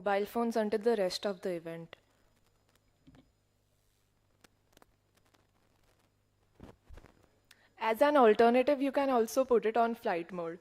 mobile phones until the rest of the event. As an alternative, you can also put it on flight mode.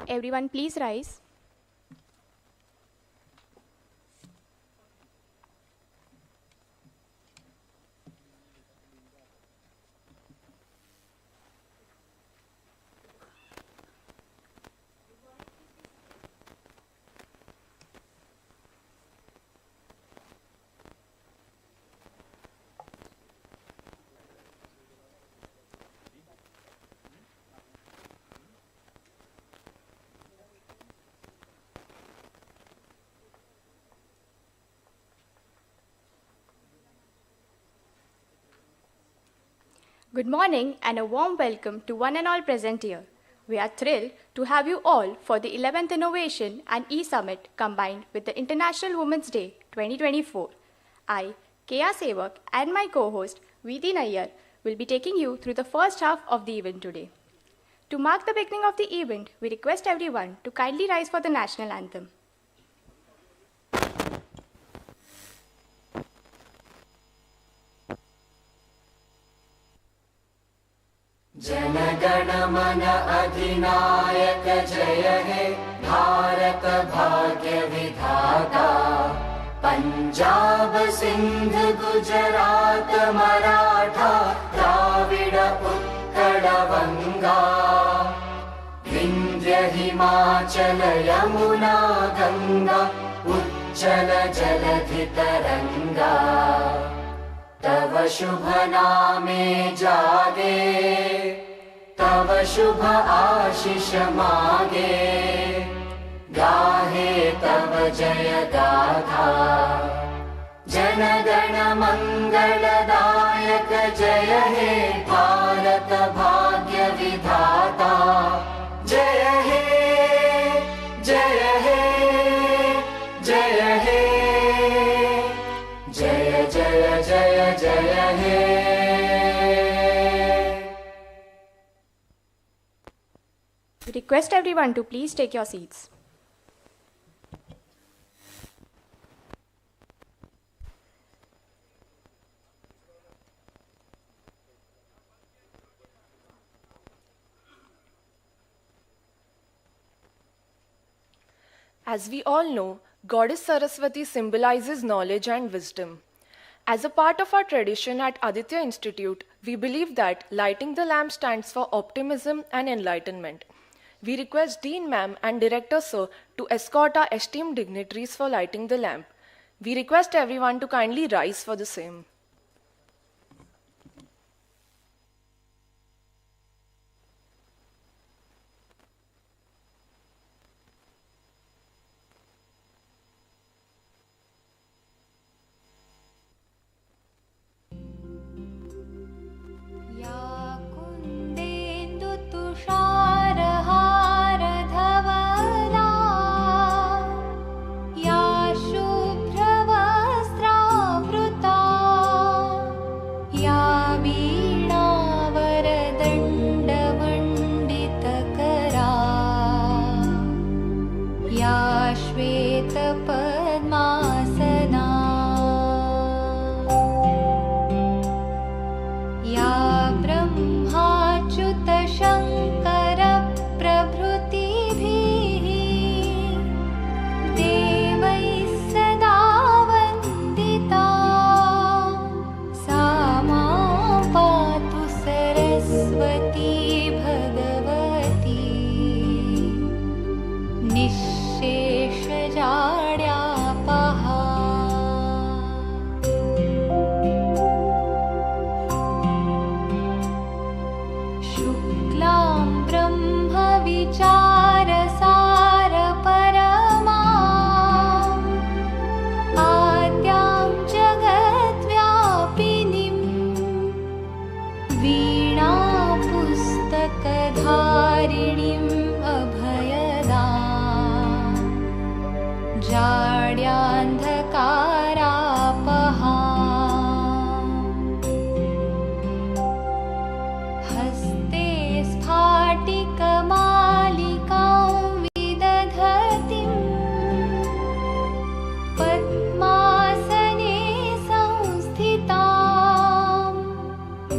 Everyone please rise. Good morning and a warm welcome to one and all present here. We are thrilled to have you all for the 11th Innovation and E-Summit combined with the International Women's Day 2024. I, K.R. Sevak, and my co-host Vijay Iyer will be taking you through the first half of the event today. To mark the beginning of the event, we request everyone to kindly rise for the national anthem. जनगण मन अधिनायक जय हे भारत भाग्य विधाता पंजाब सिंध गुजरात मराठा द्राविड उत्कल वंगा विंध्य हिमाचल यमुना गंगा उच्चल जलधि तरंगा तव शुभ नामे जागे तव शुभ आशीष मागे गाहे तव जय गाथा जनगण मंगलदायक जय हे भारत भाग्य विधाता जय हे जय हे जय हे जय जय जय जय हे We request everyone to please take your seats. As we all know, Goddess Saraswati symbolizes knowledge and wisdom. As a part of our tradition at Aditya Institute, we believe that lighting the lamp stands for optimism and enlightenment. We request Dean Ma'am and Director Sir to escort our esteemed dignitaries for lighting the lamp. We request everyone to kindly rise for the same.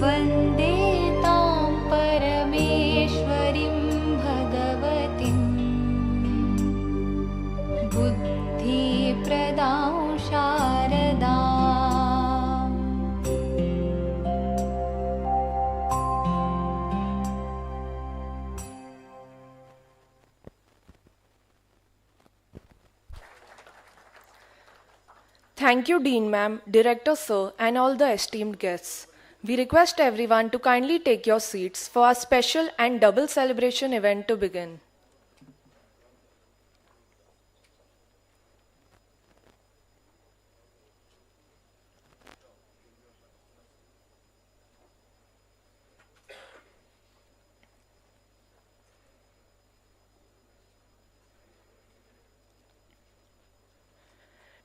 वन्दे तां परमेश्वरीं भगवतीम् Thank you, Dean Ma'am, Director Sir, and all the esteemed guests. We request everyone to kindly take your seats for our special and double celebration event to begin.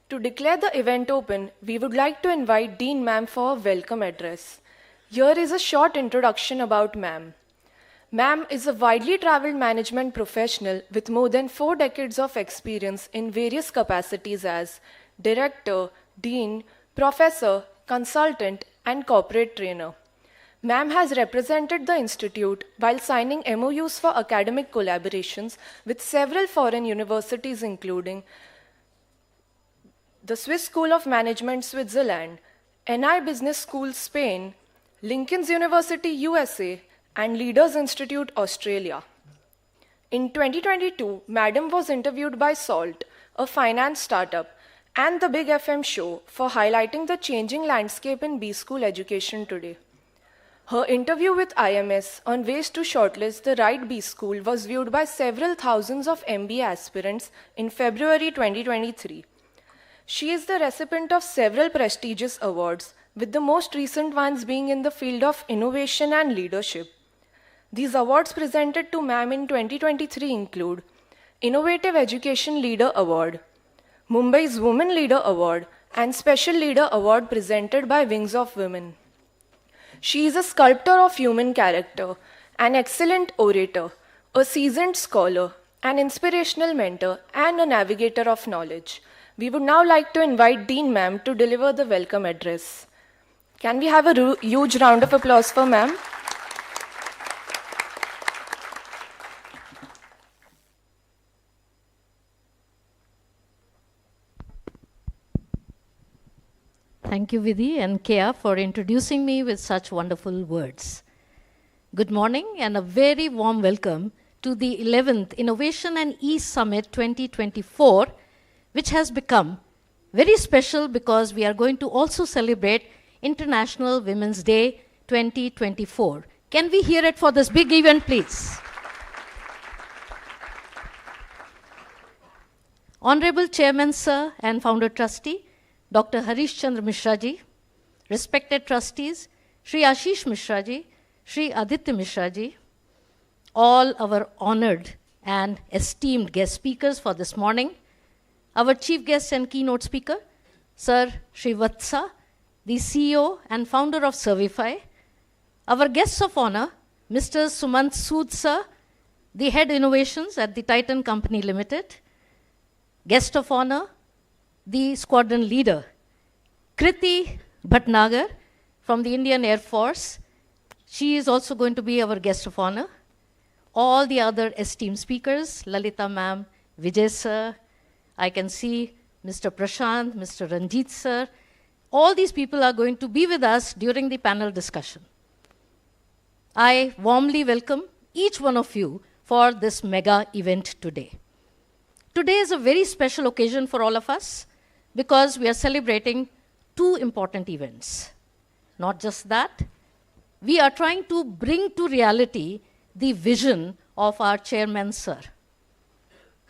To declare the event open, we would like to invite Dean Ma'am for a welcome address. Here is a short introduction about Ma'am. Ma'am is a widely traveled management professional with more than 4 decades of experience in various capacities as director, dean, professor, consultant, and corporate trainer. Ma'am has represented the institute while signing MOUs for academic collaborations with several foreign universities including the Swiss School of Management, Switzerland, NI Business School, Spain, Lincoln's University, USA, and Leaders Institute, Australia. In 2022, Madam was interviewed by Salt, a finance startup, and the Big FM show for highlighting the changing landscape in B-School education today. Her interview with IMS on ways to shortlist the right B-School was viewed by several thousands of MBA aspirants in February 2023. She is the recipient of several prestigious awards, with the most recent ones being in the field of innovation and leadership. These awards presented to Ma'am in 2023 include Innovative Education Leader Award, Mumbai's Women Leader Award, and Special Leader Award presented by Wings of Women. She is a sculptor of human character, an excellent orator, a seasoned scholar, an inspirational mentor, and a navigator of knowledge. We would now like to invite Dean Ma'am to deliver the welcome address. Can we have a huge round of applause for Ma'am? Thank you, Vidhi and Kea, for introducing me with such wonderful words. Good morning and a very warm welcome to the 11th Innovation and E-Summit 2024, which has become very special because we are going to also celebrate International Women's Day 2024. Can we hear it for this big event, please? Honorable Chairman, Sir, and Founder Trustee, Dr. Harish Chandra Mishra ji, respected trustees, Shri Ashish Mishra ji, Shri Aditya Mishra ji, all our honored and esteemed guest speakers for this morning, our chief guest and keynote speaker, Sir Sreevathsa, the CEO and founder of Servify, our guests of honor, Mr. Sumant Sood, sir, the head innovations at the Titan Company Ltd, guest of honor, the Squadron Leader, Kriti Bhatnagar from the Indian Air Force. She is also going to be our guest of honor. All the other esteemed speakers, Lalita ma'am, Vijay sir, I can see Mr. Prashant, Mr. Ranjith sir. All these people are going to be with us during the panel discussion. I warmly welcome each one of you for this mega event today. Today is a very special occasion for all of us because we are celebrating 2 important events. Not just that, we are trying to bring to reality the vision of our chairman, sir.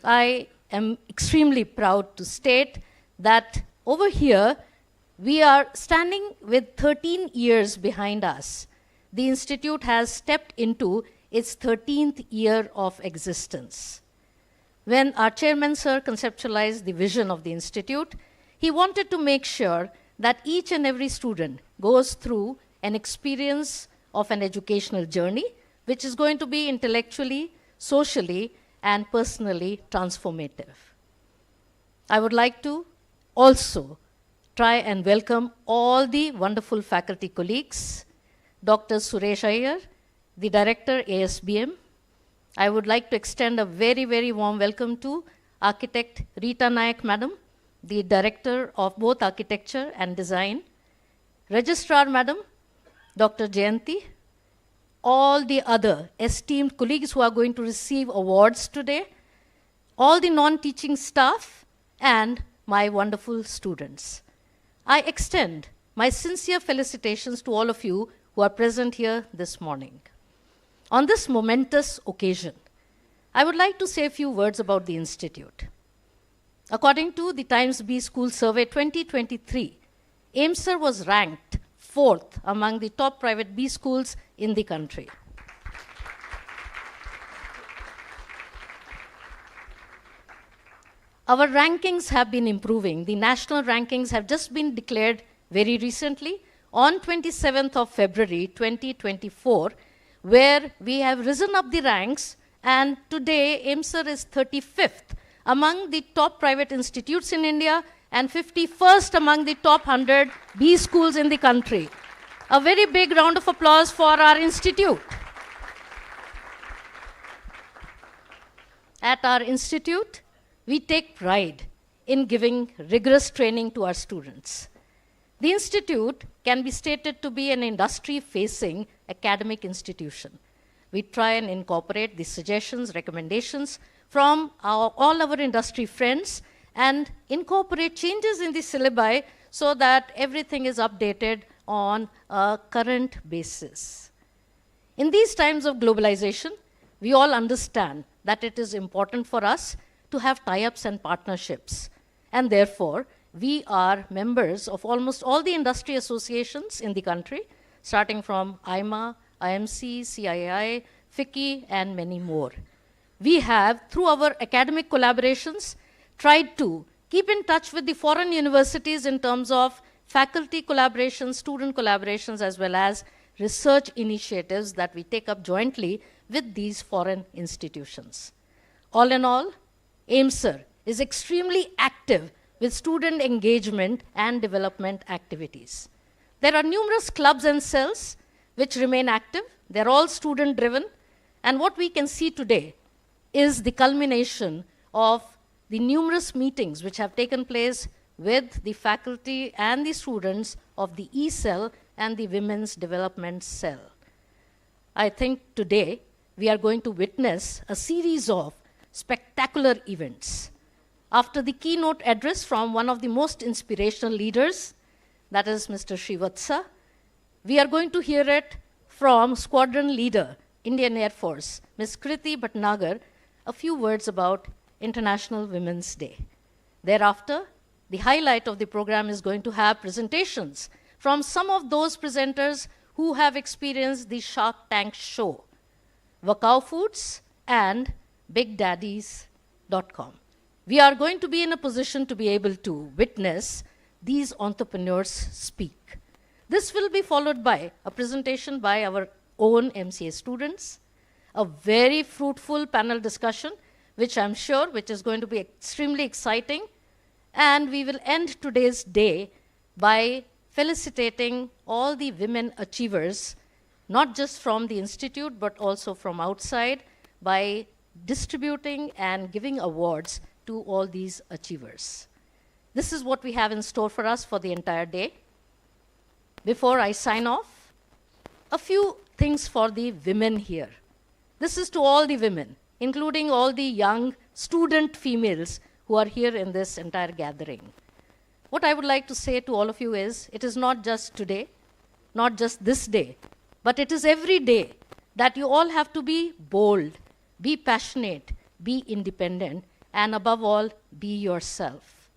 I am extremely proud to state that over here, we are standing with 13 years behind us. The Institute has stepped into its 13th year of existence. When our chairman, sir, conceptualized the vision of the Institute, he wanted to make sure that each and every student goes through an experience of an educational journey, which is going to be intellectually, socially, and personally transformative. I would like to also try and welcome all the wonderful faculty colleagues, Dr. Suresh Iyer, the Director, ASBM. I would like to extend a very, very warm welcome to Architect Rita Nayak Madam, the Director of both Architecture and Design, Registrar Madam, Dr. Jayanti, all the other esteemed colleagues who are going to receive awards today, all the non-teaching staff, and my wonderful students. I extend my sincere felicitations to all of you who are present here this morning. On this momentous occasion, I would like to say a few words about the Institute. According to the Times B School Survey 2023, AIMSR was ranked 4th among the top private B schools in the country. Our rankings have been improving. The national rankings have just been declared very recently on 27th of February 2024, where we have risen up the ranks, and today AIMSR is 35th among the top private institutes in India and 51st among the top 100 B schools in the country. A very big round of applause for our institute. At our institute, we take pride in giving rigorous training to our students. The institute can be stated to be an industry-facing academic institution. We try and incorporate the suggestions, recommendations from all our industry friends and incorporate changes in the syllabi so that everything is updated on a current basis. In these times of globalization, we all understand that it is important for us to have tie-ups and partnerships. And therefore, we are members of almost all the industry associations in the country, starting from IMA, IMC, CII, FICCI, and many more. We have, through our academic collaborations, tried to keep in touch with the foreign universities in terms of faculty collaborations, student collaborations, as well as research initiatives that we take up jointly with these foreign institutions. All in all, AIMSR is extremely active with student engagement and development activities. There are numerous clubs and cells which remain active. They're all student-driven. And what we can see today is the culmination of the numerous meetings which have taken place with the faculty and the students of the E cell and the Women's Development Cell. I think today we are going to witness a series of spectacular events. After the keynote address from one of the most inspirational leaders, that is Mr. Sreevathsa, we are going to hear it from Squadron Leader, Indian Air Force, Ms. Kriti Bhatnagar, a few words about International Women's Day. Thereafter, the highlight of the program is going to have presentations from some of those presenters who have experienced the Shark Tank show, Wakao Foods and BigDaddies.com. We are going to be in a position to be able to witness these entrepreneurs speak. This will be followed by a presentation by our own MCA students, a very fruitful panel discussion, which I'm sure is going to be extremely exciting. And we will end today's day by felicitating all the women achievers, not just from the institute, but also from outside, by distributing and giving awards to all these achievers. This is what we have in store for us for the entire day. Before I sign off, a few things for the women here. This is to all the women, including all the young student females who are here in this entire gathering. What I would like to say to all of you is, it is not just today, not just this day, but it is every day that you all have to be bold, be passionate, be independent, and above all, be yourself.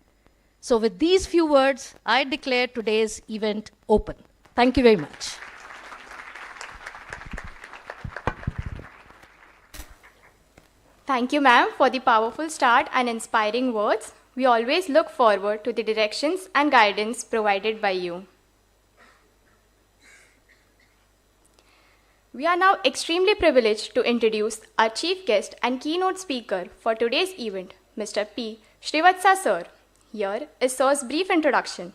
So with these few words, I declare today's event open. Thank you very much. Thank you, ma'am, for the powerful start and inspiring words. We always look forward to the directions and guidance provided by you. We are now extremely privileged to introduce our chief guest and keynote speaker for today's event, Mr. P. Sreevathsa, sir. Here is sir's brief introduction.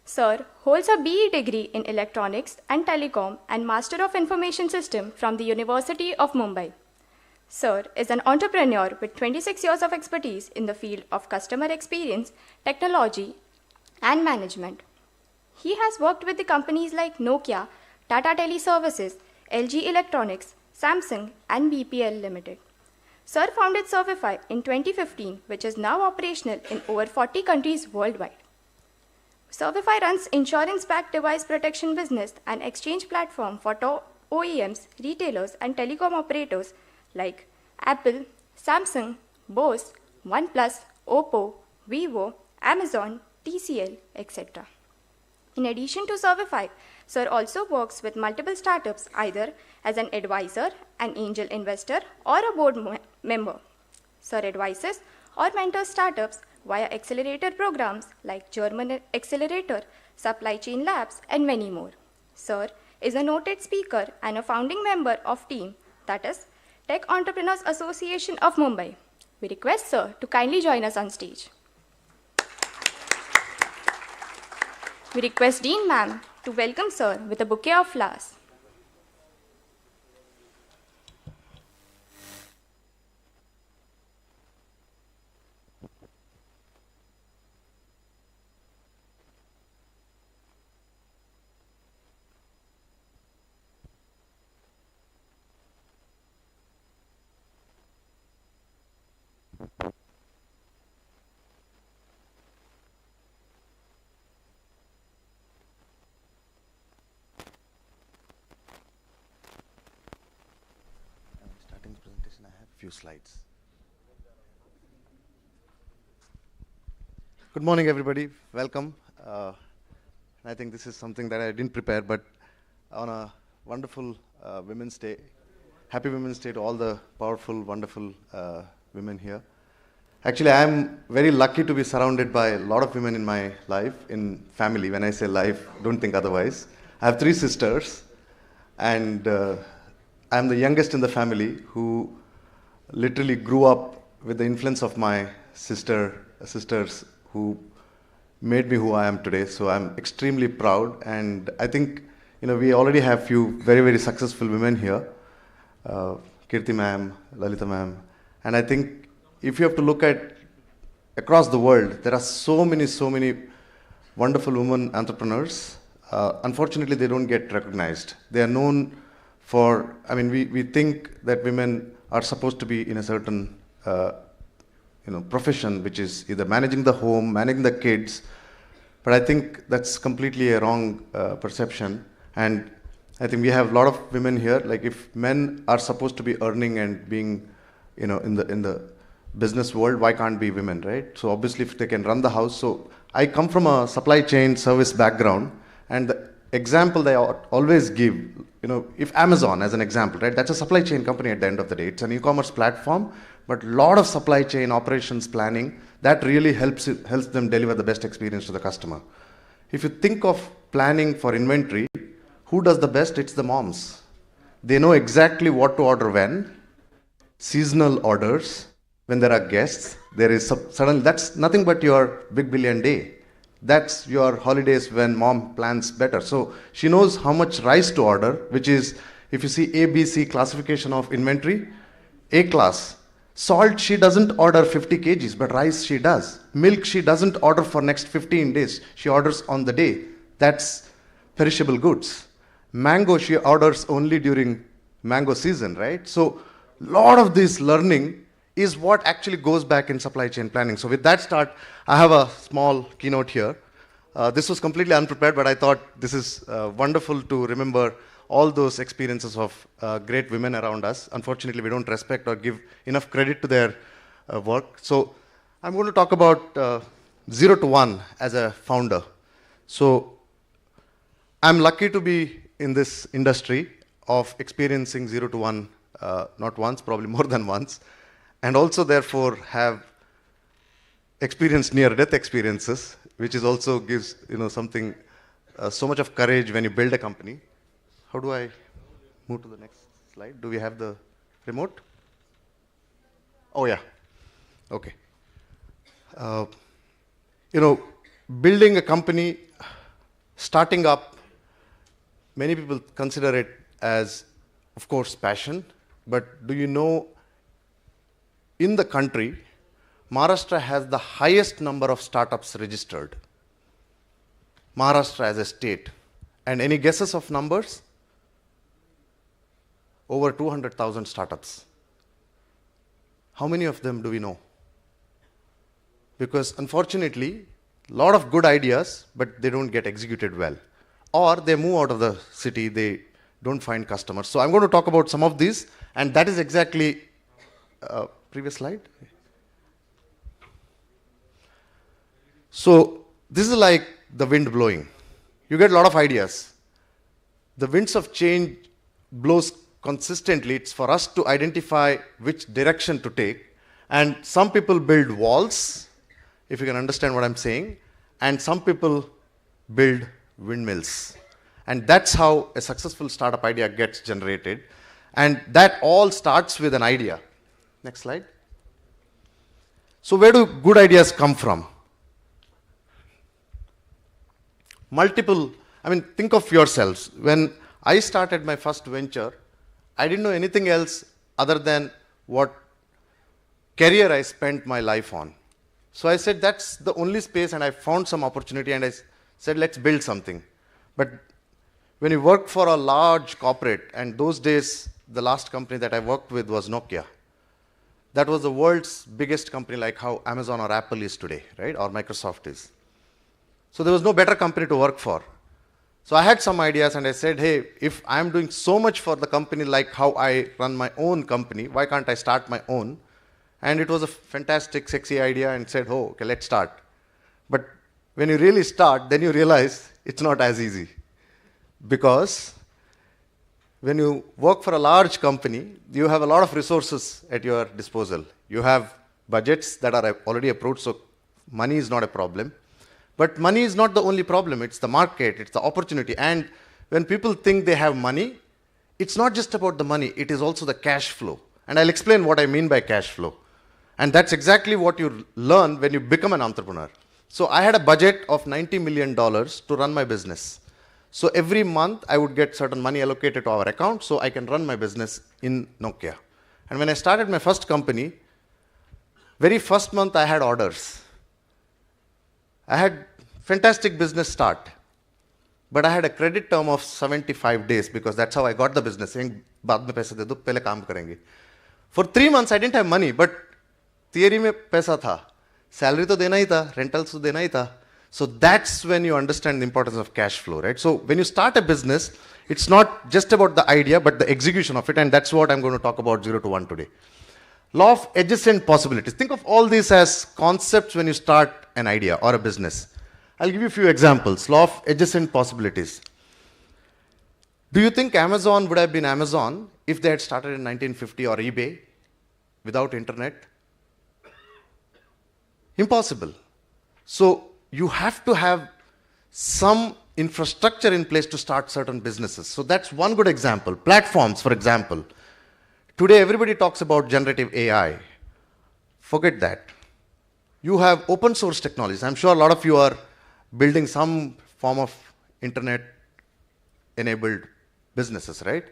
Sir holds a BE degree in Electronics and Telecom and Master of Information System from the University of Mumbai. Sir is an entrepreneur with 26 years of expertise in the field of customer experience, technology, and management. He has worked with the companies like Nokia, Tata Teleservices, LG Electronics, Samsung, and BPL Limited. Sir founded Servify in 2015, which is now operational in over 40 countries worldwide. Servify runs insurance-backed device protection business and exchange platform for OEMs, retailers, and telecom operators like Apple, Samsung, Bose, OnePlus, Oppo, Vivo, Amazon, TCL, etc. In addition to Servify, Sir also works with multiple startups either as an advisor, an angel investor, or a board member. Sir advises or mentors startups via accelerator programs like German Accelerator, Supply Chain Labs, and many more. Sir is a noted speaker and a founding member of Team, that is, Tech Entrepreneurs Association of Mumbai. We request Sir to kindly join us on stage. We request Dean Ma'am to welcome Sir with a bouquet of flowers. Starting the presentation, I have a few slides. Good morning, everybody. Welcome. I think this is something that I didn't prepare, but on a wonderful Women's Day, happy Women's Day to all the powerful, wonderful women here. Actually, I am very lucky to be surrounded by a lot of women in my life, in family. When I say life, don't think otherwise. I have 3 sisters, and I'm the youngest in the family who literally grew up with the influence of my sisters who made me who I am today. So I'm extremely proud, and I think we already have few very, very successful women here, Kriti ma'am, Lalita ma'am, and I think if you have to look at across the world, there are so many wonderful women entrepreneurs. Unfortunately, they don't get recognized. They are known for, we think that women are supposed to be in a certain profession, which is either managing the home, managing the kids, but I think that's completely a wrong perception. And I think we have a lot of women here. Like, if men are supposed to be earning and being, in the business world, why can't be women, right? So obviously, if they can run the house. So I come from a supply chain service background, and the example that I always give, if Amazon, as an example, right, that's a supply chain company at the end of the day. It's an e-commerce platform, but a lot of supply chain operations planning, that really helps them deliver the best experience to the customer. If you think of planning for inventory, who does the best? It's the moms. They know exactly what to order when, seasonal orders, when there are guests, there is suddenly, that's nothing but your big billion day. That's your holidays when mom plans better. So she knows how much rice to order, which is, if you see A, B, C classification of inventory, A class. Salt, she doesn't order 50 kgs, but rice she does. Milk, she doesn't order for next 15 days. She orders on the day. That's perishable goods. Mango, she orders only during mango season, right? So lot of this learning is what actually goes back in supply chain planning. So with that start, I have a small keynote here. This was completely unprepared, but I thought this is wonderful to remember all those experiences of great women around us. Unfortunately, we don't respect or give enough credit to their work. So I'm going to talk about 0 to 1 as a founder. So I'm lucky to be in this industry of experiencing 0 to 1, not once, probably more than once, and also therefore have experienced near-death experiences, which is also gives something, so much of courage when you build a company. How do I move to the next slide? Do we have the remote? Oh yeah, okay. Building a company, starting up, many people consider it as, of course, passion, but do you know, in the country, Maharashtra has the highest number of startups registered. Maharashtra as a state. And any guesses of numbers? Over 200,000 startups. How many of them do we know? Because unfortunately, lot of good ideas, but they don't get executed well. Or they move out of the city, they don't find customers. So I'm going to talk about some of these, and that is exactly, previous slide. So this is like the wind blowing. You get a lot of ideas. The winds of change blows consistently. It's for us to identify which direction to take. And some people build walls, if you can understand what I'm saying, and some people build windmills. And that's how a successful startup idea gets generated. And that all starts with an idea. Next slide. So where do good ideas come from? Multiple, think of yourselves. When I started my first venture, I didn't know anything else other than what career I spent my life on. So I said, that's the only space, and I found some opportunity, and I said, let's build something. But when you work for a large corporate, and those days, the last company that I worked with was Nokia. That was the world's biggest company, like how Amazon or Apple is today, right? Or Microsoft is. So there was no better company to work for. So I had some ideas, and I said, hey, if I'm doing so much for the company like how I run my own company, why can't I start my own? And it was a fantastic, sexy idea, and said, oh, okay, let's start. But when you really start, then you realize it's not as easy. Because when you work for a large company, you have a lot of resources at your disposal. You have budgets that are already approved, so money is not a problem. But money is not the only problem. It's the market, it's the opportunity. And when people think they have money, it's not just about the money, it is also the cash flow. And I'll explain what I mean by cash flow. And that's exactly what you learn when you become an entrepreneur. So I had a budget of $90 million to run my business. So every month I would get certain money allocated to our account so I can run my business in Nokia. And when I started my first company, very first month I had orders. I had fantastic business start, but I had a credit term of 75 days because that's how I got the business. Saying, "Baad mein paise de do, pehle kaam karenge." For 3 months I didn't have money, but theory mein paisa tha. Salary to dena hi tha, rentals to dena hi tha. So that's when you understand the importance of cash flow, right? So when you start a business, it's not just about the idea, but the execution of it, and that's what I'm going to talk about 0 to 1 today. Law of adjacent possibilities. Think of all these as concepts when you start an idea or a business. I'll give you a few examples. Law of adjacent possibilities. Do you think Amazon would have been Amazon if they had started in 1950 or eBay without internet? Impossible. So you have to have some infrastructure in place to start certain businesses. So that's one good example. Platforms, for example. Today, everybody talks about generative AI. Forget that. You have open source technologies. I'm sure a lot of you are building some form of internet-enabled businesses, right?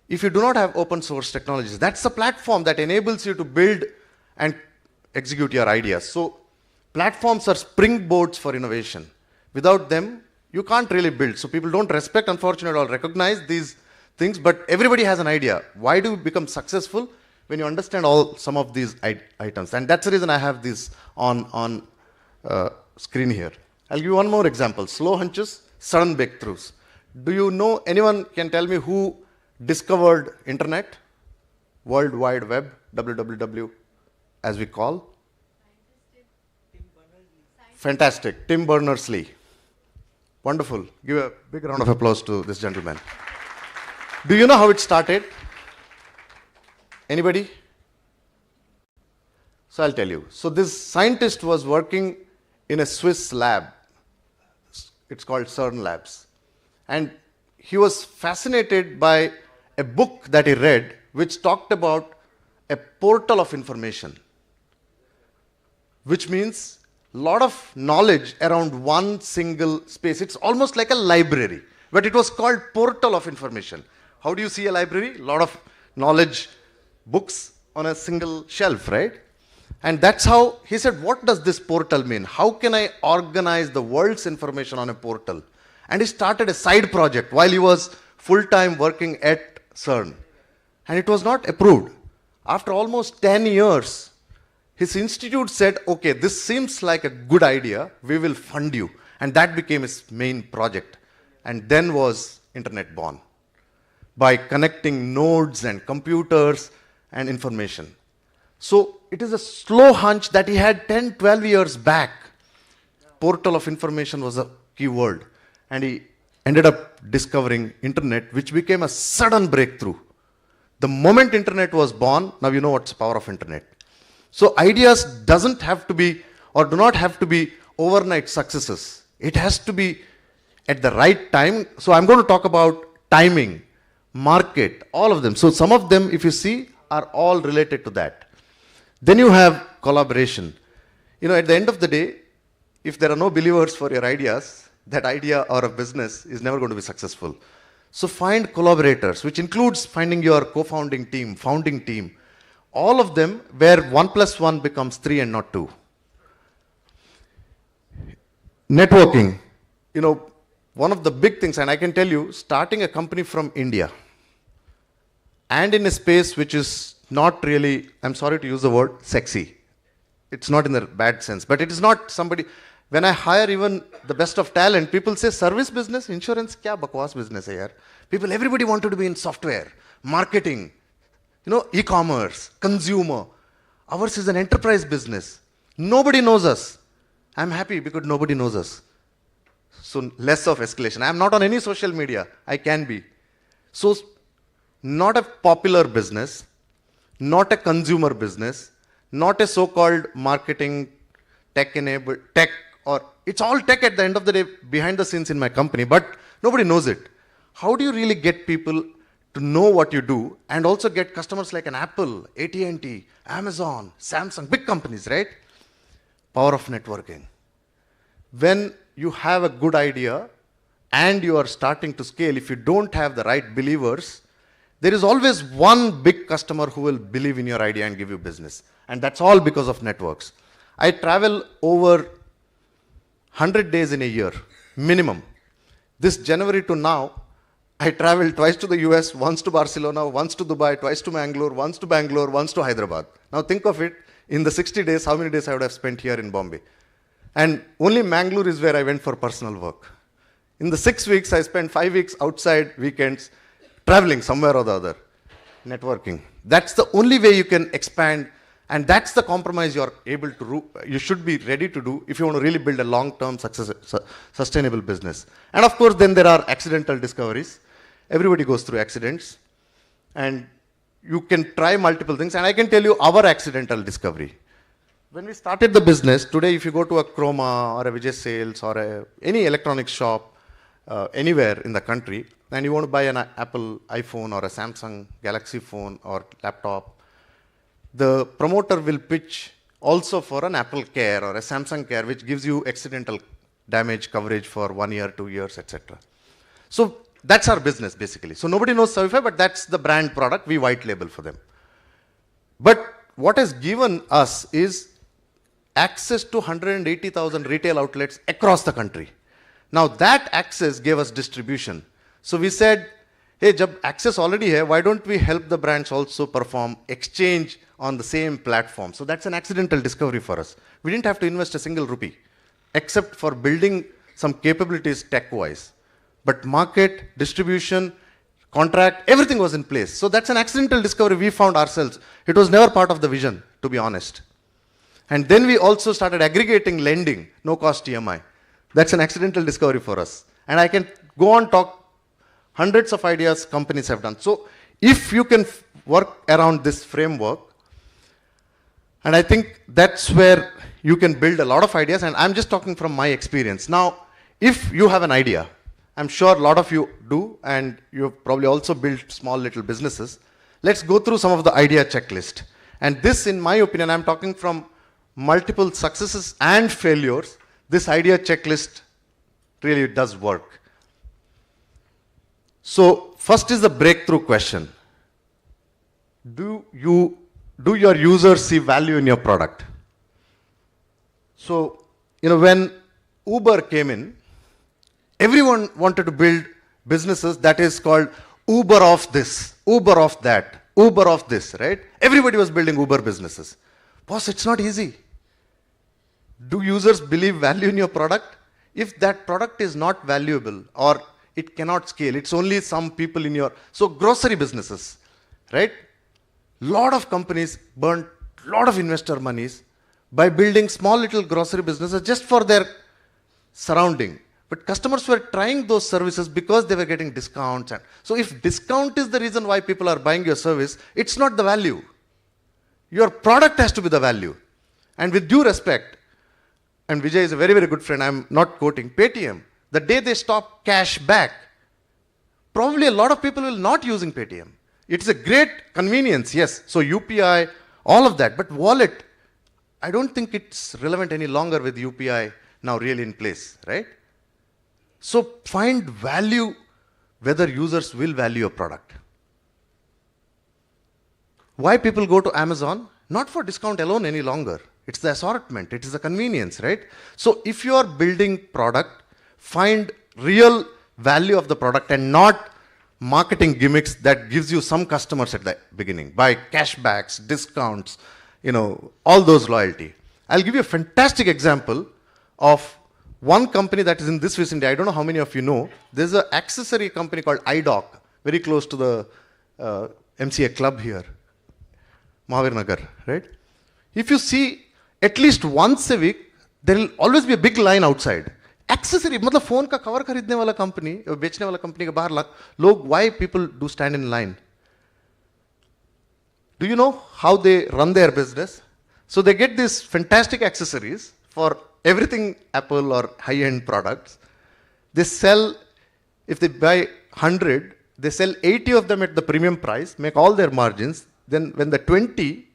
If you do not have open source technologies, that's the platform that enables you to build and execute your ideas. So platforms are springboards for innovation. Without them, you can't really build. So people don't respect, unfortunately, or recognize these things, but everybody has an idea. Why do we become successful? When you understand some of these items. And that's the reason I have this on screen here. I'll give you one more example. Slow hunches, sudden breakthroughs. Do you know, anyone can tell me who discovered internet? World Wide Web, WWW, as we call? Fantastic, Tim Berners-Lee. Wonderful. Give a big round of applause to this gentleman. Do you know how it started? Anybody? So I'll tell you. So this scientist was working in a Swiss lab. It's called CERN Labs. And he was fascinated by a book that he read which talked about a portal of information, which means a lot of knowledge around one single space. It's almost like a library, but it was called portal of information. How do you see a library? A lot of knowledge, books on a single shelf, right? And that's how he said, what does this portal mean? How can I organize the world's information on a portal? And he started a side project while he was full-time working at CERN. And it was not approved. After almost 10 years, his institute said, okay, this seems like a good idea, we will fund you. And that became his main project. And then was internet born, by connecting nodes and computers and information. So it is a slow hunch that he had 10, 12 years back. Portal of information was a key word. And he ended up discovering internet, which became a sudden breakthrough. The moment internet was born, now you know what's the power of internet. So ideas doesn't have to be, or do not have to be overnight successes. It has to be at the right time. So I'm going to talk about timing, market, all of them. So some of them, if you see, are all related to that. Then you have collaboration. You know, at the end of the day, if there are no believers for your ideas, that idea or a business is never going to be successful. So find collaborators, which includes finding your co-founding team, founding team, all of them where 1 + 1 becomes 3 and not 2. Networking. You know, one of the big things, and I can tell you, starting a company from India and in a space which is not really, I'm sorry to use the word, sexy. It's not in the bad sense, but it is not somebody, when I hire even the best of talent, people say service business, insurance, kya bakwas business hai yaar. People, everybody wanted to be in software, marketing, you know, e-commerce, consumer. Ours is an enterprise business. Nobody knows us. I'm happy because nobody knows us. So less of escalation. I'm not on any social media. I can be. So not a popular business, not a consumer business, not a so-called marketing, tech-enabled, tech, or it's all tech at the end of the day behind the scenes in my company, but nobody knows it. How do you really get people to know what you do and also get customers like an Apple, AT&T, Amazon, Samsung, big companies, right? Power of networking. When you have a good idea and you are starting to scale, if you don't have the right believers, there is always one big customer who will believe in your idea and give you business. And that's all because of networks. I travel over 100 days in a year, minimum. This January to now, I traveled twice to the US, once to Barcelona, once to Dubai, twice to Mangalore, once to Hyderabad. Now think of it, in the 60 days, how many days I would have spent here in Bombay. And only Mangalore is where I went for personal work. In the 6 weeks, I spent 5 weeks outside weekends, traveling somewhere or the other, networking. That's the only way you can expand, and that's the compromise you're able to do, you should be ready to do if you want to really build a long-term sustainable business. And of course, then there are accidental discoveries. Everybody goes through accidents, and you can try multiple things, and I can tell you our accidental discovery. When we started the business, today if you go to a Chroma or a Vijay Sales or any electronics shop anywhere in the country, and you want to buy an Apple iPhone or a Samsung Galaxy phone or laptop, the promoter will pitch also for an Apple Care or a Samsung Care, which gives you accidental damage coverage for 1 year, 2 years, etc. So that's our business basically. So nobody knows Servify, but that's the brand product, we white label for them. But what has given us is access to 180,000 retail outlets across the country. Now that access gave us distribution. So we said, hey, jab access already hai, why don't we help the brands also perform exchange on the same platform? So that's an accidental discovery for us. We didn't have to invest a single rupee, except for building some capabilities tech-wise. But market, distribution, contract, everything was in place. So that's an accidental discovery we found ourselves. It was never part of the vision, to be honest. And then we also started aggregating lending, no cost EMI. That's an accidental discovery for us. And I can go on talk hundreds of ideas companies have done. So if you can work around this framework, and I think that's where you can build a lot of ideas, and I'm just talking from my experience. Now, if you have an idea, I'm sure a lot of you do, and you've probably also built small little businesses. Let's go through some of the idea checklist. And this, in my opinion, I'm talking from multiple successes and failures. This idea checklist really does work. So first is the breakthrough question. Do your users see value in your product? So, when Uber came in, everyone wanted to build businesses that is called Uber of this, Uber of that, Uber of this, right? Everybody was building Uber businesses. Boss, it's not easy. Do users believe value in your product? If that product is not valuable or it cannot scale, it's only some people in your... So grocery businesses, right? Lot of companies burnt lot of investor monies by building small little grocery businesses just for their surrounding. But customers were trying those services because they were getting discounts. And so if discount is the reason why people are buying your service, it's not the value. Your product has to be the value. And with due respect, and Vijay is a very, very good friend, I'm not quoting, Paytm, the day they stop cash back, probably a lot of people will not using Paytm. It's a great convenience, yes. So UPI, all of that, but wallet, I don't think it's relevant any longer with UPI now really in place, right? So find value whether users will value your product. Why people go to Amazon? Not for discount alone any longer. It's the assortment, it is the convenience, right? So if you are building product, find real value of the product and not marketing gimmicks that gives you some customers at the beginning. Buy cashbacks, discounts, all those loyalty. I'll give you a fantastic example of one company that is in this vicinity. I don't know how many of you know. There's an accessory company called iDoc, very close to the MCA club here, Mahavir Nagar, right? If you see at least once a week, there will always be a big line outside. Accessory, मतलब phone का cover खरीदने वाला company, बेचने वाला company के बाहर लोग, why people do stand in line? Do you know how they run their business? So they get these fantastic accessories for everything Apple or high-end products. They sell, if they buy 100, they sell 80 of them at the premium price, make all their margins. Then when the 20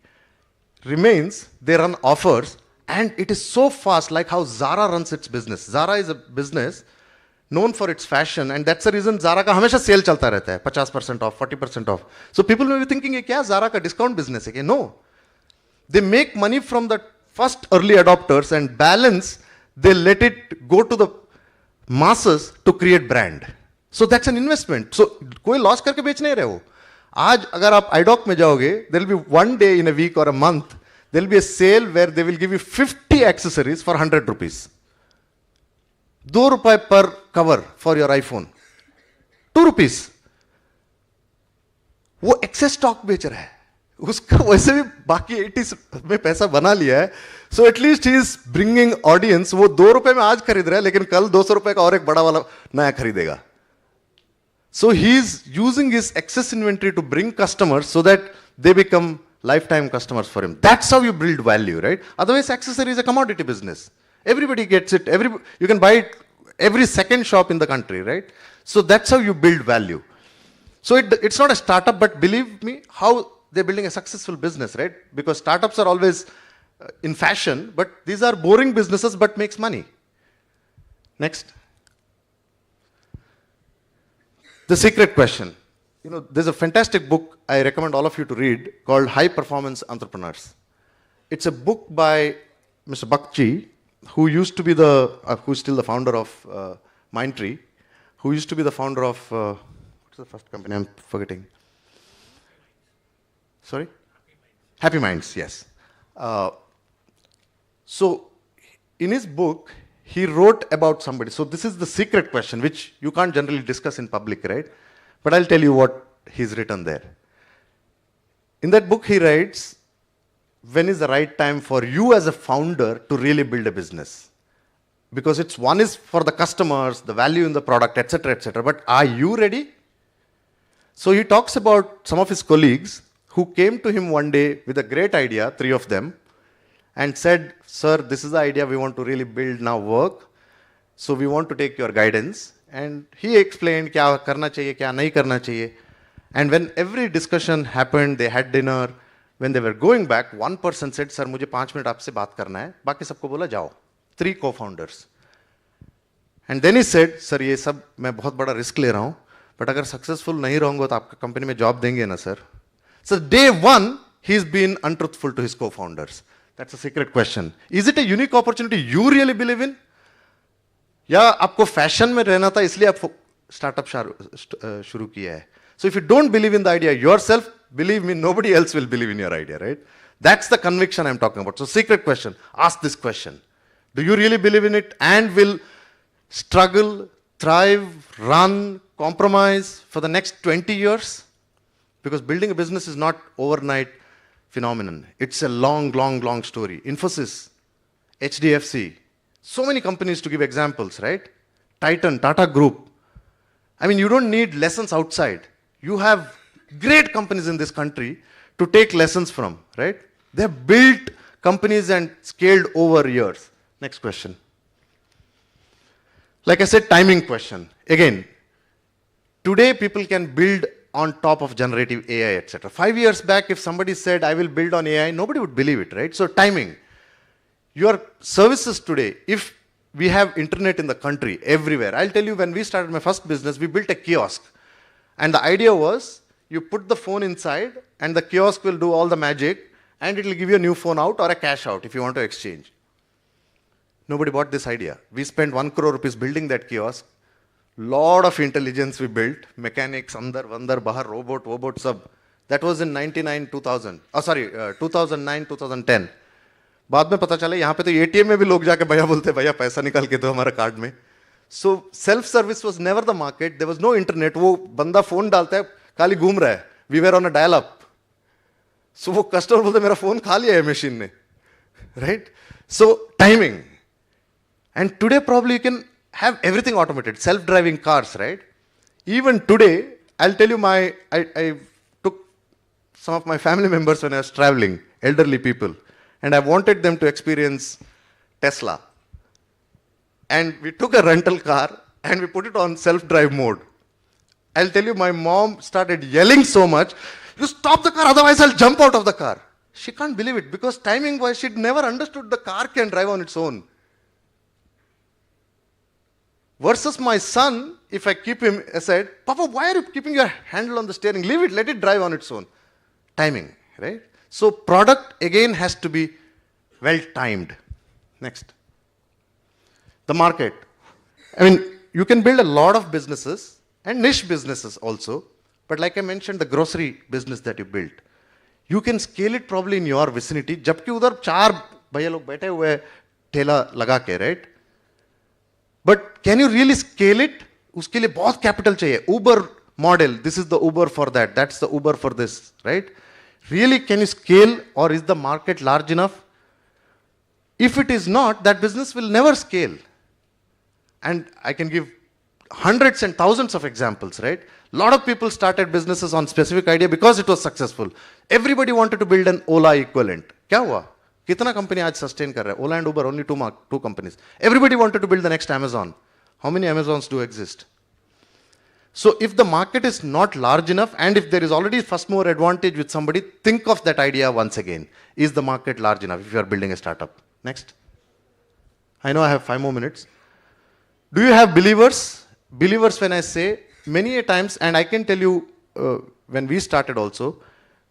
remains, they run offers. And it is so fast, like how Zara runs its business. Zara is a business known for its fashion, and that's the reason Zara का हमेशा sale चलता रहता है, 50% off, 40% off. So people may be thinking, ये क्या Zara का discount business है? No. They make money from the first early adopters and balance, they let it go to the masses to create brand. So that's an investment. So कोई loss करके बेच नहीं रहे हो. आज अगर आप iDoc में जाओगे, there will be one day in a week or a month, there will be a sale where they will give you 50 accessories for 100 rupees. ₹2 per cover for your iPhone. 2 rupees. वो excess stock बेच रहा है. उसका वैसे भी बाकी 80 में पैसा बना लिया है. So at least he is bringing audience. वो ₹2 में आज खरीद रहा है, लेकिन कल ₹200 का और एक बड़ा वाला नया खरीदेगा. So he is using his excess inventory to bring customers so that they become lifetime customers for him. That's how you build value, right? Otherwise, accessory is a commodity business. Everybody gets it. You can buy it every second shop in the country, right? So that's how you build value. So it's not a startup, but believe me, how they're building a successful business, right? Because startups are always in fashion, but these are boring businesses, but makes money. Next. The secret question. There's a fantastic book I recommend all of you to read called High Performance Entrepreneurs. It's a book by Mr. Bakchi, who used to be who's still the founder of Mindtree, who used to be the founder of, what's the first company? I'm forgetting. Sorry? Happy Minds, yes. So in his book, he wrote about somebody. So this is the secret question, which you can't generally discuss in public, right? But I'll tell you what he's written there. In that book, he writes, when is the right time for you as a founder to really build a business? Because one is for the customers, the value in the product, etc., etc. But are you ready? So he talks about some of his colleagues who came to him one day with a great idea, 3 of them, and said, sir, this is the idea we want to really build now work. So we want to take your guidance. And he explained क्या करना चाहिए, क्या नहीं करना चाहिए. And when every discussion happened, they had dinner. When they were going back, one person said, sir, मुझे 5 minute आपसे बात करना है. बाकी सबको बोला जाओ. 3 co-founders. And then he said, sir, ये सब मैं बहुत बड़ा risk ले रहा हूँ. But अगर successful नहीं रहूँगा तो आपका company में job देंगे ना sir. So day 1, he's been untruthful to his co-founders. That's a secret question. Is it a unique opportunity you really believe in? या आपको फैशन में रहना था इसलिए आप स्टार्टअप शुरू किया है. So if you don't believe in the idea yourself, believe me, nobody else will believe in your idea, right? That's the conviction I'm talking about. So secret question, ask this question. Do you really believe in it and will struggle, thrive, run, compromise for the next 20 years? Because building a business is not overnight phenomenon. It's a long, long, long story. Infosys, HDFC, so many companies to give examples, right? Titan, Tata Group. I mean, you don't need lessons outside. You have great companies in this country to take lessons from, right? They've built companies and scaled over years. Next question. Like I said, timing question. Again, today people can build on top of generative AI, etc. 5 years back, if somebody said, I will build on AI, nobody would believe it, right? So timing. Your services today, if we have internet in the country, everywhere. I'll tell you, when we started my first business, we built a kiosk. And the idea was, you put the phone inside, and the kiosk will do all the magic, and it will give you a new phone out or a cash out if you want to exchange. Nobody bought this idea. We spent 1 crore rupees building that kiosk. Lot of intelligence we built. Mechanics, andar, vandar, bahar, robot, sub. That was in 2009, 2010. बाद में पता चला यहाँ पे तो ATM में भी लोग जाके भैया बोलते भैया पैसा निकाल के दो हमारा कार्ड में. So self-service was never the market. There was no internet. वो बंदा फोन डालता है खाली घूम रहा है. We were on a dial-up. So वो कस्टमर बोलते मेरा फोन खा लिया है मशीन ने, right? So timing. And today probably you can have everything automated, self-driving cars, right? Even today, I'll tell you I took some of my family members when I was traveling, elderly people, and I wanted them to experience Tesla. And we took a rental car and we put it on self-drive mode. I'll tell you, my mom started yelling so much, you stop the car, otherwise I'll jump out of the car. She can't believe it because timing-wise, she'd never understood the car can drive on its own. Versus my son, if I keep him aside, Papa, why are you keeping your handle on the steering? Leave it, let it drive on its own. Timing, right? So product again has to be well timed. Next. The market. I mean, you can build a lot of businesses and niche businesses also. But like I mentioned, the grocery business that you built, you can scale it probably in your vicinity. जबकि उधर 4 भैया लोग बैठे हुए हैं ठेला लगा के, right? But can you really scale it? उसके लिए बहुत capital चाहिए. Uber model, this is the Uber for that, that's the Uber for this, right? Really, can you scale, or is the market large enough? If it is not, that business will never scale. And I can give hundreds and thousands of examples, right? A lot of people started businesses on specific idea because it was successful. Everybody wanted to build an Ola equivalent. क्या हुआ? कितना company आज sustain कर रहा है? Ola and Uber, only two companies. Everybody wanted to build the next Amazon. How many Amazons do exist? So if the market is not large enough, and if there is already first mover advantage with somebody, think of that idea once again. Is the market large enough if you are building a startup? Next. I know I have 5 more minutes. Do you have believers? Believers, when I say, many a times, and I can tell you when we started also,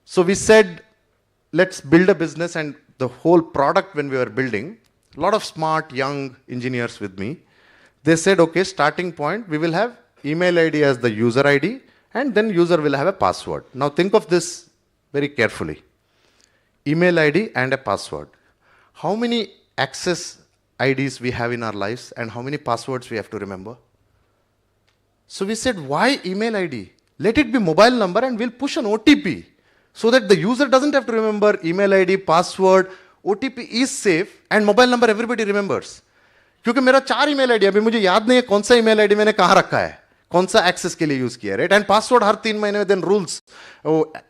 so we said, let's build a business, and the whole product when we were building, a lot of smart young engineers with me, they said, okay, starting point, we will have email ID as the user ID, and then user will have a password. Now think of this very carefully. Email ID and a password. How many access IDs we have in our lives and how many passwords we have to remember? So we said, why email ID? Let it be mobile number and we'll push an OTP so that the user doesn't have to remember email ID, password. OTP is safe and mobile number everybody remembers. क्योंकि मेरा 4 email ID अभी मुझे याद नहीं है कौन सा email ID मैंने कहाँ रखा है, कौन सा access के लिए use किया है, right? And password हर 3 महीने में then rules,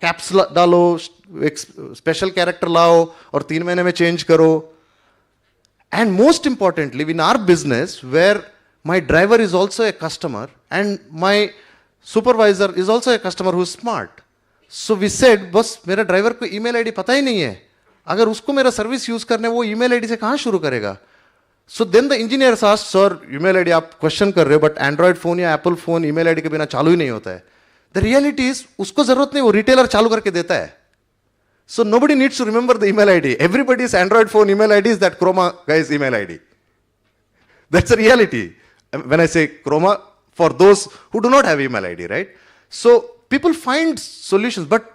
caps डालो, special character लाओ और 3 महीने में change करो. And most importantly, in our business where my driver is also a customer and my supervisor is also a customer who is smart. So we said, बस मेरा driver को email ID पता ही नहीं है, अगर उसको मेरा सर्विस यूज करने वो email ID से कहाँ शुरू करेगा? So then the engineers asked, sir, email ID आप क्वेश्चन कर रहे हो, but Android phone या Apple phone email ID के बिना चालू ही नहीं होता है. The reality is, उसको जरूरत नहीं, वो retailer चालू करके देता है. So nobody needs to remember the email ID. Everybody's Android phone email ID is that Chroma guy's email ID. That's the reality. When I say Chroma, for those who do not have email ID, right? So people find solutions, but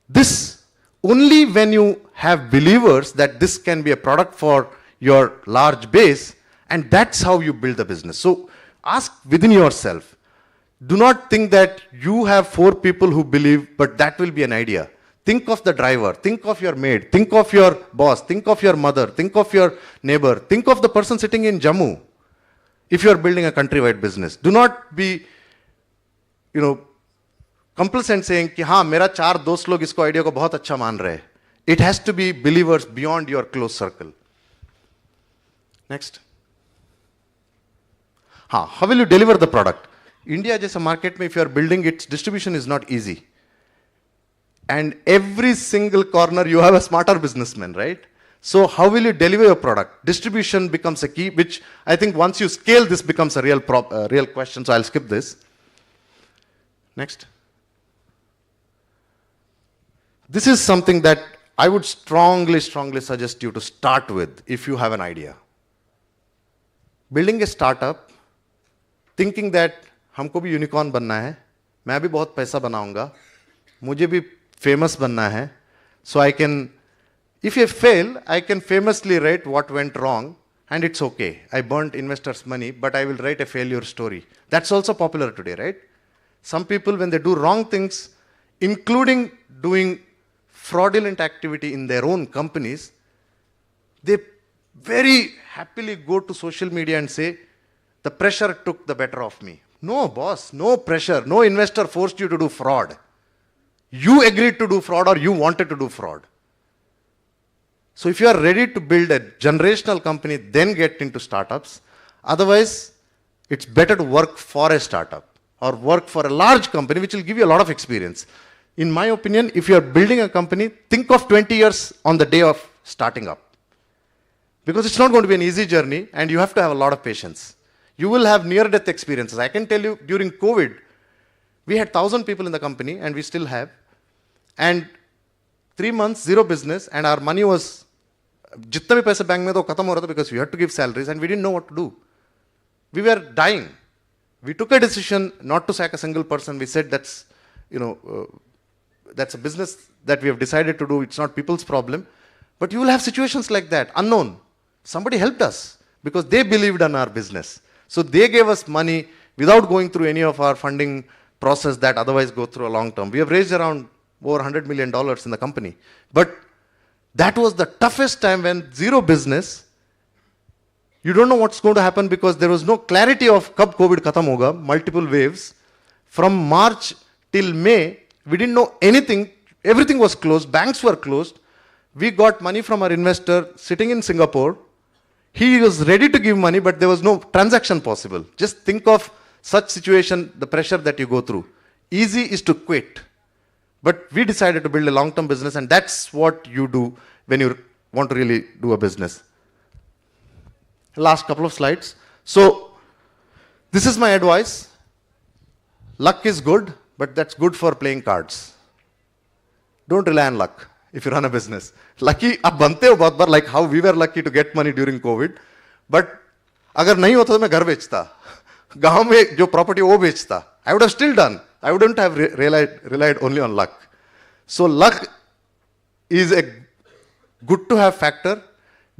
this only when you have believers that this can be a product for your large base, and that's how you build the business. So ask within yourself. Do not think that you have 4 people who believe, but that will be an idea. Think of the driver, think of your maid, think of your boss, think of your mother, think of your neighbor, think of the person sitting in Jammu. If you are building a countrywide business, do not be, complacent saying कि हाँ मेरा 4 दोस्त लोग इसको idea को बहुत अच्छा मान रहे हैं. It has to be believers beyond your close circle. Next. हाँ, how will you deliver the product? India जैसा market में if you are building its distribution is not easy. And every single corner you have a smarter businessman, right? So how will you deliver your product? Distribution becomes a key, which I think once you scale, this becomes a real question. So I'll skip this. Next. This is something that I would strongly suggest you to start with if you have an idea. Building a startup, thinking that हमको भी unicorn बनना है, मैं भी बहुत पैसा बनाऊंगा, मुझे भी famous बनना है, so I can, if I fail, I can famously write what went wrong, and it's okay. I burnt investors' money, but I will write a failure story. That's also popular today, right? Some people, when they do wrong things, including doing fraudulent activity in their own companies, they very happily go to social media and say, the pressure took the better of me. No, boss, no pressure. No investor forced you to do fraud. You agreed to do fraud or you wanted to do fraud. So if you are ready to build a generational company, then get into startups. Otherwise, it's better to work for a startup or work for a large company, which will give you a lot of experience. In my opinion, if you are building a company, think of 20 years on the day of starting up. Because it's not going to be an easy journey and you have to have a lot of patience. You will have near-death experiences. I can tell you, during COVID, we had 1,000 people in the company and we still have. And 3 months, 0 business, and our money was, jitna bhi paisa bank mein to khatam ho raha tha because we had to give salaries and we didn't know what to do. We were dying. We took a decision not to sack a single person. We said that's, that's a business that we have decided to do. It's not people's problem. But you will have situations like that, unknown. Somebody helped us because they believed in our business. So they gave us money without going through any of our funding process that otherwise go through a long term. We have raised around over $100 million in the company. But that was the toughest time when 0 business. You don't know what's going to happen because there was no clarity of kab COVID khatam hoga, multiple waves. From March till May, we didn't know anything. Everything was closed. Banks were closed. We got money from our investor sitting in Singapore. He was ready to give money, but there was no transaction possible. Just think of such situation, the pressure that you go through. Easy is to quit. But we decided to build a long-term business, and that's what you do when you want to really do a business. Last couple of slides. So, this is my advice. Luck is good, but that's good for playing cards. Don't rely on luck if you run a business. Lucky, आप बनते हो बहुत बार, like how we were lucky to get money during COVID. But अगर नहीं होता तो मैं घर बेचता, गांव में जो property वो बेचता. I would have still done. I wouldn't have relied only on luck. So luck is a good to have factor.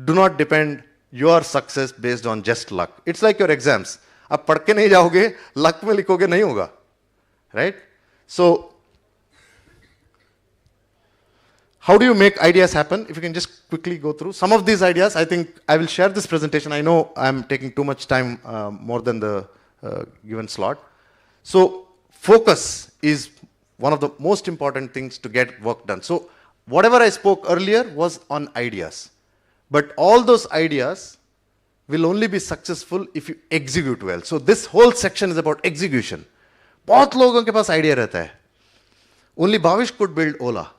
Do not depend your success based on just luck. It's like your exams. आप पढ़ के नहीं जाओगे, luck में लिखोगे नहीं होगा, right? So how do you make ideas happen? If you can just quickly go through some of these ideas. I think I will share this presentation. I know I'm taking too much time, more than the given slot. So focus is one of the most important things to get work done. So whatever I spoke earlier was on ideas. But all those ideas will only be successful if you execute well. So this whole section is about execution. बहुत लोगों के पास idea रहता है. Only Bhavish could build Ola.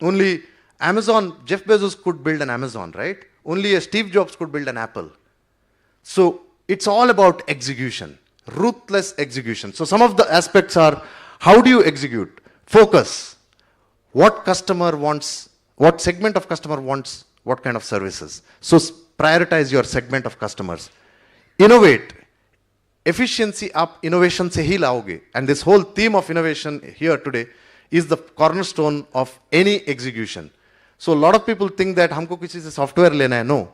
Only Amazon, Jeff Bezos could build an Amazon, right? Only a Steve Jobs could build an Apple. So it's all about execution, ruthless execution. So some of the aspects are, how do you execute? Focus. What customer wants, what segment of customer wants, what kind of services. So prioritize your segment of customers. Innovate. Efficiency up, innovation se hi laoge. And this whole theme of innovation here today is the cornerstone of any execution. So a lot of people think that हमको किसी से software लेना है. No.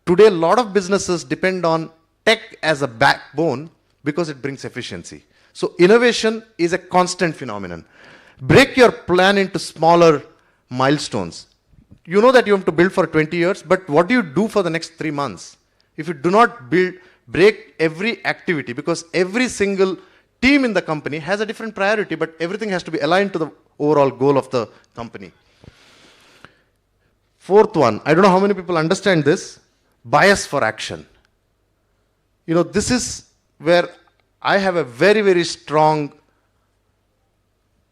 Today, a lot of businesses depend on tech as a backbone because it brings efficiency. So innovation is a constant phenomenon. Break your plan into smaller milestones. You know that you have to build for 20 years, but what do you do for the next 3 months? If you do not break every activity, because every single team in the company has a different priority, but everything has to be aligned to the overall goal of the company. Fourth one, I don't know how many people understand this, bias for action. You know, this is where I have a very, very strong,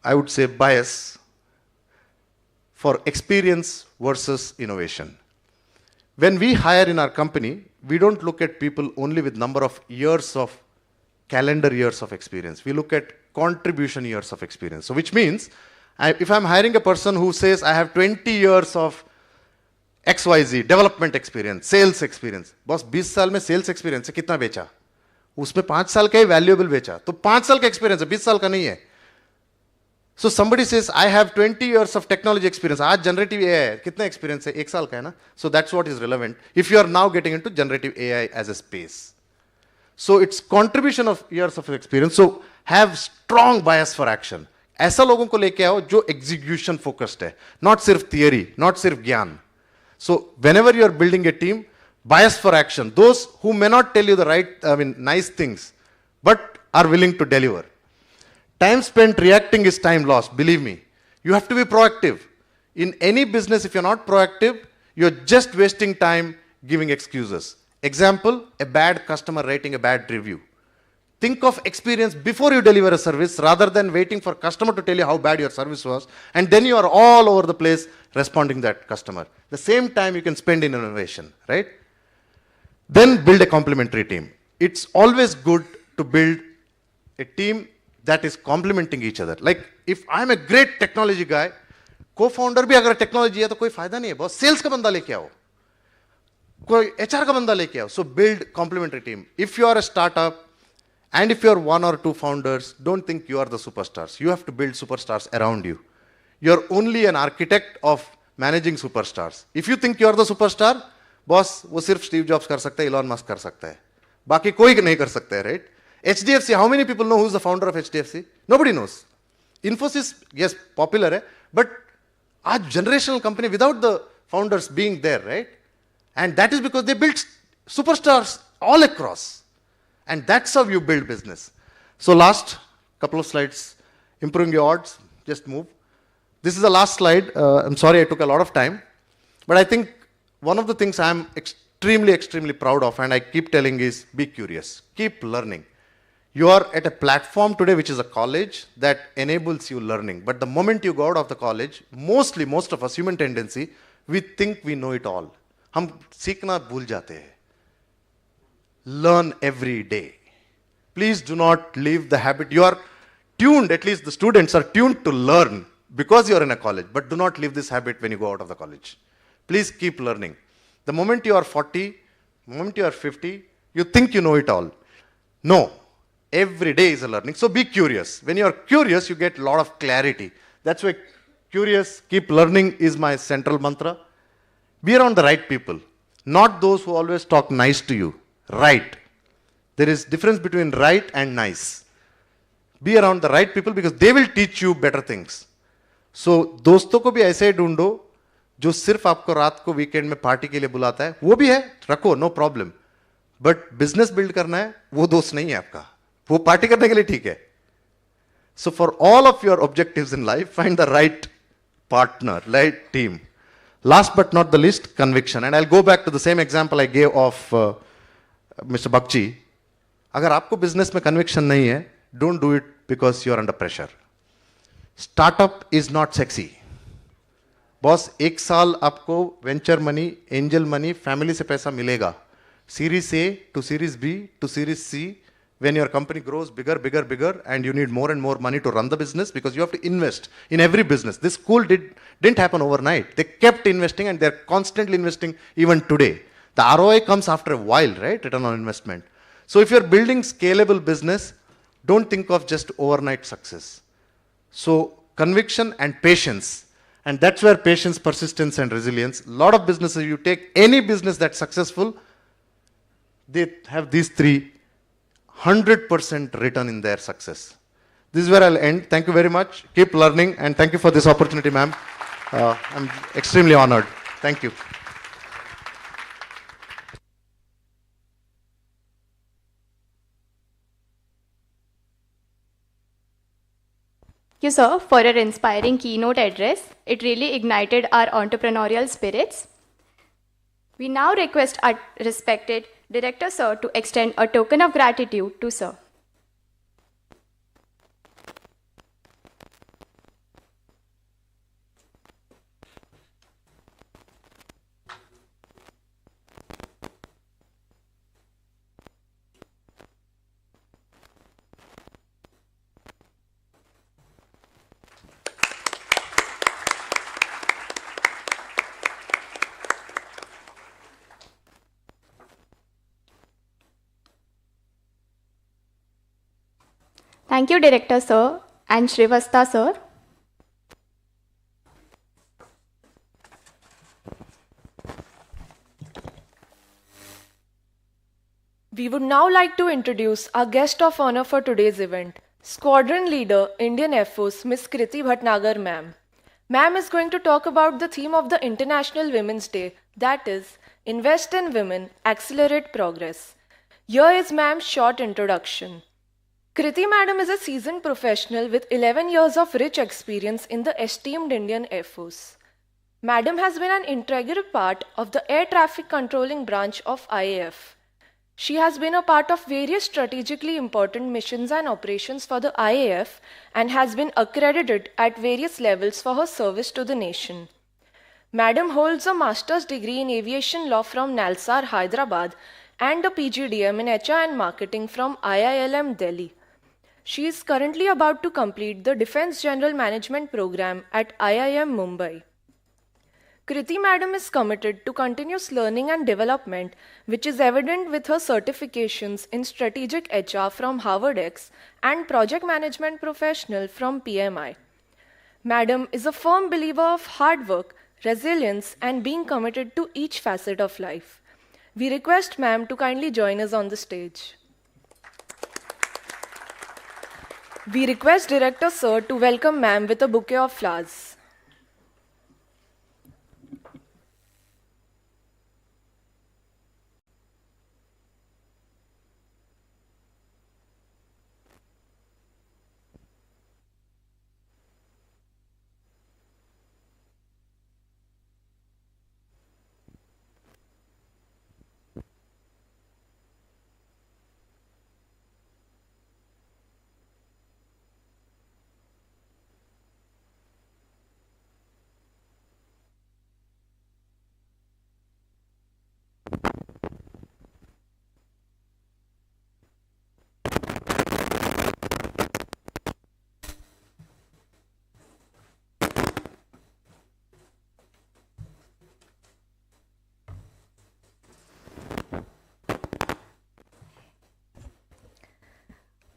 I would say, bias for experience versus innovation. When we hire in our company, we don't look at people only with number of years of calendar years of experience. We look at contribution years of experience. So which means, if I'm hiring a person who says, I have 20 years of XYZ, development experience, sales experience. Boss 20 साल में sales experience है, कितना बेचा? उसमें 5 साल का ही valuable बेचा. तो 5 साल का experience है, 20 साल का नहीं है. So somebody says, I have 20 years of technology experience. आज generative AI है, कितना experience है? 1 साल का है ना? So that's what is relevant if you are now getting into generative AI as a space. So it's contribution of years of experience. So have strong bias for action. ऐसा लोगों को लेके आओ जो execution focused है, not सिर्फ theory, not सिर्फ ज्ञान. So whenever you are building a team, bias for action. Those who may not tell you the right, nice things, but are willing to deliver. Time spent reacting is time lost. Believe me, you have to be proactive. In any business, if you're not proactive, you're just wasting time giving excuses. Example, a bad customer writing a bad review. Think of experience before you deliver a service rather than waiting for customer to tell you how bad your service was, and then you are all over the place responding to that customer. The same time you can spend in innovation, right? Then build a complementary team. It's always good to build a team that is complementing each other. Like if I'm a great technology guy, co-founder भी अगर technology है तो कोई फायदा नहीं है. बहुत sales का बंदा लेके आओ, कोई HR का बंदा लेके आओ. So build complementary team. If you are a startup, and if you are 1 or 2 founders, don't think you are the superstars. You have to build superstars around you. You're only an architect of managing superstars. If you think you are the superstar, boss, वो सिर्फ Steve Jobs कर सकता है, Elon Musk कर सकता है. बाकी कोई नहीं कर सकता है, right? HDFC, how many people know who's the founder of HDFC? Nobody knows. Infosys, yes, popular है, but a generational company without the founders being there, right? And that is because they built superstars all across. And that's how you build business. So last couple of slides, improving your odds, just move. This is the last slide. I'm sorry I took a lot of time. But I think one of the things I'm extremely, extremely proud of, and I keep telling is be curious. Keep learning. You are at a platform today which is a college that enables you learning. But the moment you go out of the college, most of us, human tendency, we think we know it all. हम सीखना भूल जाते हैं. Learn every day. Please do not leave the habit. You are tuned, at least the students are tuned to learn because you are in a college, but do not leave this habit when you go out of the college. Please keep learning. The moment you are 40, the moment you are 50, you think you know it all. No, every day is a learning. So be curious. When you are curious, you get a lot of clarity. That's why curious, keep learning is my central mantra. Be around the right people, not those who always talk nice to you. Right. There is difference between right and nice. Be around the right people because they will teach you better things. So दोस्तों को भी ऐसे ढूंढो जो सिर्फ आपको रात को वीकेंड में पार्टी के लिए बुलाता है. वो भी है, रखो, no problem. But business build करना है, वो दोस्त नहीं है आपका. वो पार्टी करने के लिए ठीक है. So for all of your objectives in life, find the right partner, right team. Last but not the least, conviction. And I'll go back to the same example I gave of Mr. Bakchi. अगर आपको business में conviction नहीं है, don't do it because you are under pressure. Startup is not sexy. Boss 1 साल आपको venture money, angel money, family से पैसा मिलेगा. Series A to Series B to Series C, when your company grows bigger, and you need more and more money to run the business because you have to invest in every business. This school didn't happen overnight. They kept investing and they're constantly investing even today. The ROI comes after a while, right? Return on investment. So if you're building scalable business, don't think of just overnight success. So conviction and patience. And that's where patience, persistence, and resilience. A lot of businesses, you take any business that's successful, they have these three, 100% return in their success. This is where I'll end. Thank you very much. Keep learning, and thank you for this opportunity, ma'am. I'm extremely honored. Thank you. Thank you, sir, for your inspiring keynote address. It really ignited our entrepreneurial spirits. We now request our respected Director, sir, to extend a token of gratitude to sir. Thank you, Director, sir, and Sreevathsa, sir. We would now like to introduce our guest of honor for today's event, Squadron Leader, Indian Air Force, Ms. Kriti Bhatnagar, ma'am. Ma'am is going to talk about the theme of the International Women's Day, that is, Invest in Women, Accelerate Progress. Here is ma'am's short introduction. Kriti madam is a seasoned professional with 11 years of rich experience in the esteemed Indian Air Force. Madam has been an integral part of the air traffic controlling branch of IAF. She has been a part of various strategically important missions and operations for the IAF and has been accredited at various levels for her service to the nation. Madam holds a master's degree in aviation law from NALSAR, Hyderabad, and a PGDM in HR and marketing from IILM, Delhi. She is currently about to complete the Defense General Management Program at IIM Mumbai. Kriti madam is committed to continuous learning and development, which is evident with her certifications in Strategic HR from Harvard X and Project Management Professional from PMI. Madam is a firm believer of hard work, resilience, and being committed to each facet of life. We request ma'am to kindly join us on the stage. We request Director Sir to welcome ma'am with a bouquet of flowers.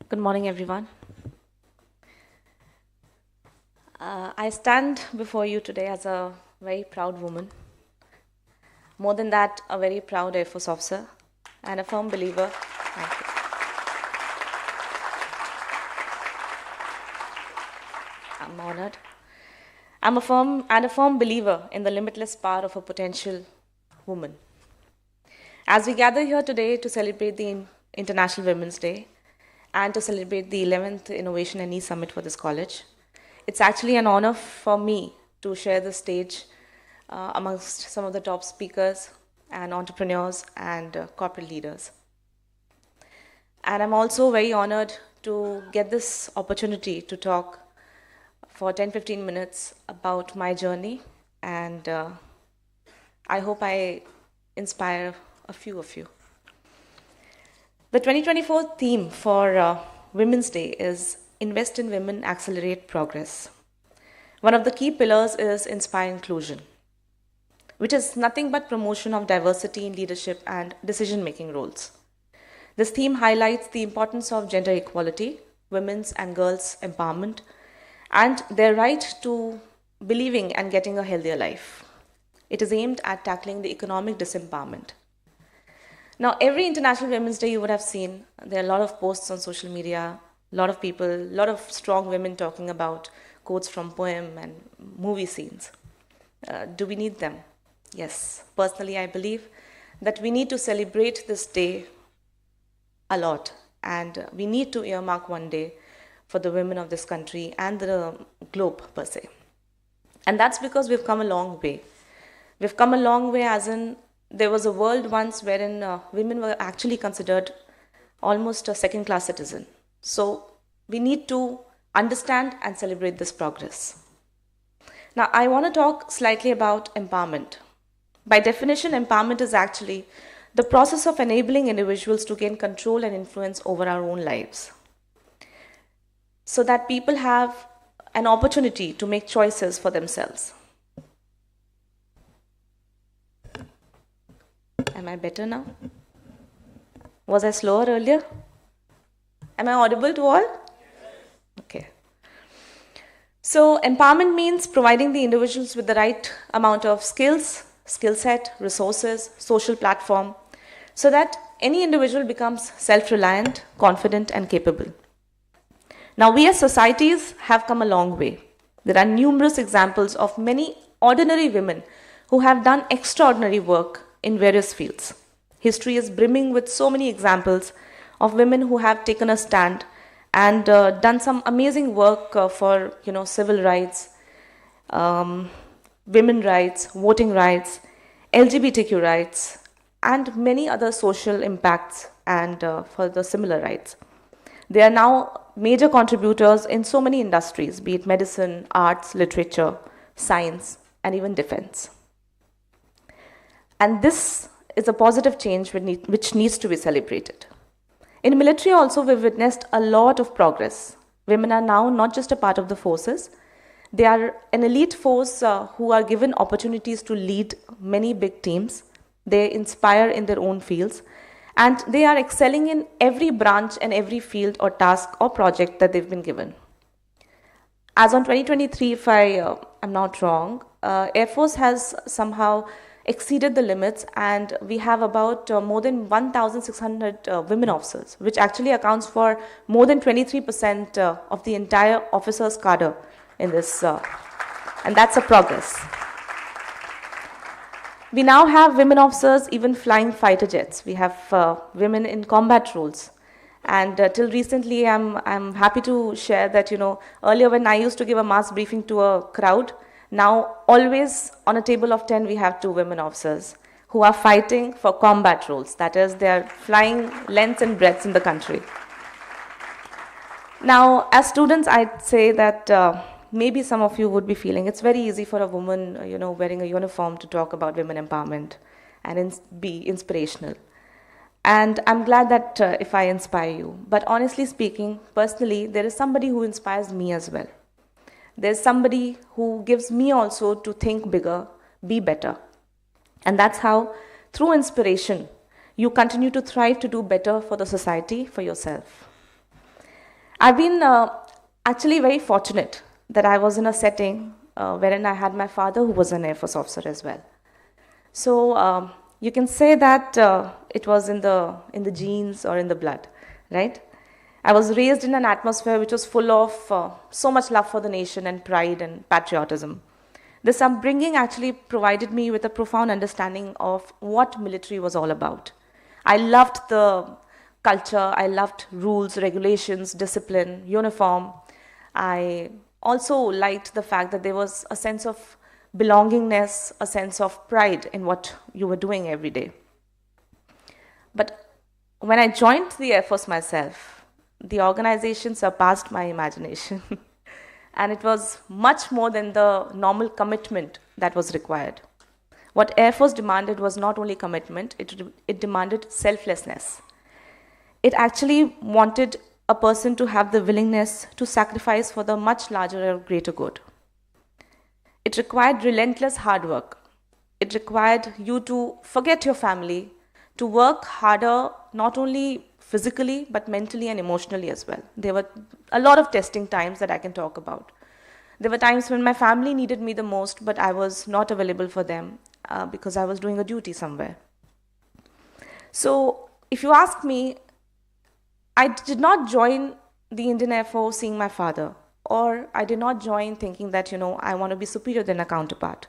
Good morning, everyone. I stand before you today as a very proud woman. More than that, a very proud Air Force officer and a firm believer. Thank you. I'm honored. I'm a firm believer in the limitless power of a potential woman. As we gather here today to celebrate the International Women's Day, and to celebrate the 11th Innovation and E-Summit for this college. It's actually an honor for me to share the stage amongst some of the top speakers and entrepreneurs and corporate leaders. And I'm also very honored to get this opportunity to talk for 10-15 minutes about my journey, and I hope I inspire a few of you. The 2024 theme for Women's Day is Invest in Women, Accelerate Progress. One of the key pillars is Inspire Inclusion, which is nothing but promotion of diversity in leadership and decision-making roles. This theme highlights the importance of gender equality, women's and girls' empowerment, and their right to believing and getting a healthier life. It is aimed at tackling the economic disempowerment. Now, every International Women's Day you would have seen, there are a lot of posts on social media, a lot of people, a lot of strong women talking about quotes from poem and movie scenes. Do we need them? Yes. Personally, I believe that we need to celebrate this day a lot, and we need to earmark one day for the women of this country and the globe per se. And that's because we've come a long way. We've come a long way as in there was a world once wherein women were actually considered almost a second-class citizen. So we need to understand and celebrate this progress. Now, I want to talk slightly about empowerment. By definition, empowerment is actually the process of enabling individuals to gain control and influence over our own lives, so that people have an opportunity to make choices for themselves. Am I better now? Was I slower earlier? Am I audible to all? Okay. So empowerment means providing the individuals with the right amount of skills, skill set, resources, social platform, so that any individual becomes self-reliant, confident, and capable. Now, we as societies have come a long way. There are numerous examples of many ordinary women who have done extraordinary work in various fields. History is brimming with so many examples of women who have taken a stand and done some amazing work for civil rights, women rights, voting rights, LGBTQ rights, and many other social impacts and for the similar rights. They are now major contributors in so many industries, be it medicine, arts, literature, science, and even defense. And this is a positive change which needs to be celebrated. In military also, we've witnessed a lot of progress. Women are now not just a part of the forces, they are an elite force who are given opportunities to lead many big teams. They inspire in their own fields, and they are excelling in every branch and every field or task or project that they've been given. As on 2023, if I am not wrong, Air Force has somehow exceeded the limits, and we have about more than 1,600 women officers, which actually accounts for more than 23% of the entire officers' cadre in this, and that's a progress. We now have women officers even flying fighter jets. We have women in combat roles. And till recently, I'm happy to share that, earlier when I used to give a mass briefing to a crowd, now always on a table of 10, we have 2 women officers who are fighting for combat roles. That is, they are flying lengths and breadths in the country. Now, as students, I'd say that maybe some of you would be feeling it's very easy for a woman, wearing a uniform to talk about women empowerment and be inspirational. And I'm glad that if I inspire you. But honestly speaking, personally, there is somebody who inspires me as well. There's somebody who gives me also to think bigger, be better. And that's how, through inspiration, you continue to thrive to do better for the society, for yourself. I've been actually very fortunate that I was in a setting wherein I had my father who was an Air Force officer as well. So you can say that it was in the genes or in the blood, right? I was raised in an atmosphere which was full of so much love for the nation and pride and patriotism. This upbringing actually provided me with a profound understanding of what military was all about. I loved the culture, I loved rules, regulations, discipline, uniform. I also liked the fact that there was a sense of belongingness, a sense of pride in what you were doing every day. But when I joined the Air Force myself, the organization surpassed my imagination. And it was much more than the normal commitment that was required. What Air Force demanded was not only commitment, it demanded selflessness. It actually wanted a person to have the willingness to sacrifice for the much larger or greater good. It required relentless hard work. It required you to forget your family, to work harder, not only physically, but mentally and emotionally as well. There were a lot of testing times that I can talk about. There were times when my family needed me the most, but I was not available for them because I was doing a duty somewhere. So if you ask me, I did not join the Indian Air Force seeing my father, or I did not join thinking that, I want to be superior than a counterpart.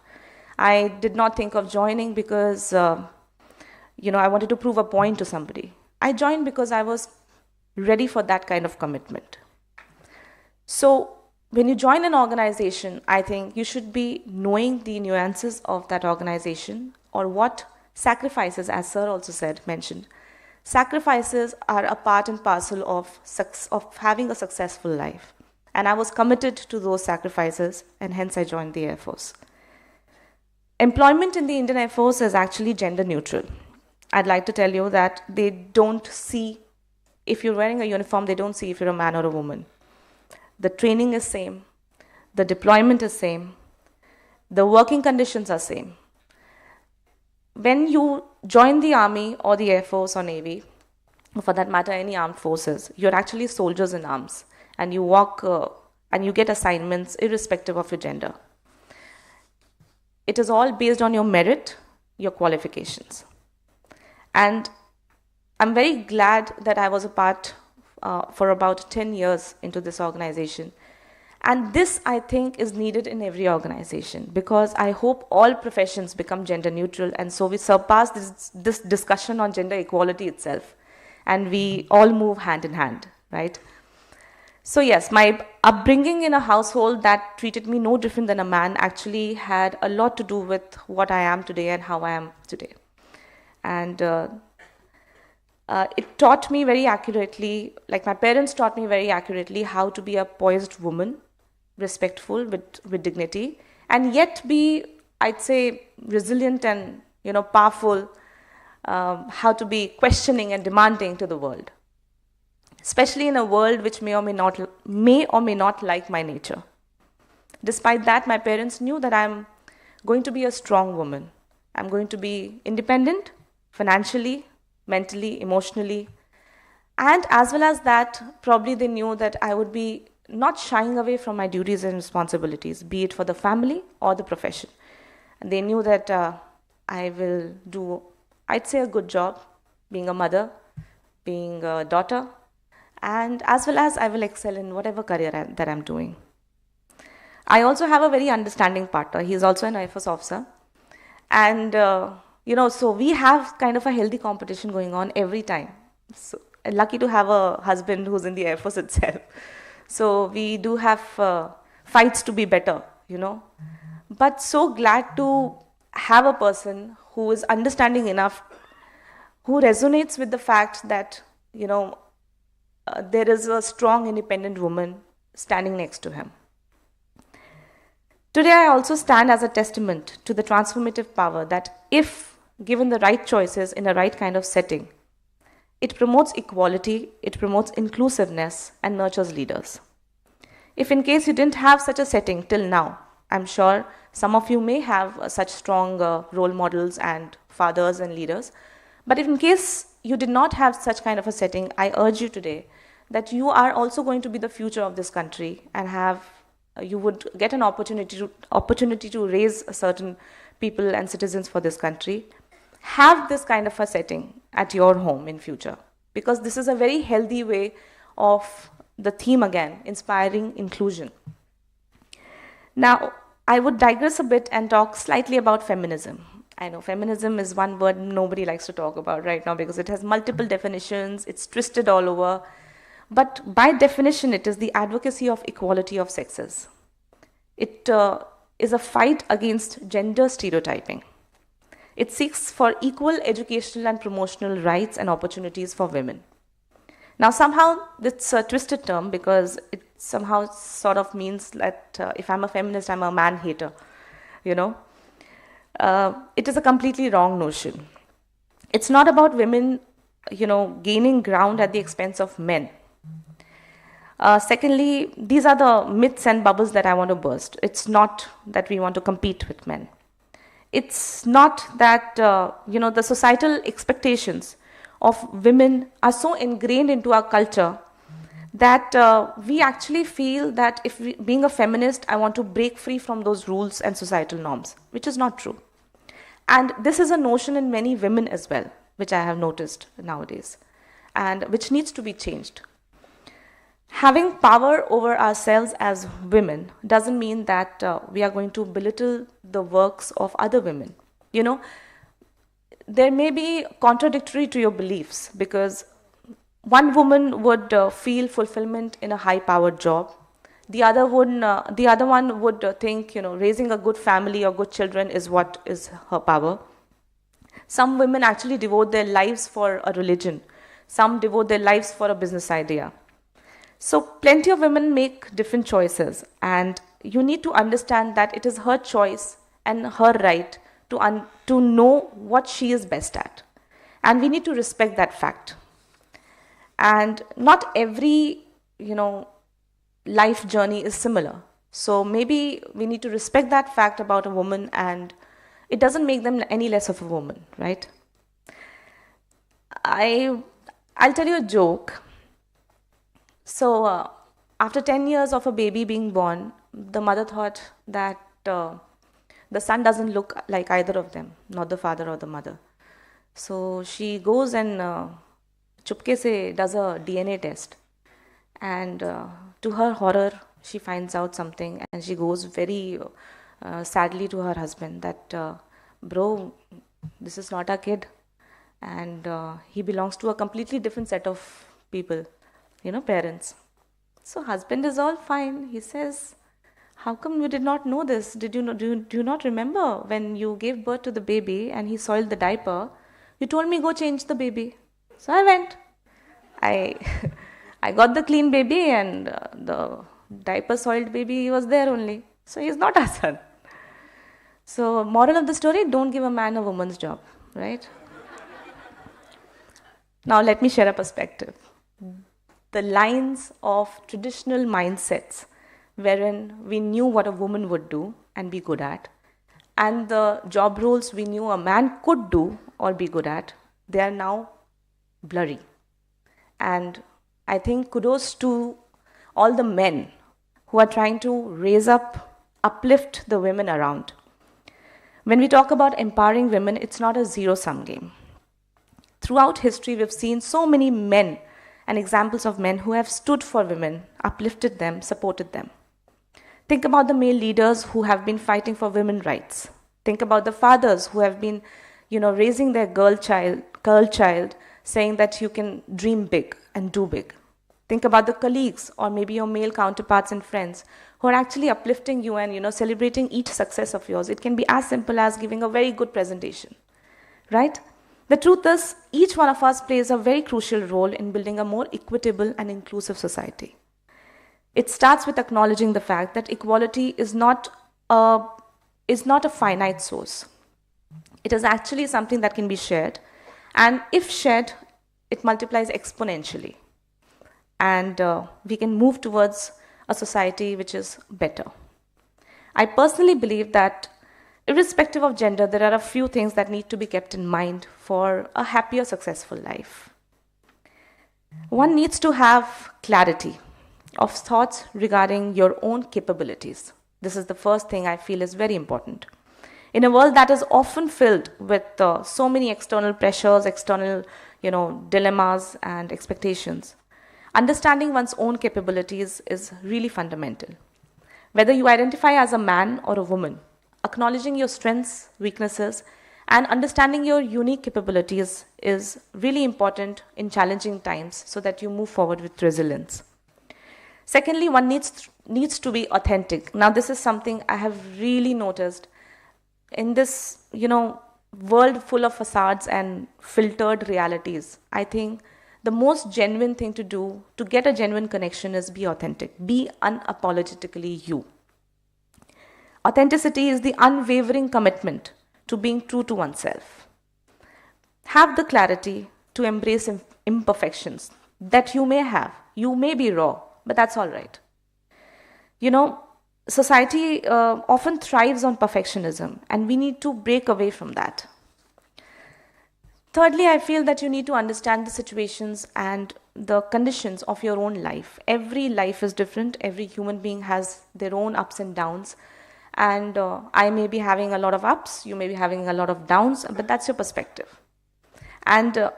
I did not think of joining because, I wanted to prove a point to somebody. I joined because I was ready for that kind of commitment. So when you join an organization, I think you should be knowing the nuances of that organization, or what sacrifices, as Sir also mentioned. Sacrifices are a part and parcel of having a successful life. And I was committed to those sacrifices, and hence I joined the Air Force. Employment in the Indian Air Force is actually gender neutral. I'd like to tell you that they don't see, if you're wearing a uniform, they don't see if you're a man or a woman. The training is same, the deployment is same, the working conditions are same. When you join the Army or the Air Force or Navy, or for that matter any armed forces, you're actually soldiers in arms, and you work and you get assignments irrespective of your gender. It is all based on your merit, your qualifications. And I'm very glad that I was a part for about 10 years into this organization. And this, I think, is needed in every organization, because I hope all professions become gender neutral, and so we surpass this discussion on gender equality itself, and we all move hand in hand, right? So yes, my upbringing in a household that treated me no different than a man actually had a lot to do with what I am today and how I am today. And it taught me very accurately, like my parents taught me very accurately, how to be a poised woman, respectful, with dignity, and yet be, I'd say, resilient and powerful, how to be questioning and demanding to the world, especially in a world which may or may not like my nature. Despite that, my parents knew that I'm going to be a strong woman. I'm going to be independent, financially, mentally, emotionally, and as well as that, probably they knew that I would be not shying away from my duties and responsibilities, be it for the family or the profession. And they knew that I will do, I'd say, a good job being a mother, being a daughter, and as well as I will excel in whatever career that I'm doing. I also have a very understanding partner. He's also an Air Force officer. And so we have kind of a healthy competition going on every time. So lucky to have a husband who's in the Air Force itself. So we do have fights to be better, But so glad to have a person who is understanding enough, who resonates with the fact that, there is a strong, independent woman standing next to him. Today, I also stand as a testament to the transformative power that, if given the right choices in the right kind of setting, it promotes equality, it promotes inclusiveness, and nurtures leaders. If in case you didn't have such a setting till now, I'm sure some of you may have such strong role models and fathers and leaders. But if in case you did not have such kind of a setting, I urge you today that you are also going to be the future of this country, and you would get an opportunity to raise certain people and citizens for this country. Have this kind of a setting at your home in future, because this is a very healthy way of the theme again, inspiring inclusion. Now, I would digress a bit and talk slightly about feminism. I know feminism is one word nobody likes to talk about right now because it has multiple definitions, it's twisted all over. But by definition, it is the advocacy of equality of sexes. It is a fight against gender stereotyping. It seeks for equal educational and promotional rights and opportunities for women. Now, somehow, it's a twisted term because it somehow sort of means that if I'm a feminist, I'm a man-hater, It is a completely wrong notion. It's not about women, gaining ground at the expense of men. Secondly, these are the myths and bubbles that I want to burst. It's not that we want to compete with men. It's not that, the societal expectations of women are so ingrained into our culture that we actually feel that being a feminist, I want to break free from those rules and societal norms, which is not true. And this is a notion in many women as well, which I have noticed nowadays, and which needs to be changed. Having power over ourselves as women doesn't mean that we are going to belittle the works of other women. You know, there may be contradictory to your beliefs, because one woman would feel fulfillment in a high-powered job. The other one would think, raising a good family or good children is what is her power. Some women actually devote their lives for a religion. Some devote their lives for a business idea. So plenty of women make different choices, and you need to understand that it is her choice and her right to know what she is best at. And we need to respect that fact. And not every, life journey is similar. So maybe we need to respect that fact about a woman, and it doesn't make them any less of a woman, right? I'll tell you a joke. So after 10 years of a baby being born, the mother thought that the son doesn't look like either of them, not the father or the mother. So she goes and chupke se does a DNA test. And to her horror, she finds out something, and she goes very sadly to her husband that, bro, this is not our kid. And he belongs to a completely different set of people. Parents. So husband is all fine. He says, how come you did not know this? Do you not remember when you gave birth to the baby and he soiled the diaper? You told me go change the baby. So I went. I got the clean baby, and the diaper soiled baby was there only. So he's not our son. So moral of the story, don't give a man a woman's job, right? Now let me share a perspective. The lines of traditional mindsets wherein we knew what a woman would do and be good at, and the job roles we knew a man could do or be good at, they are now blurry. And I think kudos to all the men who are trying to uplift the women around. When we talk about empowering women, it's not a zero-sum game. Throughout history, we've seen so many men and examples of men who have stood for women, uplifted them, supported them. Think about the male leaders who have been fighting for women's rights. Think about the fathers who have been, raising their girl child, saying that you can dream big and do big. Think about the colleagues or maybe your male counterparts and friends who are actually uplifting you and, celebrating each success of yours. It can be as simple as giving a very good presentation, right? The truth is, each one of us plays a very crucial role in building a more equitable and inclusive society. It starts with acknowledging the fact that equality is not a finite source. It is actually something that can be shared, and if shared, it multiplies exponentially. And we can move towards a society which is better. I personally believe that irrespective of gender, there are a few things that need to be kept in mind for a happier, successful life. One needs to have clarity of thoughts regarding your own capabilities. This is the first thing I feel is very important. In a world that is often filled with so many external pressures, external, dilemmas and expectations, understanding one's own capabilities is really fundamental. Whether you identify as a man or a woman, acknowledging your strengths, weaknesses, and understanding your unique capabilities is really important in challenging times so that you move forward with resilience. Secondly, one needs to be authentic. Now, this is something I have really noticed in this, world full of facades and filtered realities. I think the most genuine thing to do to get a genuine connection is be authentic. Be unapologetically you. Authenticity is the unwavering commitment to being true to oneself. Have the clarity to embrace imperfections that you may have. You may be raw, but that's all right. Society often thrives on perfectionism, and we need to break away from that. Thirdly, I feel that you need to understand the situations and the conditions of your own life. Every life is different. Every human being has their own ups and downs. And I may be having a lot of ups, you may be having a lot of downs, but that's your perspective. And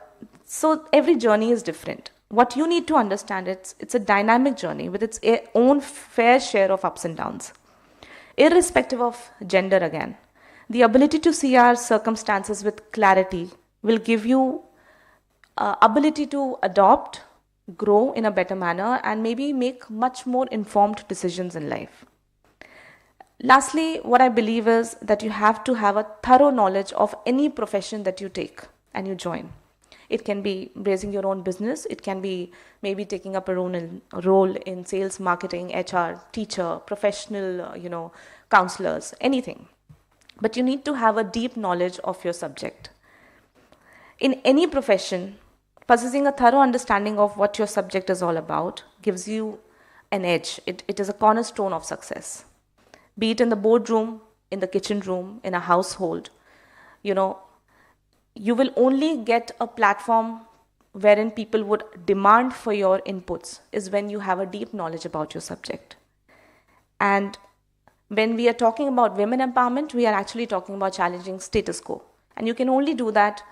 so every journey is different. What you need to understand, it's a dynamic journey with its own fair share of ups and downs. Irrespective of gender again, the ability to see our circumstances with clarity will give you ability to adopt, grow in a better manner, and maybe make much more informed decisions in life. Lastly, what I believe is that you have to have a thorough knowledge of any profession that you take and you join. It can be raising your own business. It can be maybe taking up a role in sales, marketing, HR, teacher, professional, counselors, anything. But you need to have a deep knowledge of your subject. In any profession, possessing a thorough understanding of what your subject is all about gives you an edge. It is a cornerstone of success. Be it in the boardroom, in the kitchen room, in a household, you will only get a platform wherein people would demand for your inputs is when you have a deep knowledge about your subject. And when we are talking about women empowerment, we are actually talking about challenging status quo. And you can only do that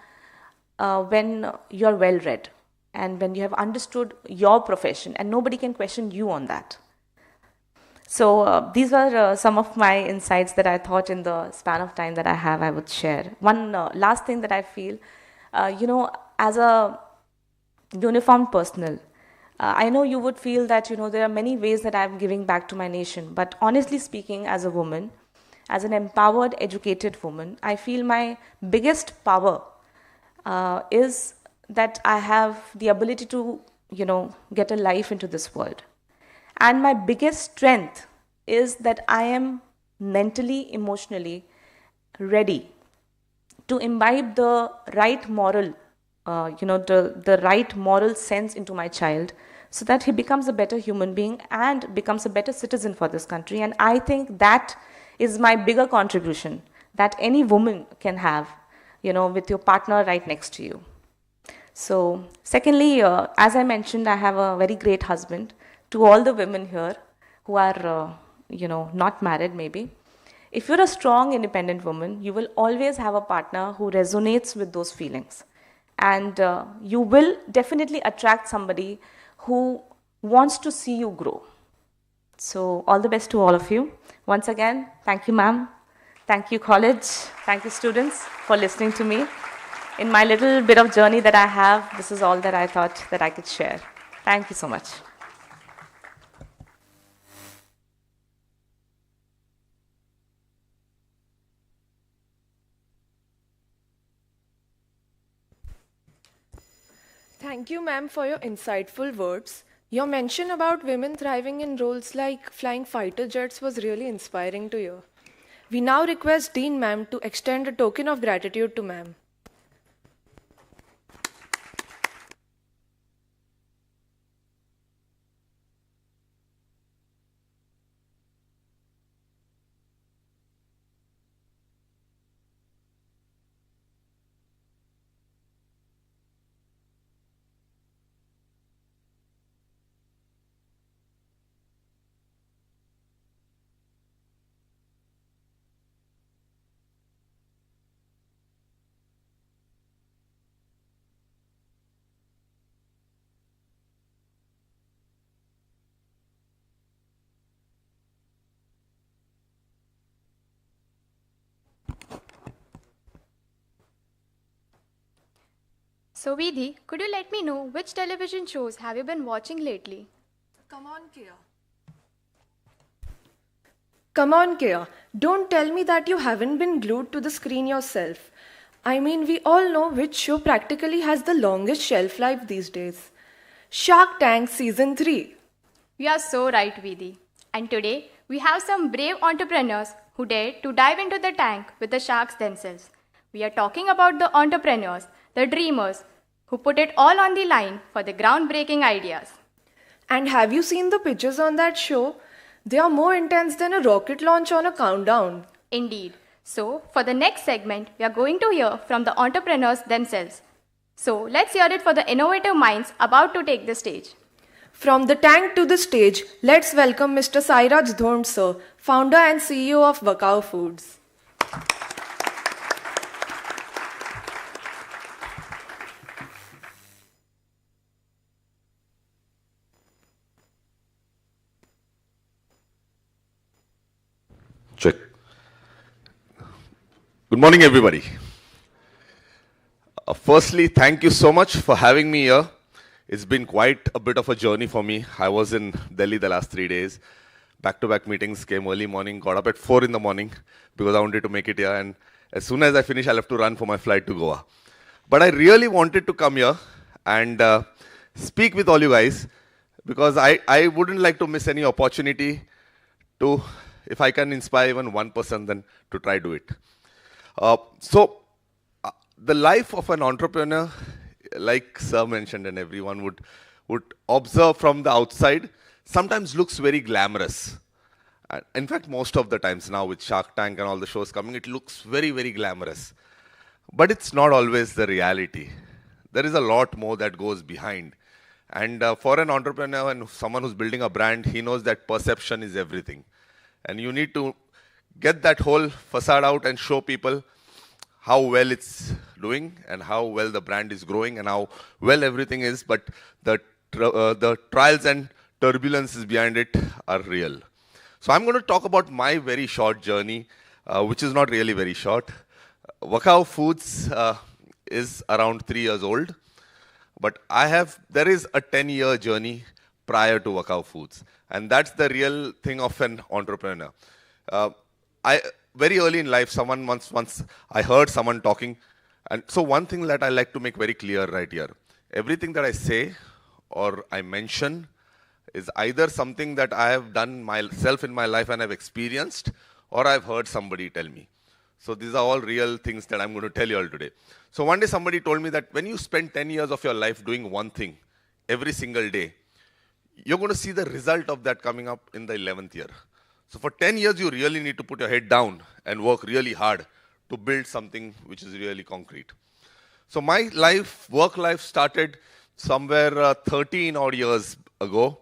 when you're well-read and when you have understood your profession and nobody can question you on that. So these were some of my insights that I thought in the span of time that I have, I would share. One last thing that I feel, as a uniformed personnel, I know you would feel that, there are many ways that I'm giving back to my nation. But honestly speaking, as a woman, as an empowered, educated woman, I feel my biggest power is that I have the ability to, get a life into this world. And my biggest strength is that I am mentally, emotionally ready to imbibe the right moral, the right moral sense into my child so that he becomes a better human being and becomes a better citizen for this country. And I think that is my bigger contribution that any woman can have, with your partner right next to you. So secondly, as I mentioned, I have a very great husband. To all the women here who are, not married maybe, if you're a strong, independent woman, you will always have a partner who resonates with those feelings. And you will definitely attract somebody who wants to see you grow. So all the best to all of you. Once again, thank you, ma'am. Thank you, college. Thank you, students, for listening to me. In my little bit of journey that I have, this is all that I thought that I could share. Thank you so much. Thank you, ma'am, for your insightful words. Your mention about women thriving in roles like flying fighter jets was really inspiring to hear. We now request Dean ma'am to extend a token of gratitude to ma'am. So Vidhi, could you let me know which television shows have you been watching lately? Come on, Kia. Come on, Kia. Don't tell me that you haven't been glued to the screen yourself. I mean, we all know which show practically has the longest shelf life these days. Shark Tank Season 3. You are so right, Vidhi. And today, we have some brave entrepreneurs who dared to dive into the tank with the sharks themselves. We are talking about the entrepreneurs, the dreamers, who put it all on the line for the groundbreaking ideas. And have you seen the pictures on that show? They are more intense than a rocket launch on a countdown. Indeed. So, for the next segment, we are going to hear from the entrepreneurs themselves. So let's hear it for the innovative minds about to take the stage. From the tank to the stage, let's welcome Mr. Sairaj Dhond, sir, founder and CEO of Wakao Foods. Check. Good morning, everybody. Firstly, thank you so much for having me here. It's been quite a bit of a journey for me. I was in Delhi the last 3 days. Back-to-back meetings, came early morning, got up at 4 in the morning because I wanted to make it here. And as soon as I finish, I'll have to run for my flight to Goa. But I really wanted to come here and speak with all you guys because I wouldn't like to miss any opportunity to, if I can inspire even one person, then to try do it. The life of an entrepreneur, like Sir mentioned and everyone would observe from the outside, sometimes looks very glamorous. In fact, most of the times now with Shark Tank and all the shows coming, it looks very, very glamorous. But it's not always the reality. There is a lot more that goes behind. And for an entrepreneur and someone who's building a brand, he knows that perception is everything. And you need to get that whole facade out and show people how well it's doing and how well the brand is growing and how well everything is, but the trials and turbulences behind it are real. So I'm going to talk about my very short journey, which is not really very short. Wakao Foods is around 3 years old, but there is a 10-year journey prior to Wakao Foods, and that's the real thing of an entrepreneur. Very early in life, once I heard someone talking, and so one thing that I like to make very clear right here, everything that I say or I mention is either something that I have done myself in my life and I've experienced, or I've heard somebody tell me. So these are all real things that I'm going to tell you all today. So one day somebody told me that when you spend 10 years of your life doing one thing every single day, you're going to see the result of that coming up in the 11th year. So for 10 years, you really need to put your head down and work really hard to build something which is really concrete. So my work life started somewhere 13 odd years ago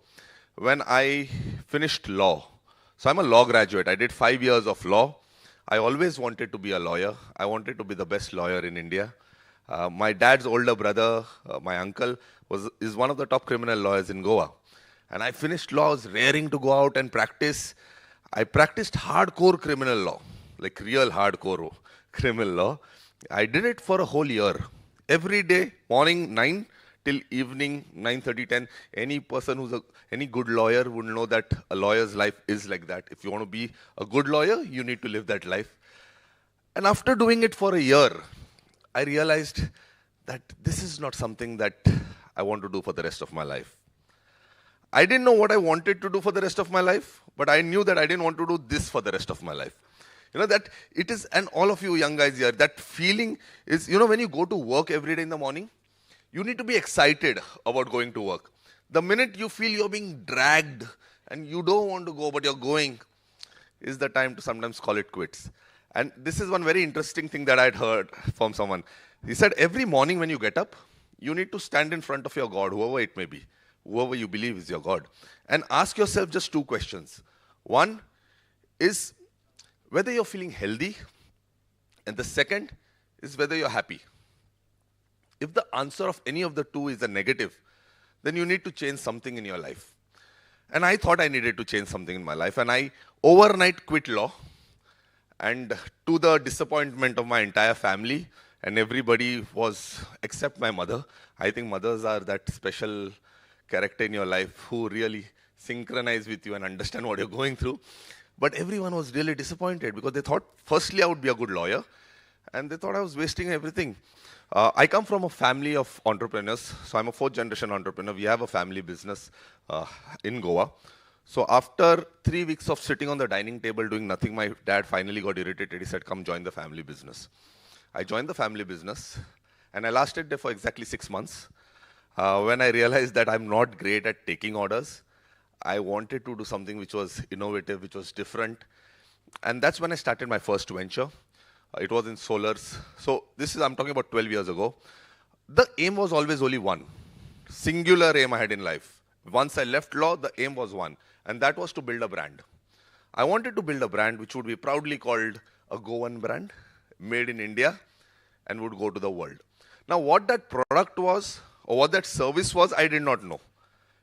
when I finished law. So I'm a law graduate. I did 5 years of law. I always wanted to be a lawyer. I wanted to be the best lawyer in India. My dad's older brother, my uncle, is one of the top criminal lawyers in Goa. And I finished law, I was raring to go out and practice. I practiced hardcore criminal law, like real hardcore criminal law. I did it for a whole year. Every day, morning 9 till evening 9:30, 10. Any person who's any good lawyer would know that a lawyer's life is like that. If you want to be a good lawyer, you need to live that life. And after doing it for a year, I realized that this is not something that I want to do for the rest of my life. I didn't know what I wanted to do for the rest of my life, but I knew that I didn't want to do this for the rest of my life. You know, that it is, and all of you young guys here, that feeling is, you know, when you go to work every day in the morning, you need to be excited about going to work. The minute you feel you're being dragged and you don't want to go, but you're going, is the time to sometimes call it quits. And this is one very interesting thing that I'd heard from someone. He said, every morning when you get up, you need to stand in front of your God, whoever it may be, whoever you believe is your God, and ask yourself just 2 questions. One is whether you're feeling healthy, and the second is whether you're happy. If the answer of any of the 2 is a negative, then you need to change something in your life. And I thought I needed to change something in my life, and I overnight quit law, and to the disappointment of my entire family, and everybody was, except my mother. I think mothers are that special character in your life who really synchronize with you and understand what you're going through. But everyone was really disappointed because they thought, firstly, I would be a good lawyer, and they thought I was wasting everything. I come from a family of entrepreneurs, so I'm a 4th generation entrepreneur. We have a family business in Goa. So after 3 weeks of sitting on the dining table doing nothing, my dad finally got irritated. He said, come join the family business. I joined the family business, and I lasted there for exactly 6 months. When I realized that I'm not great at taking orders, I wanted to do something which was innovative, which was different. And that's when I started my first venture. It was in solars. So I'm talking about 12 years ago. the aim was always only one. Singular aim I had in life. Once I left law, the aim was one, and that was to build a brand. I wanted to build a brand which would be proudly called a Goan brand, made in India, and would go to the world. Now, what that product was, or what that service was, I did not know.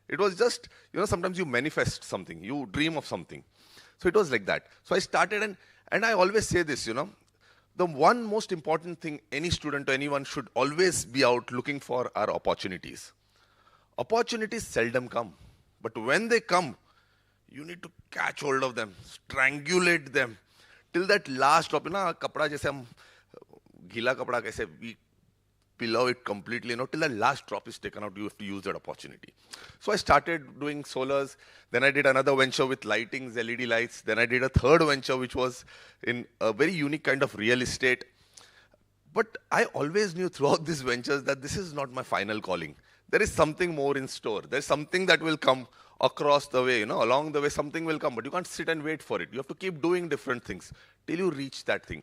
It was just, sometimes you manifest something, you dream of something. So it was like that. So I started, and I always say this, the one most important thing any student or anyone should always be out looking for are opportunities. Opportunities seldom come, but when they come, you need to catch hold of them, strangulate them, till that last drop. Kapda jaise hum gila kapda kaise we pillow it completely, till the last drop is taken out, you have to use that opportunity. So I started doing solars, then I did another venture with lightings, LED lights, then I did a third venture which was in a very unique kind of real estate. But I always knew throughout these ventures that this is not my final calling. There is something more in store. There's something that will come across the way, along the way something will come, but you can't sit and wait for it. You have to keep doing different things till you reach that thing.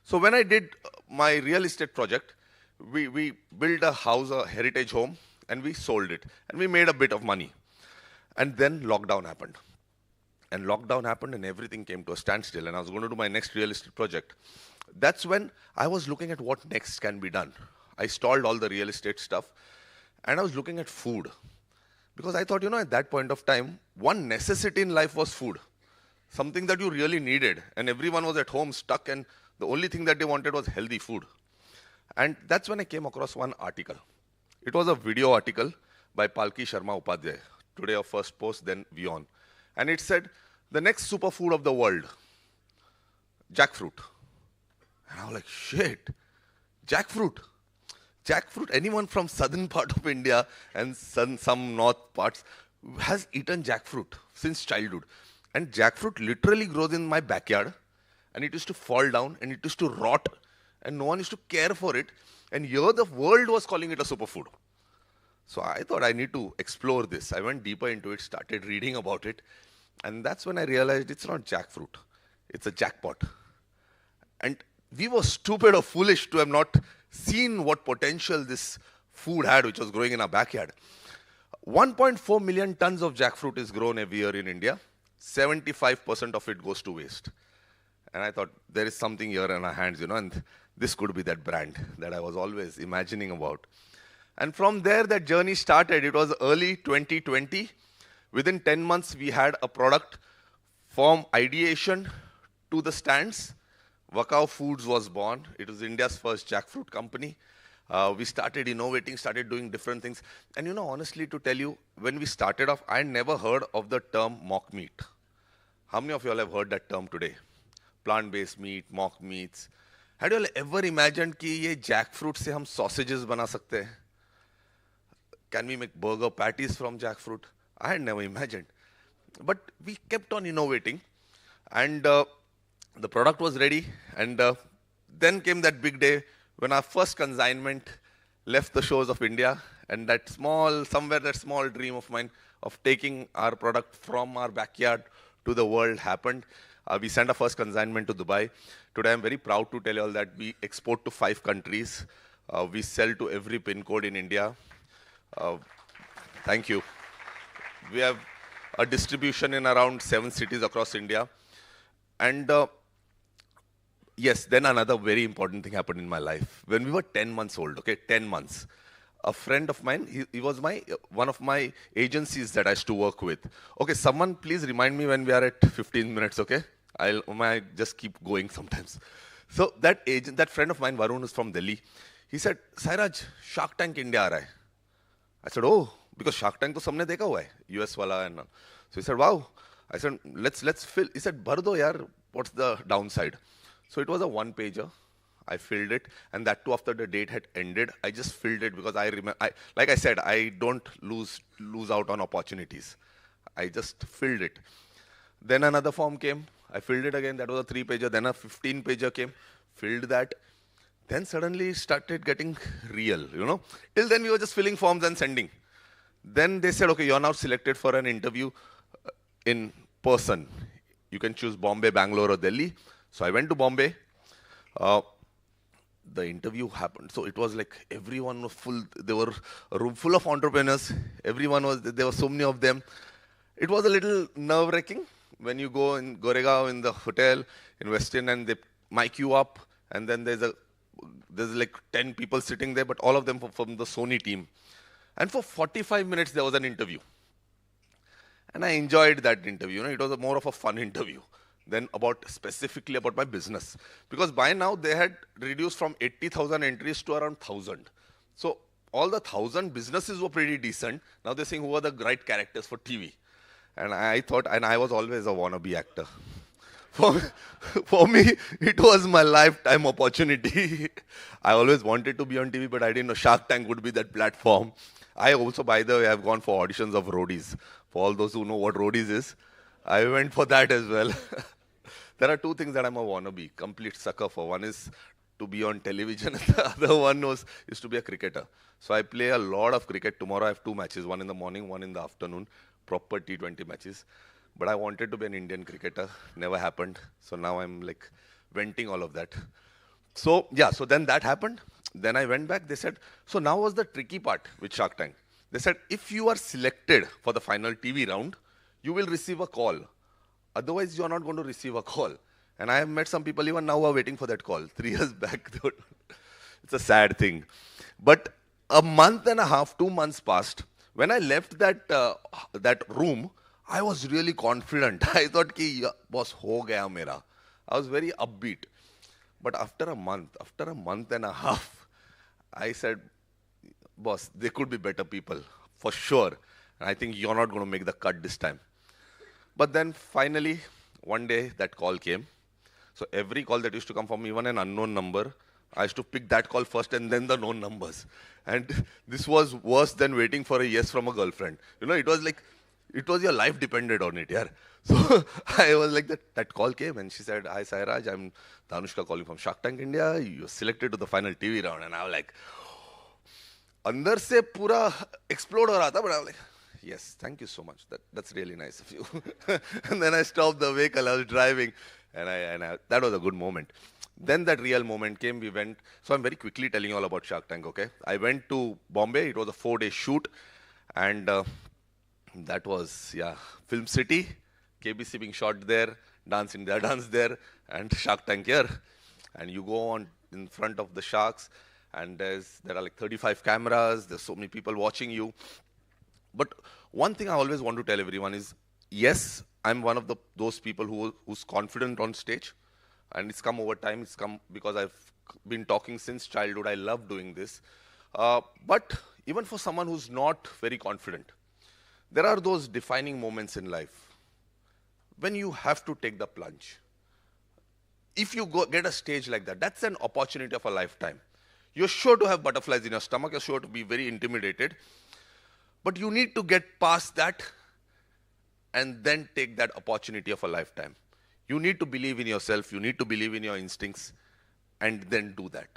So when I did my real estate project, we built a house, a heritage home, and we sold it. And we made a bit of money. And then lockdown happened. And lockdown happened and everything came to a standstill. And I was going to do my next real estate project. That's when I was looking at what next can be done. I stalled all the real estate stuff. And I was looking at food. Because I thought, at that point of time, one necessity in life was food. Something that you really needed. And everyone was at home stuck, and the only thing that they wanted was healthy food. And that's when I came across one article. It was a video article by Palki Sharma Upadhyay, today of first post, then WION. And it said, the next superfood of the world, jackfruit. And I was like, shit, jackfruit. Jackfruit, anyone from southern part of India and some north parts has eaten jackfruit since childhood. And jackfruit literally grows in my backyard, and it used to fall down and it used to rot, and no one used to care for it. And here the world was calling it a superfood. So I thought I need to explore this. I went deeper into it, started reading about it. And that's when I realized it's not jackfruit. It's a jackpot. And we were stupid or foolish to have not seen what potential this food had, which was growing in our backyard. 1.4 million tons of jackfruit is grown every year in India. 75% of it goes to waste. And I thought, there is something here in our hands, and this could be that brand that I was always imagining about. And from there, that journey started. It was early 2020. Within 10 months, we had a product from ideation to the stands. Wakao Foods was born. It was India's first jackfruit company. We started innovating, started doing different things. And honestly, to tell you, when we started off, I never heard of the term mock meat. How many of you all have heard that term today? Plant-based meat, mock meats. Had you all ever imagined कि ये jackfruit से हम sausages बना सकते हैं? Can we make burger patties from jackfruit? I had never imagined. But we kept on innovating, and the product was ready. And then came that big day when our first consignment left the shores of India, and that small dream of mine of taking our product from our backyard to the world happened. We sent our first consignment to Dubai. Today, I'm very proud to tell you all that we export to 5 countries. We sell to every pin code in India. Thank you. We have a distribution in around 7 cities across India. And yes, then another very important thing happened in my life. When we were 10 months old, 10 months, a friend of mine, he was one of my agencies that I used to work with. Okay, someone please remind me when we are at 15 minutes, okay? I just keep going sometimes. So that friend of mine, Varun, is from Delhi. He said, Sairaj, Shark Tank India aa raha hai. I said, oh, because Shark Tank to sabne dekha hua hai, US wala and all. So he said, wow. I said, let's fill. He said, bhar do yaar, what's the downside? So it was a 1-pager. I filled it, and that too after the date had ended. I just filled it because I remember, like I said, I don't lose out on opportunities. I just filled it. Then another form came. I filled it again. That was a 3-pager. Then a 15-pager came. Filled that. Then suddenly it started getting real, Till then we were just filling forms and sending. Then they said, okay, you're now selected for an interview in person. You can choose Bombay, Bangalore, or Delhi. So I went to Bombay. the interview happened. So it was like everyone was full. There were a room full of entrepreneurs. There were so many of them. It was a little nerve-wracking when you go in Goregaon in the hotel in West End and they mic you up, and then there's like 10 people sitting there, but all of them from the Sony team. And for 45 minutes there was an interview. And I enjoyed that interview. It was more of a fun interview than specifically about my business. Because by now they had reduced from 80,000 entries to around 1,000. So all the 1,000 businesses were pretty decent. Now they're saying who are the right characters for TV. And I thought, and I was always a wannabe actor. For me, it was my lifetime opportunity. I always wanted to be on TV, but I didn't know Shark Tank would be that platform. I also, by the way, have gone for auditions of roadies. For all those who know what roadies is, I went for that as well. There are two things that I'm a wannabe, complete sucker for. One is to be on television, and the other one is to be a cricketer. So I play a lot of cricket. Tomorrow I have 2 matches, one in the morning, one in the afternoon, proper T20 matches. But I wanted to be an Indian cricketer, never happened. So now I'm like venting all of that. So yeah, so then that happened. Then I went back, they said, so now was the tricky part with Shark Tank. They said, if you are selected for the final TV round, you will receive a call. Otherwise, you are not going to receive a call. And I have met some people even now who are waiting for that call. 3 years back, it's a sad thing. But a month and a half, 2 months passed. When I left that room, I was really confident. I thought, ki, boss, ho gaya mera. I was very upbeat. But after a month and a half, I said, boss, there could be better people, for sure. And I think you're not going to make the cut this time. But then finally, one day, that call came. So every call that used to come from even an unknown number, I used to pick that call first and then the known numbers. And this was worse than waiting for a yes from a girlfriend. It was like, it was your life depended on it, yeah. So I was like, that call came and she said, hi Sairaj, I'm Dhanushka calling from Shark Tank India. You're selected to the final TV round. And I was like, andar se pura explode ho raha tha, but I was like, yes, thank you so much. That's really nice of you. And then I stopped the vehicle, I was driving, and that was a good moment. Then that real moment came, we went, so I'm very quickly telling you all about Shark Tank, okay? I went to Bombay, it was a 4-day shoot, and that was, yeah, Film City, KBC being shot there, dance India, dance there, and Shark Tank here. And you go on in front of the sharks, and there are like 35 cameras, there's so many people watching you. But one thing I always want to tell everyone is, yes, I'm one of those people who's confident on stage, and it's come over time, it's come because I've been talking since childhood, I love doing this. But even for someone who's not very confident, there are those defining moments in life when you have to take the plunge. If you get a stage like that, that's an opportunity of a lifetime. You're sure to have butterflies in your stomach, you're sure to be very intimidated, but you need to get past that and then take that opportunity of a lifetime. You need to believe in yourself, you need to believe in your instincts, and then do that.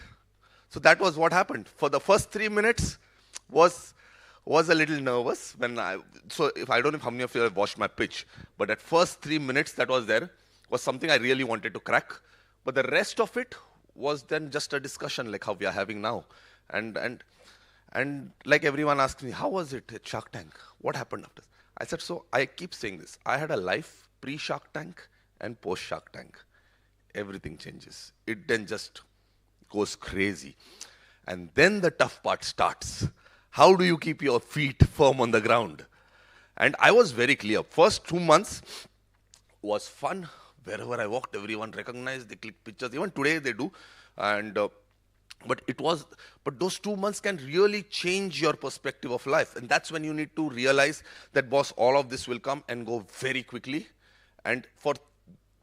So that was what happened. For the first 3 minutes was a little nervous so if I don't know if how many of you have watched my pitch, but at first 3 minutes that was there was something I really wanted to crack. But the rest of it was then just a discussion like how we are having now. And like everyone asked me, how was it at Shark Tank? What happened after? I said, so I keep saying this. I had a life pre-Shark Tank and post-Shark Tank. Everything changes. It then just goes crazy. And then the tough part starts. How do you keep your feet firm on the ground? And I was very clear. First 2 months was fun. Wherever I walked, everyone recognized, they clicked pictures. Even today they do. And but those 2 months can really change your perspective of life. And that's when you need to realize that, boss, all of this will come and go very quickly. And for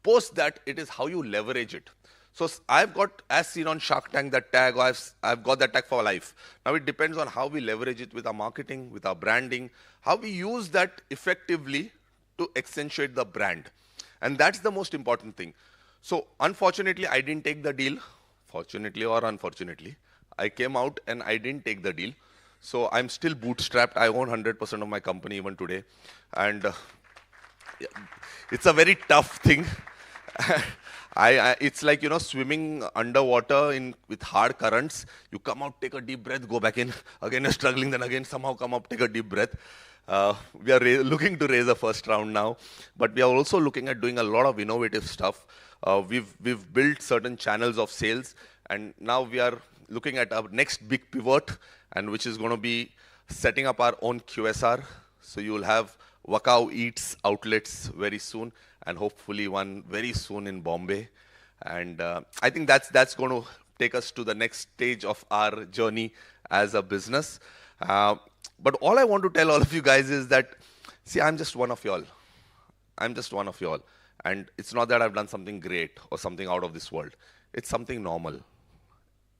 post that, it is how you leverage it. So I've got, as seen on Shark Tank, that tag, or I've got that tag for life. Now it depends on how we leverage it with our marketing, with our branding, how we use that effectively to accentuate the brand. And that's the most important thing. So unfortunately, I didn't take the deal. Fortunately or unfortunately, I came out and I didn't take the deal. So I'm still bootstrapped. I own 100% of my company even today. And it's a very tough thing. It's like, swimming underwater with hard currents. You come out, take a deep breath, go back in. Again, you're struggling, then again, somehow come up, take a deep breath. We are looking to raise a first round now, but we are also looking at doing a lot of innovative stuff. We've built certain channels of sales, and now we are looking at our next big pivot, and which is going to be setting up our own QSR. So you will have Wakao Eats outlets very soon, and hopefully one very soon in Bombay. And I think that's going to take us to the next stage of our journey as a business. But all I want to tell all of you guys is that, see, I'm just one of y'all. I'm just one of y'all. And it's not that I've done something great or something out of this world. It's something normal.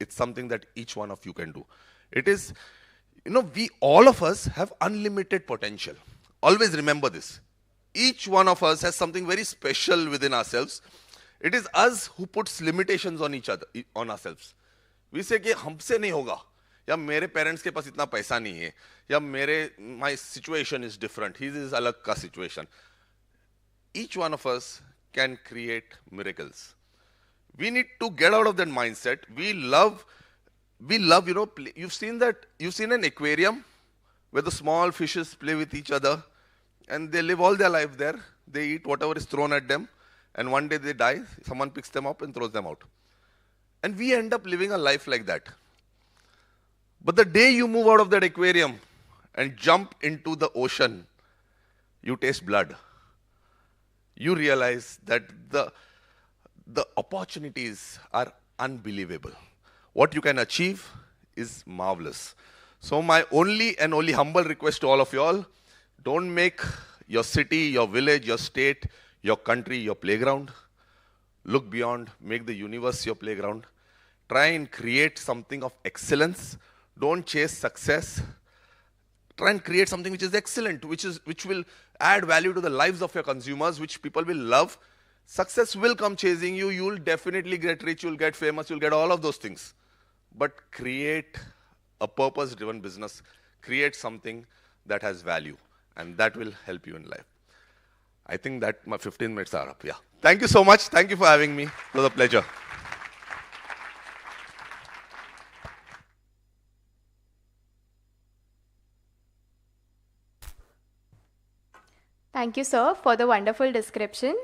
It's something that each one of you can do. It is, all of us have unlimited potential. Always remember this. Each one of us has something very special within ourselves. It is us who puts limitations on each other, on ourselves. We say कि हमसे नहीं होगा, या मेरे parents के पास इतना पैसा नहीं है, या my situation is different. His is अलग का situation. Each one of us can create miracles. We need to get out of that mindset. We love, you've seen an aquarium where the small fishes play with each other and they live all their life there. They eat whatever is thrown at them, and one day they die, someone picks them up and throws them out. And we end up living a life like that. But the day you move out of that aquarium and jump into the ocean, you taste blood. You realize that the opportunities are unbelievable. What you can achieve is marvelous. So my only humble request to all of you all, don't make your city, your village, your state, your country your playground. Look beyond, make the universe your playground. Try and create something of excellence. Don't chase success. Try and create something which is excellent, which will add value to the lives of your consumers, which people will love. Success will come chasing you. You'll definitely get rich, you'll get famous, you'll get all of those things. But create a purpose-driven business. Create something that has value, and that will help you in life. I think that my 15 minutes are up. Yeah. Thank you so much. Thank you for having me. It was a pleasure. Thank you, sir, for the wonderful description.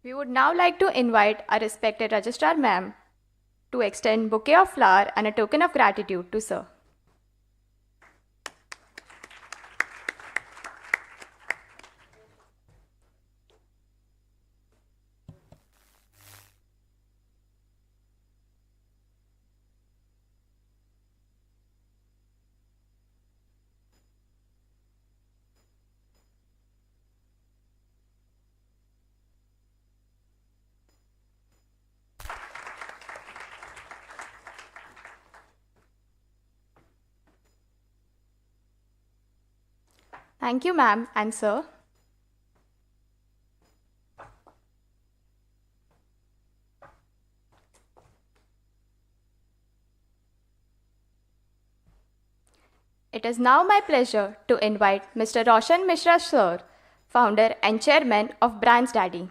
We would now like to invite our respected Registrar Ma'am to extend bouquet of flower and a token of gratitude to sir. Thank you, ma'am and sir. It is now my pleasure to invite Mr. Roshan Mishra, sir, founder and chairman of Brands Daddy.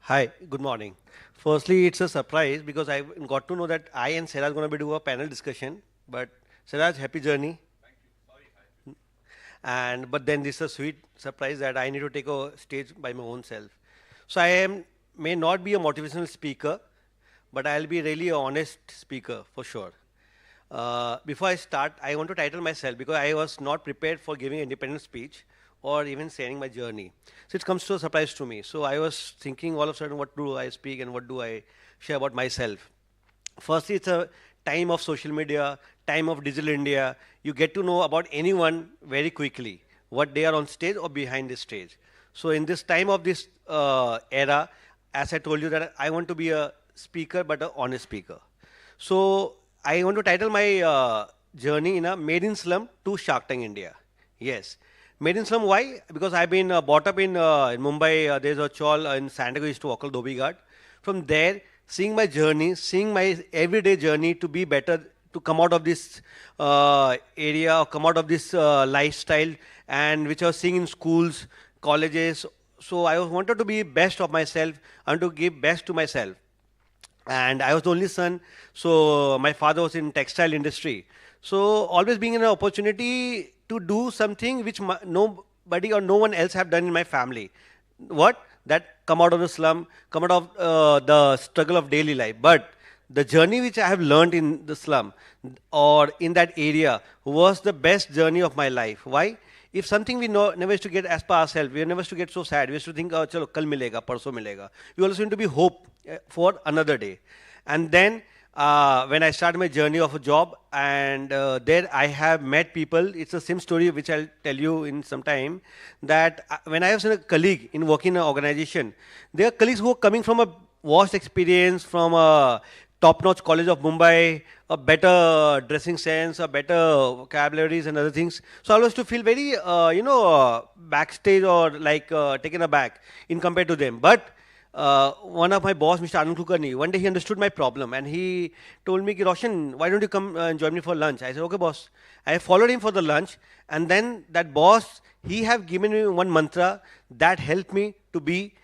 Hi, good morning. Firstly, it's a surprise because I got to know that I and Sairaj are going to be doing a panel discussion. But Sairaj, happy journey. Thank you. Sorry. But then this is a sweet surprise that I need to take a stage by my own self. So may not be a motivational speaker, but I'll be really an honest speaker for sure. Before I start, I want to title myself because I was not prepared for giving an independent speech or even sharing my journey. So it comes to a surprise to me. So I was thinking all of a sudden, what do I speak and what do I share about myself? Firstly, it's a time of social media, time of digital India. You get to know about anyone very quickly, what they are on stage or behind the stage. So in this time of this era, as I told you that I want to be a speaker, but an honest speaker. So I want to title my journey in a Made in Slum to Shark Tank India. Yes. Made in slum, why? Because I've been brought up in Mumbai. There's a chawl in Sandago used to walk Dhobi Ghat. From there, seeing my journey, seeing my everyday journey to be better, to come out of this area, or come out of this lifestyle, and which I was seeing in schools, colleges. So I wanted to be best of myself and to give best to myself. And I was the only son, so my father was in textile industry. So always being an opportunity to do something which nobody or no one else have done in my family. What? That come out of the slum, come out of the struggle of daily life. But the journey which I have learned in the slum or in that area was the best journey of my life. Why? If something we never used to get as per ourselves, we never used to get so sad. We used to think, oh, chalo, kal milega, parso milega. We also need to be hope for another day. And then when I started my journey of a job, and there I have met people. It's the same story which I'll tell you in some time, that when I was a colleague in working in an organization, there are colleagues who are coming from a vast experience, from a top-notch college of Mumbai, a better dressing sense, a better vocabularies and other things. So I was to feel very, backstage or like taken aback in compared to them. But one of my boss, Mr. Anand Kulkarni, one day he understood my problem and he told me, Roshan, why don't you come and join me for lunch? I said, okay, boss. I followed him for the lunch, and then that boss, he have given me one mantra that helped me to be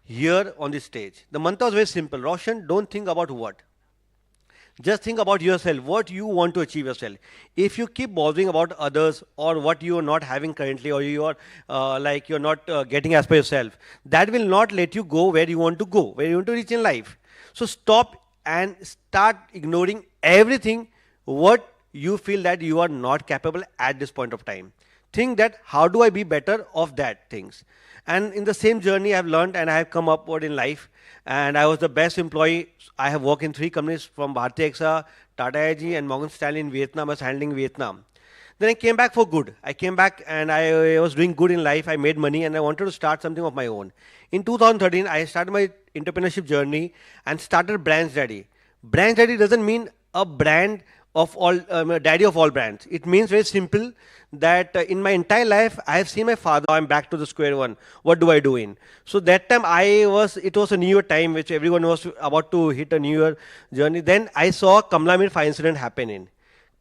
here on this stage. The mantra was very simple. Roshan, don't think about what. Just think about yourself, what you want to achieve yourself. If you keep bothering about others or what you are not having currently, or you are you're not getting as per yourself, that will not let you go where you want to go, where you want to reach in life. So stop and start ignoring everything what you feel that you are not capable at this point of time. Think that how do I be better of that things. And in the same journey I have learned and I have come upward in life. And I was the best employee. I have worked in 3 companies from Bharti AXA, Tata AIG and Morgan Stanley in Vietnam. I was handling Vietnam. Then I came back for good. I came back and I was doing good in life. I made money and I wanted to start something of my own. In 2013, I started my entrepreneurship journey and started Brands Daddy. Brands Daddy doesn't mean a brand of all, daddy of all brands. It means very simple that in my entire life, I have seen my father. I'm back to the square one. What do I do in? So that time it was a New Year time, which everyone was about to hit a New Year journey. Then I saw Kamla Mill fire incident happen in.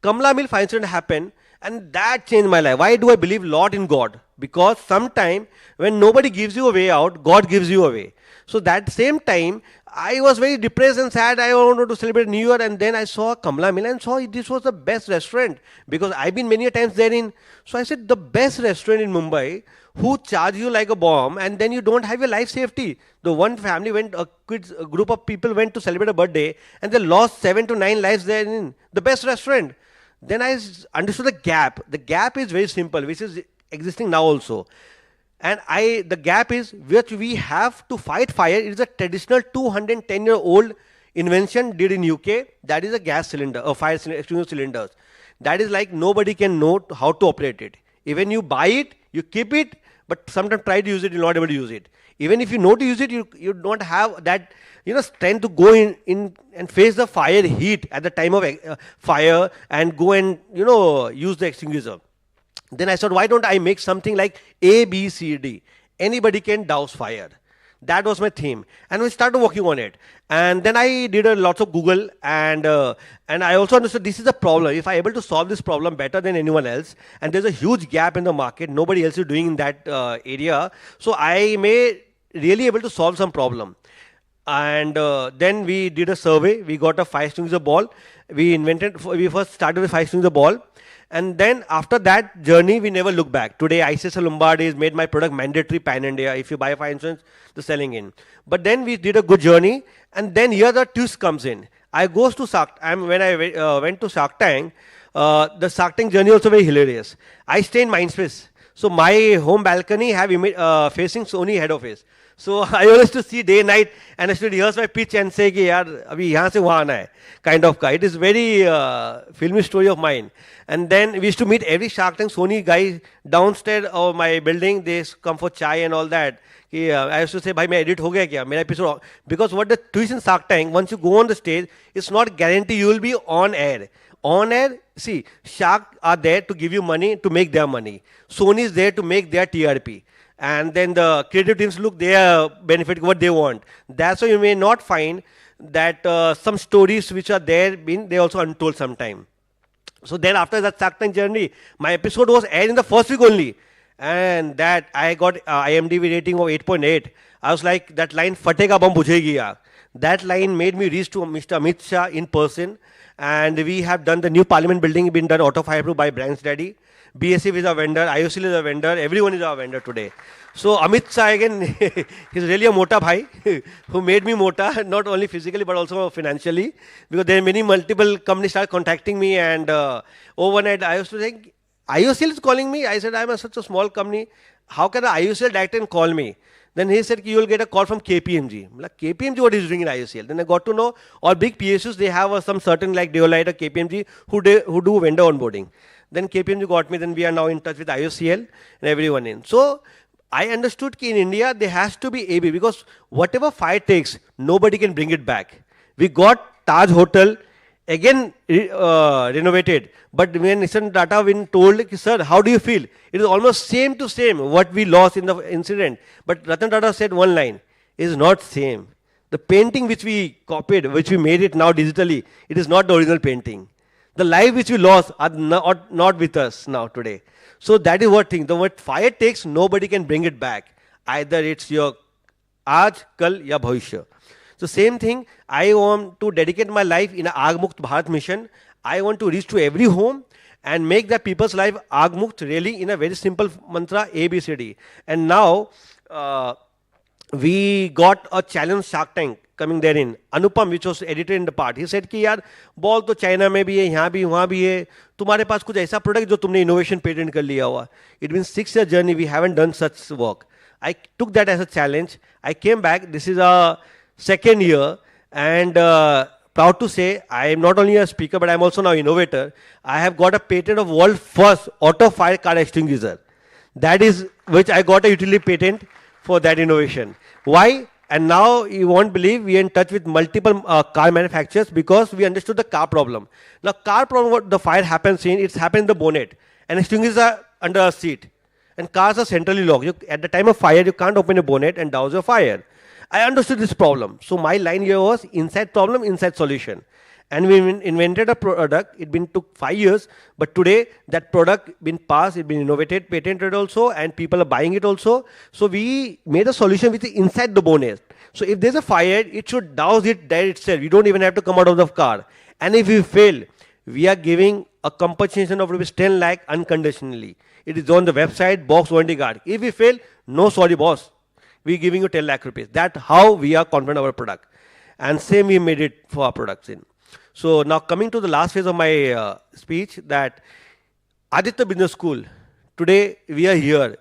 Kamla Mill fire incident happened, and that changed my life. Why do I believe a lot in God? Because sometime when nobody gives you a way out, God gives you a way. So that same time, I was very depressed and sad. I wanted to celebrate New Year, and then I saw Kamla Mill and saw this was the best restaurant, because I've been many times therein. So I said, the best restaurant in Mumbai, who charge you like a bomb, and then you don't have your life safety. The one family went, a group of people went to celebrate a birthday, and they lost 7 to 9 lives therein. The best restaurant. Then I understood the gap. The gap is very simple, which is existing now also. And the gap is which we have to fight fire. It is a traditional 210-year-old invention did in UK. That is a gas cylinder, or fire extinguisher cylinders. That is like nobody can know how to operate it. Even you buy it, you keep it, but sometimes try to use it, you're not able to use it. Even if you know to use it, you don't have that strength to go in and face the fire heat at the time of fire and go and use the extinguisher. Then I thought, why don't I make something like A, B, C, D? Anybody can douse fire. That was my theme. And we started working on it. And then I did a lot of Google, and I also understood this is a problem. If I'm able to solve this problem better than anyone else, and there's a huge gap in the market, nobody else is doing in that area, so I may really able to solve some problem. And then we did a survey. We got a fire extinguisher ball. We first started with fire extinguisher ball. And then after that journey, we never look back. Today, ICICI Lombard has made my product mandatory pan-India. If you buy fire insurance, the selling in. But then we did a good journey. And then here the twist comes in. I goes to Shark Tank. When I went to Shark Tank, the Shark Tank journey also very hilarious. I stay in Mindspace. So my home balcony have facing Sony head office. So I used to see day night and I should rehearse my pitch and say कि यार अभी यहाँ से वहाँ आना है, kind of guy. It is very filmy story of mine. And then we used to meet every Shark Tank Sony guy downstairs of my building. They come for chai and all that. I used to say, भाई मैं edit हो गया क्या? मेरा episode, because what the twist in Shark Tank, once you go on the stage, it's not guaranteed you will be on air. On air, see, Shark are there to give you money to make their money. Sony is there to make their TRP. And then the creative teams look their benefit, what they want. That's why you may not find that some stories which are there, they also untold sometime. So then after that Shark Tank journey, my episode was aired in the first week only. And that I got IMDb rating of 8.8. I was like, that line, Fatega Bam Bujhegi yaar. That line made me reach to Mr. Amit Shah in person. And we have done the new parliament building, been done auto fireproof by Brands Daddy. BSF is a vendor, IOCL is a vendor, everyone is our vendor today. So Amit Shah again, he's really a mota bhai, who made me mota, not only physically but also financially. Because there are many multiple companies start contacting me, and overnight I used to think, IOCL is calling me. I said, I'm such a small company. How can an IOCL director call me? Then he said, you will get a call from KPMG. I'm like, KPMG, what is doing in IOCL? Then I got to know all big PSUs, they have some certain like Deolite or KPMG who do vendor onboarding. Then KPMG got me, then we are now in touch with IOCL and everyone in. So I understood that in India, there has to be AB, because whatever fire takes, nobody can bring it back. We got Taj Hotel, again renovated. But when Nissan Tata been told, sir, how do you feel? It is almost same to same what we lost in the incident. But Ratan Tata said one line, it is not same. The painting which we copied, which we made it now digitally, it is not the original painting. The life which we lost are not with us now today. So that is what thing. The what fire takes, nobody can bring it back. Either it's your aaj, kal, ya bhavishya. So same thing, I want to dedicate my life in an Aag Mukt Bharat mission. I want to reach to every home and make that people's life Aag Mukt really in a very simple mantra, ABCD. And now we got a challenge Shark Tank coming therein. Anupam, which was editor in the part, he said कि यार ball तो China में भी है, यहाँ भी वहाँ भी है, तुम्हारे पास कुछ ऐसा प्रोडक्ट जो तुमने इनोवेशन पेटेंट कर लिया हुआ. It been 6-year journey, we haven't done such work. I took that as a challenge. I came back. This is a second year, and proud to say I am not only a speaker but I am also now innovator. I have got a patent of world first auto fire car extinguisher. That is which I got a utility patent for that innovation. Why? And now you won't believe we are in touch with multiple car manufacturers because we understood the car problem. Now car problem, what the fire happens in, it's happened in the bonnet, and extinguishers are under a seat, and cars are centrally locked. At the time of fire, you can't open a bonnet and douse your fire. I understood this problem. So my line here was inside problem, inside solution. And we invented a product. It took 5 years, but today that product been passed, it been innovated, patented also, and people are buying it also. So we made a solution which is inside the bonnet. So if there's a fire, it should douse it there itself. You don't even have to come out of the car. And if we fail, we are giving a compensation of rupees 10 lakh unconditionally. It is on the website, box warranty card. If we fail, no sorry boss. We are giving you 10 lakh rupees. That's how we are confident of our product. And same we made it for our products in. So now coming to the last phase of my speech, that Aditya Business School, today we are here.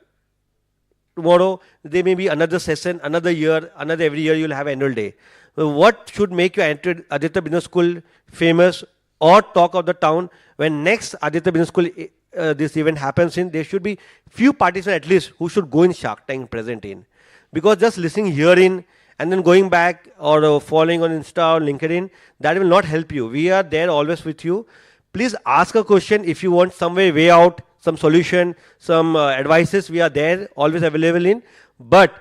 Tomorrow there may be another session, another year, another every year you will have annual day. So what should make you enter Aditya Business School famous or talk of the town? When next Aditya Business School this event happens in, there should be few participants at least who should go in Shark Tank present in. Because just listening here in and then going back or following on Insta or LinkedIn, that will not help you. We are there always with you. Please ask a question if you want some way out, some solution, some advices. We are there, always available in. But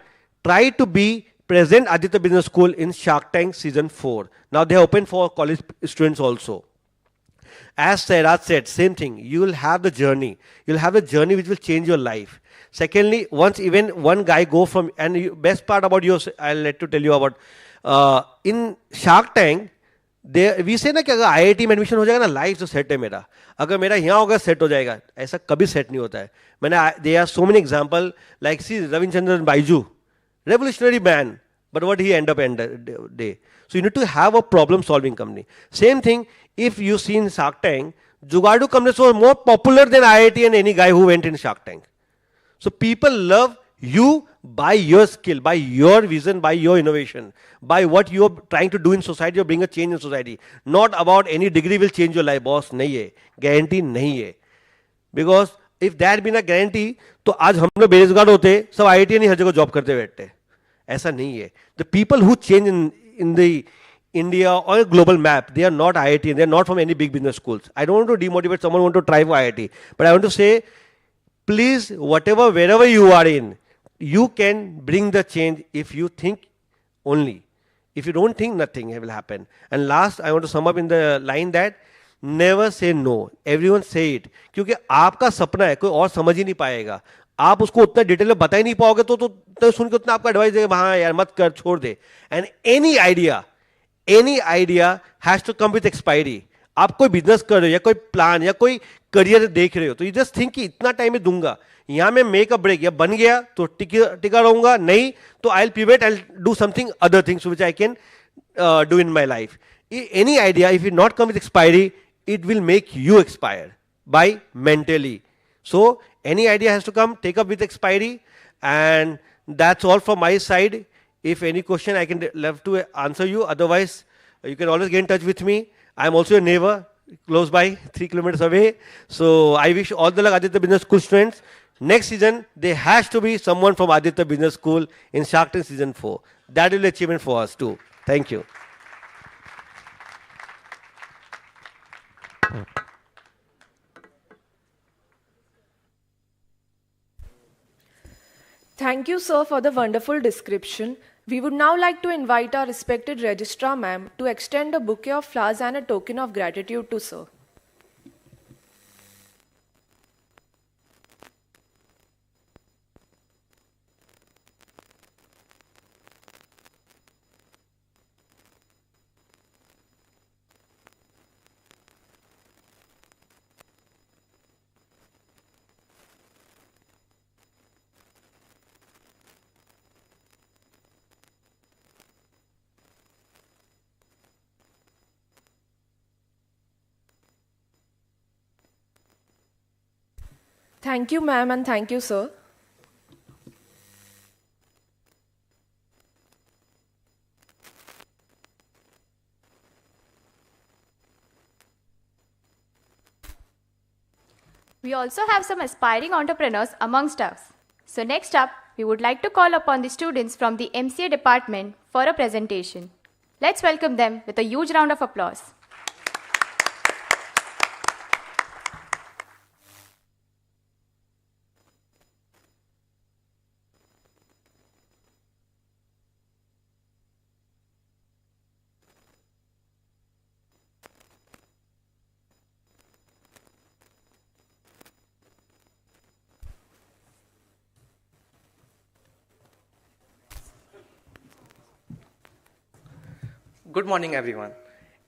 try to be present at Aditya Business School in Shark Tank Season 4. Now they are open for college students also. As Sairaj said, same thing. You will have the journey. You will have a journey which will change your life. Secondly, once even one guy go from, and best part about yours, I'll let to tell you about, in Shark Tank, we say ना कि अगर IIT में admission हो जाएगा ना, life तो set है मेरा. अगर मेरा यहाँ होगा set हो जाएगा. ऐसा कभी set नहीं होता है. There are so many examples, like see Ravichandran Baiju, revolutionary man, but what he end up day. So you need to have a problem solving company. Same thing, if you see in Shark Tank, Jugadu companies were more popular than IIT and any guy who went in Shark Tank. So people love You, by your skill, by your vision, by your innovation, by what you are trying to do in society, you bring a change in society. Not about any degree will change your life, boss. नहीं है, guarantee नहीं है. Because if that been a guarantee, तो आज हम लोग बेरोजगार होते, सब IIT नहीं हर जगह जॉब करते बैठते. ऐसा नहीं है. The people who change in the India or a global map, they are not IIT, they are not from any big business schools. I don't want to demotivate someone who want to try for IIT, but I want to say, please, whatever, wherever you are in, you can bring the change if you think only. If you don't think, nothing will happen. And last, I want to sum up in the line that never say no. Everyone say it. क्योंकि आपका सपना है, कोई और समझ ही नहीं पाएगा. आप उसको उतना डिटेल में बता ही नहीं पाओगे तो सुन के उतना आपका एडवाइस देगा, हाँ यार मत कर, छोड़ दे. And any idea has to come with expiry. आप कोई बिजनेस कर रहे हो या कोई प्लान या कोई करियर देख रहे हो तो यू जस्ट थिंक कि इतना टाइम में दूंगा, यहां में मेक अ ब्रेक, या बन गया तो टिका रहूंगा, नहीं तो I will pivot, I do something other things which I can do in my life. Any idea, if it not come with expiry, it will make you expire by mentally. So any idea has to come, take up with expiry, and that's all from my side. If any question, I can love to answer you. Otherwise, you can always get in touch with me. I'm also a neighbor, close by, 3 kilometers away. So I wish all the luck Aditya Business School students. Next season, there has to be someone from Aditya Business School in Shark Tank Season 4. That will be an achievement for us too. Thank you. Thank you, sir, for the wonderful description. We would now like to invite our respected registrar, ma'am, to extend a bouquet of flowers and a token of gratitude to sir. Thank you, ma'am, and thank you, sir. We also have some aspiring entrepreneurs amongst us. So next up, we would like to call upon the students from the MCA department for a presentation. Let's welcome them with a huge round of applause. Good morning, everyone.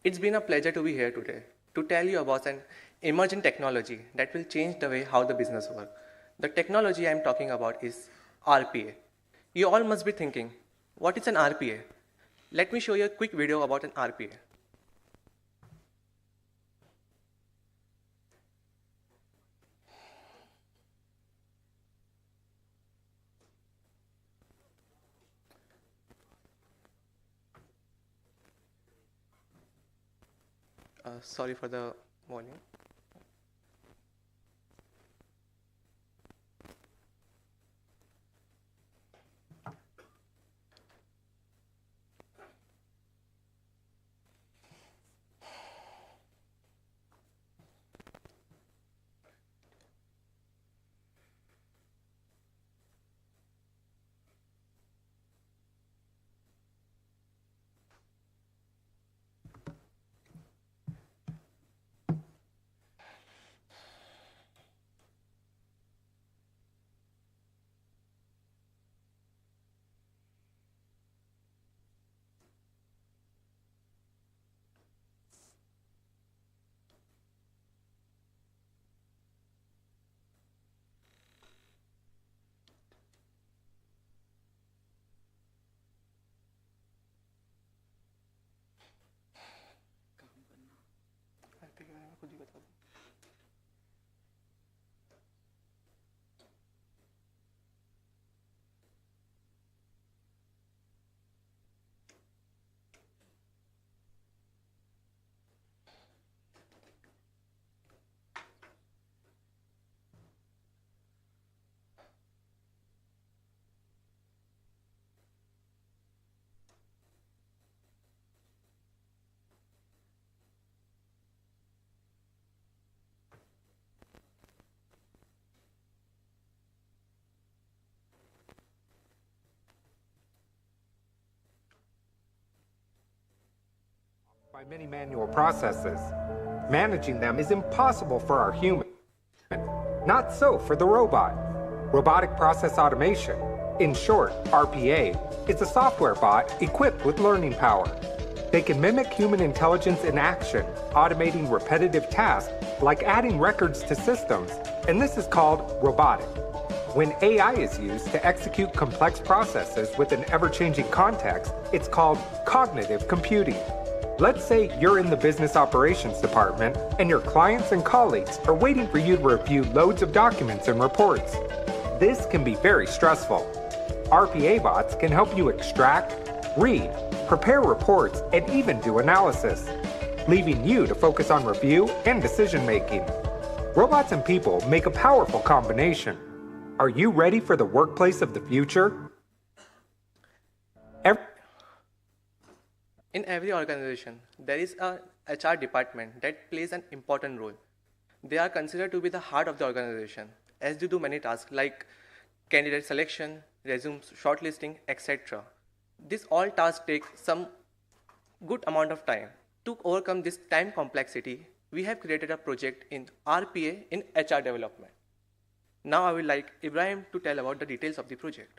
It's been a pleasure to be here today to tell you about an emerging technology that will change the way how the business works. The technology I'm talking about is RPA. You all must be thinking, what is an RPA? Let me show you a quick video about an RPA. Sorry for the volume. by many manual processes. Managing them is impossible for our human. Not so for the robot. Robotic Process Automation, in short, RPA, is a software bot equipped with learning power. They can mimic human intelligence in action, automating repetitive tasks like adding records to systems, and this is called robotic. When AI is used to execute complex processes with an ever-changing context, it's called cognitive computing. Let's say you're in the business operations department and your clients and colleagues are waiting for you to review loads of documents and reports. This can be very stressful. RPA bots can help you extract, read, prepare reports, and even do analysis, leaving you to focus on review and decision-making. Robots and people make a powerful combination. Are you ready for the workplace of the future? In every organization, there is a HR department that plays an important role. They are considered to be the heart of the organization, as they do many tasks like candidate selection, resume shortlisting, etc. These all tasks take some good amount of time. To overcome this time complexity, we have created a project in RPA in HR development. Now I would like Ibrahim to tell about the details of the project.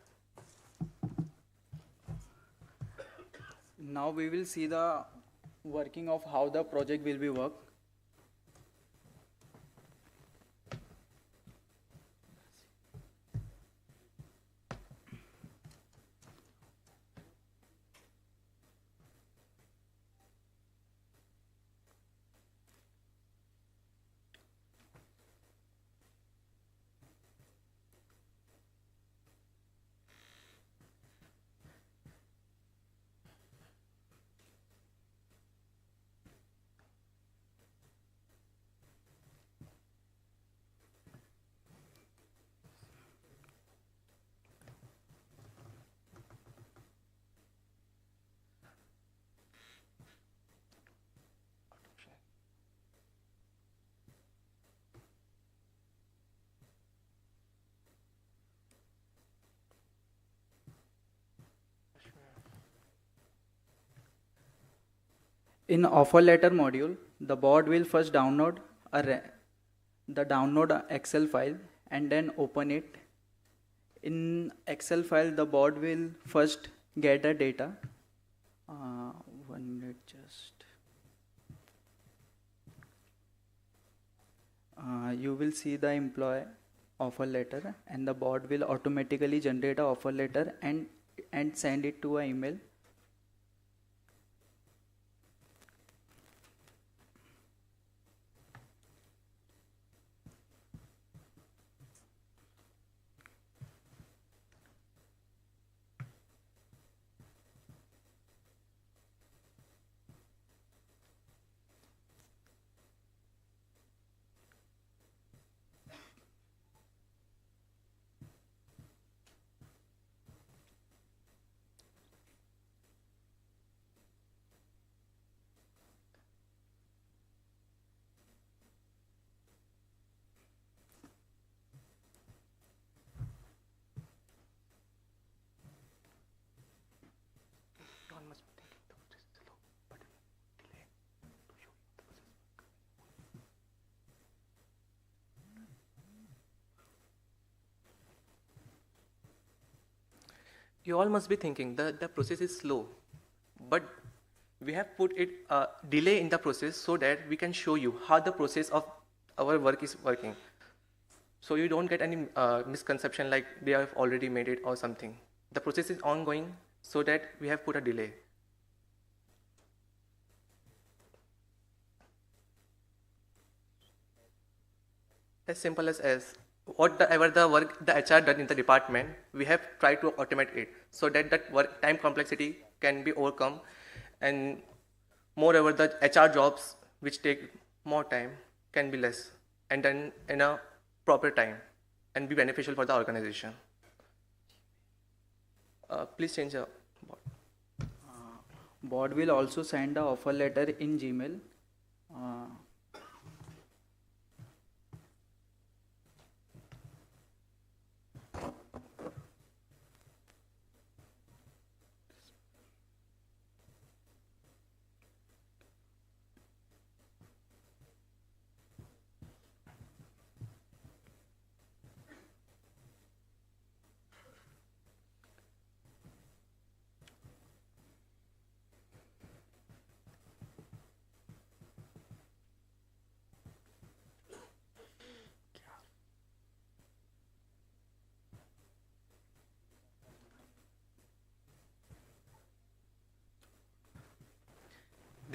Now we will see the working of how the project will be worked. In offer letter module, the bot will first download the Excel file and then open it. In Excel file, the bot will first get the data. 1 minute just. You will see the employee offer letter, and the bot will automatically generate an offer letter and send it to an email. You all must be thinking that the process is slow, but we have put it delay in the process so that we can show you how the process of our work is working. So you don't get any misconception like they have already made it or something. The process is ongoing so that we have put a delay. As simple as whatever the work the HR done in the department, we have tried to automate it so that that work time complexity can be overcome, and moreover the HR jobs which take more time can be less and done in a proper time and be beneficial for the organization. Please change the bot. Bot will also send the offer letter in Gmail.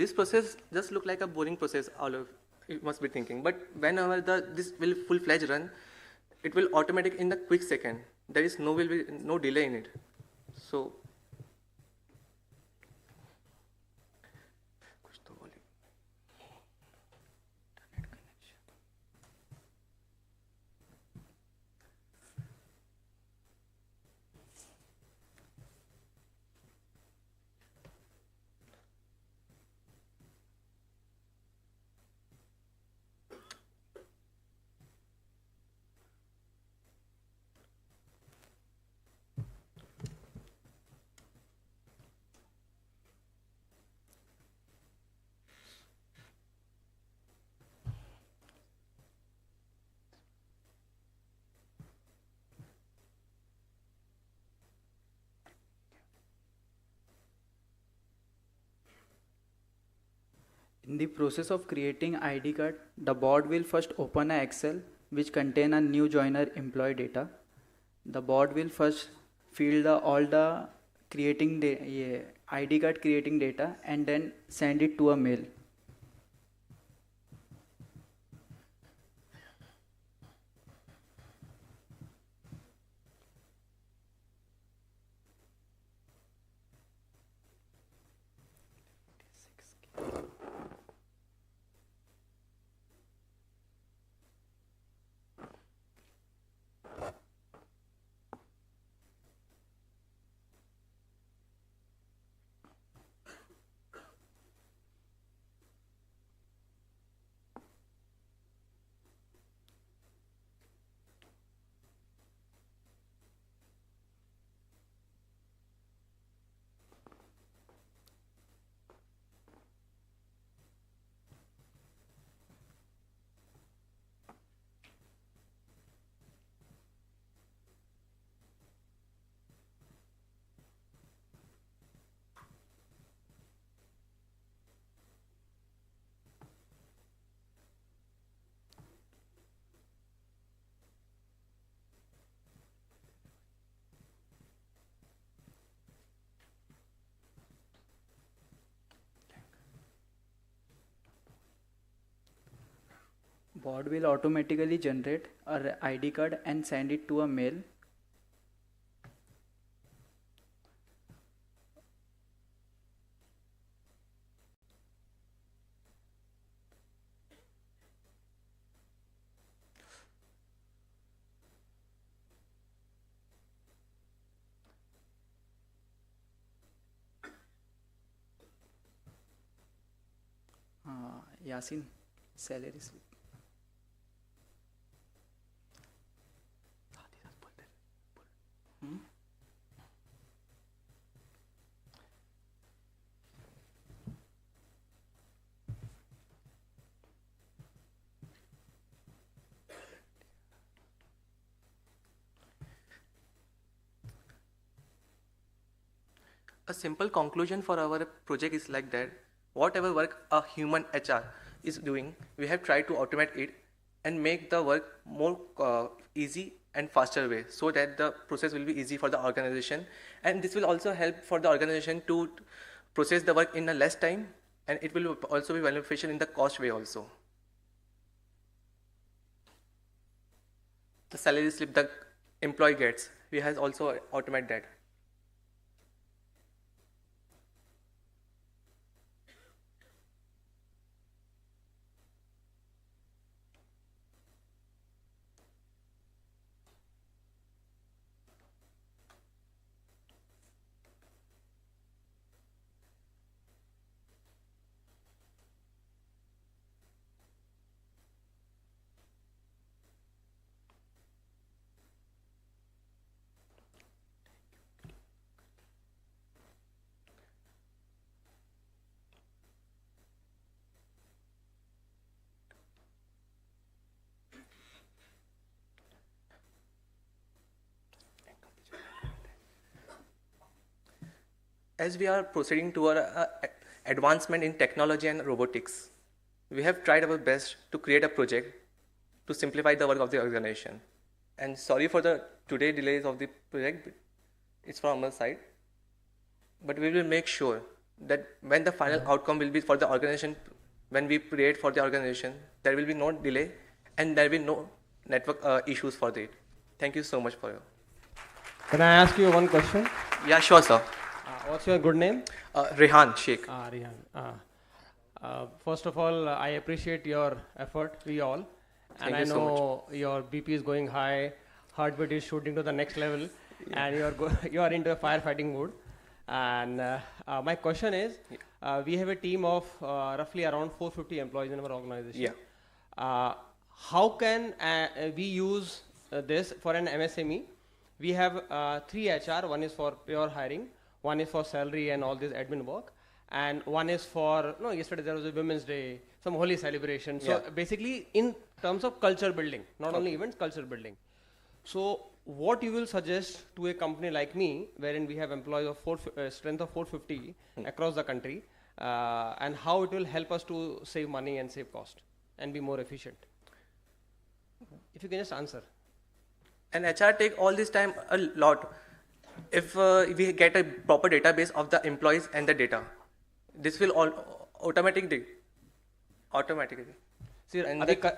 This process just look like a boring process, all of you must be thinking. But whenever this will full-fledged run, it will automatic in the quick second. There is will be no delay in it. So in the process of creating ID card, the board will first open an Excel which contain a new joiner employee data. The board will first fill all the ID card creating data and then send it to a mail. Board will automatically generate an ID card and send it to a mail. Yasin, salary slip. A simple conclusion for our project is like that. Whatever work a human HR is doing, we have tried to automate it and make the work more easy and faster way, so that the process will be easy for the organization, and this will also help for the organization to process the work in a less time, and it will also be beneficial in the cost way also. The salary slip the employee gets, we have also automate that. As we are proceeding toward advancement in technology and robotics, we have tried our best to create a project to simplify the work of the organization. And sorry for the today delays of the project, it's from our side. But we will make sure that when the final outcome will be for the organization, when we create for the organization, there will be no delay and there will be no network issues for it. Thank you so much for your. Can I ask you one question? Yeah, sure, sir. What's your good name? Rehan Sheikh. Rehan. First of all, I appreciate your effort, we all. Thank and you I so know your BP is going high, heartbeat is shooting to the next level, and you are into a firefighting mood. And my question is, we have a team of roughly around 450 employees in our organization. Yeah. How can we use this for an MSME? We have 3 HR, one is for pure hiring, one is for salary and all this admin work, and one is for, yesterday there was a Women's Day, some holy celebration. So basically in terms of culture building, not only events, culture building. So what you will suggest to a company like me, wherein we have employees of strength of 450 across the country, and how it will help us to save money and save cost and be more efficient? If you can just answer. And HR take all this time a lot. If we get a proper database of the employees and the data, this will all automatically. See,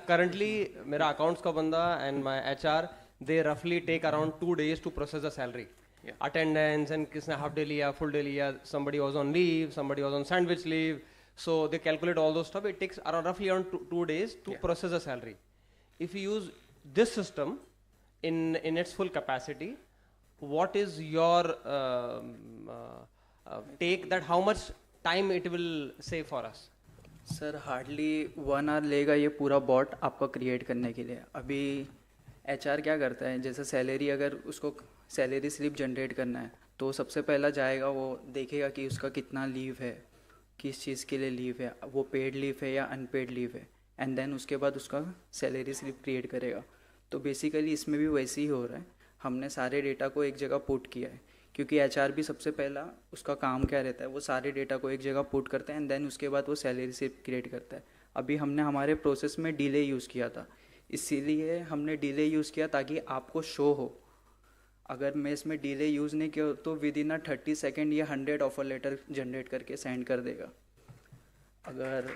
currently, my accounts ka banda and my HR, they roughly take around 2 days to process the salary. Yeah. Attendance and kisne half day liya, full day liya, somebody was on leave, somebody was on sandwich leave. So they calculate all those stuff. It takes roughly around 2 days to process the salary. If you use this system in its full capacity, what is your take that how much time it will save for us? Sir hardly 1 hour लेगा ये पूरा bot आपका create करने के लिए. अभी HR क्या करता है, जैसे सैलरी अगर उसको सैलरी स्लिप जनरेट करना है तो सबसे पहला जाएगा, वो देखेगा कि उसका कितना लीव है, किस चीज़ के लिए लीव है, वो पेड लीव है या अनपेड लीव है, एंड देन उसके बाद उसका सैलरी स्लिप क्रिएट करेगा. तो बेसिकली इसमें भी वैसे ही हो रहा है. हमने सारे डेटा को एक जगह पुट किया है, क्योंकि एचआर भी सबसे पहला उसका काम क्या रहता है, वो सारे डेटा को एक जगह पुट करता है एंड देन उसके बाद वो सैलरी स्लिप क्रिएट करता है. अभी हमने हमारे प्रोसेस में डिले यूज़ किया था, इसीलिए हमने डिले यूज़ किया ताकि आपको शो हो. अगर मैं इसमें डिले यूज़ नहीं किया तो विद इन 30 सेकेंड या 100 ऑफर लेटर जनरेट करके सेंड कर देगा. अगर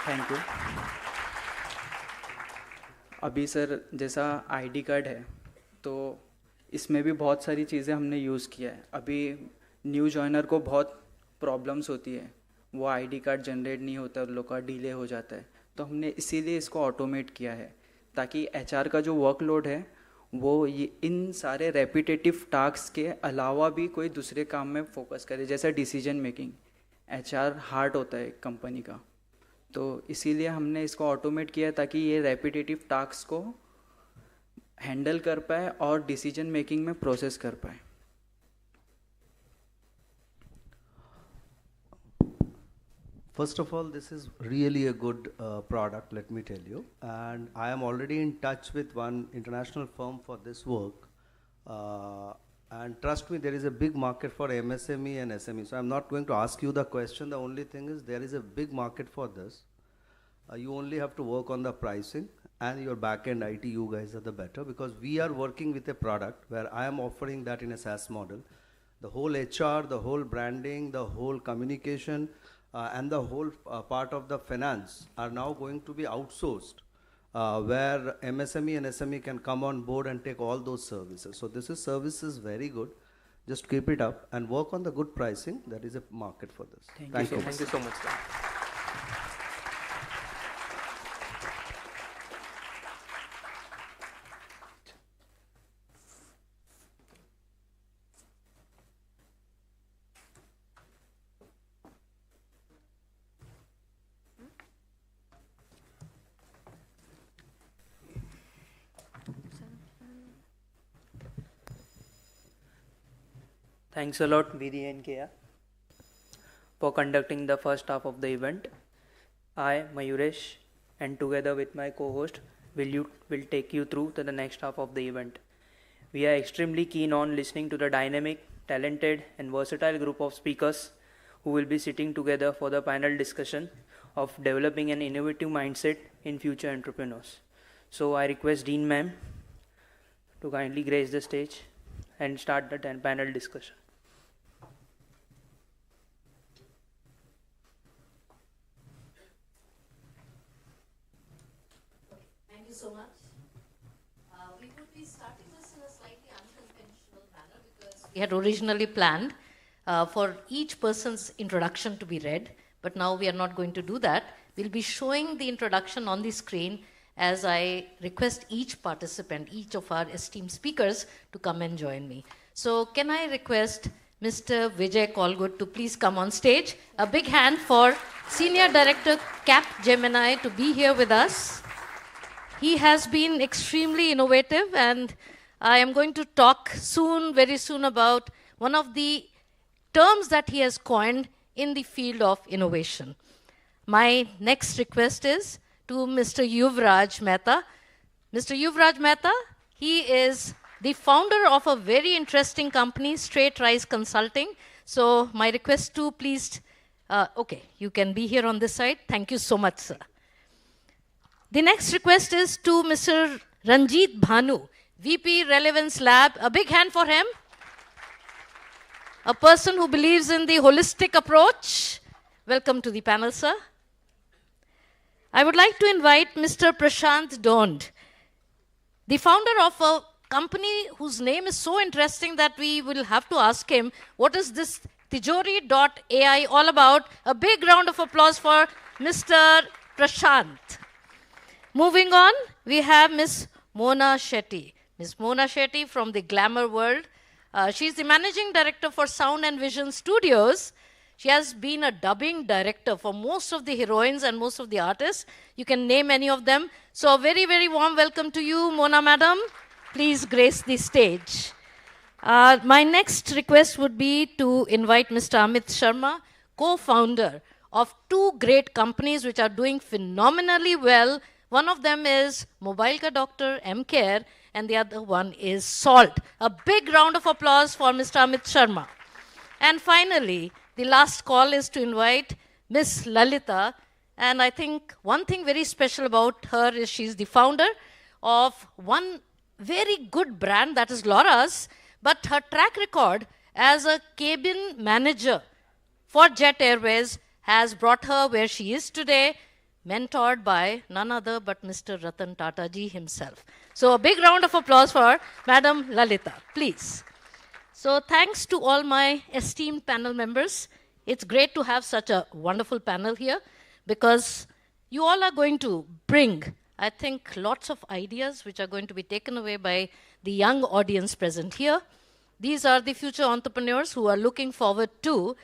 थैंक यू. अभी सर जैसा आईडी कार्ड है तो इसमें भी बहुत सारी चीज़ें हमने यूज़ किया है. अभी न्यू जॉइनर को बहुत प्रॉब्लम्स होती है, वो आईडी कार्ड जनरेट नहीं होता, उन लोग का डिले हो जाता है. तो हमने इसीलिए इसको ऑटोमेट किया है ताकि एचआर का जो वर्कलोड है वो ये इन सारे रेपिटेटिव टास्क के अलावा भी कोई दूसरे काम में फोकस करे. जैसा डिसीजन मेकिंग, एचआर हार्ट होता है एक कंपनी का, तो इसीलिए हमने इसको ऑटोमेट किया ताकि ये रेपिटेटिव टास्क को हैंडल कर पाए और डिसीजन मेकिंग में प्रोसेस कर पाए. First of all, this is really a good product, let me tell you. And I am already in touch with one international firm for this work. And trust me, there is a big market for MSME and SME. So I'm not going to ask you the question. The only thing is there is a big market for this. You only have to work on the pricing, and your back-end IT, you guys are the better, because we are working with a product where I am offering that in a SaaS model. The whole HR, the whole branding, the whole communication, and the whole part of the finance are now going to be outsourced, where MSME and SME can come on board and take all those services. So this service is very good. Just keep it up and work on the good pricing. There is a market for this. Thank you so much, sir. Thanks a lot, Vijay and Kea, for conducting the first half of the event. I, Mayuresh, and together with my co-host, will take you through to the next half of the event. We are extremely keen on listening to the dynamic, talented, and versatile group of speakers who will be sitting together for the panel discussion of developing an innovative mindset in future entrepreneurs. So I request Dean Ma'am to kindly grace the stage and start the panel discussion. so much. We would be starting this in a slightly unconventional manner because we had originally planned for each person's introduction to be read, but now we are not going to do that. We'll be showing the introduction on the screen as I request each participant, each of our esteemed speakers to come and join me. So can I request Mr. Vijay Kaulgud to please come on stage. A big hand for Senior Director Capgemini to be here with us. He has been extremely innovative, and I am going to talk soon, very soon, about one of the terms that he has coined in the field of innovation. My next request is to Mr. Yuvraj Mehta. Mr. Yuvraj Mehta, he is the founder of a very interesting company, StrateRise Consulting. So my request to please, okay, you can be here on this side. Thank you so much, sir. The next request is to Mr. Ranjith Bhanu, VP Relevance Lab. A big hand for him. A person who believes in the holistic approach. Welcome to the panel, sir. I would like to invite Mr. Prashant Donde, the founder of a company whose name is so interesting that we will have to ask him, what is this Tijori.ai all about? A big round of applause for Mr. Prashant. Moving on, we have Ms. Mona Shetty. Ms. Mona Shetty from the glamour world. She's the managing director for Sound and Vision Studios. She has been a dubbing director for most of the heroines and most of the artists. You can name any of them. So a very, very warm welcome to you, Mona madam. Please grace the stage. My next request would be to invite Mr. Amit Sharma, co-founder of two great companies which are doing phenomenally well. One of them is Mobile Ka Doctor, M-Care, and the other one is Salt. A big round of applause for Mr. Amit Sharma. And finally, the last call is to invite Miss Lalita. And I think one thing very special about her is she's the founder of one very good brand, that is Laura's, but her track record as a cabin manager for Jet Airways has brought her where she is today, mentored by none other but Mr. Ratan Tata ji himself. So a big round of applause for Madam Lalita, please. So thanks to all my esteemed panel members. It's great to have such a wonderful panel here because you all are going to bring, I think, lots of ideas which are going to be taken away by the young audience present here. These are the future entrepreneurs who are looking forward to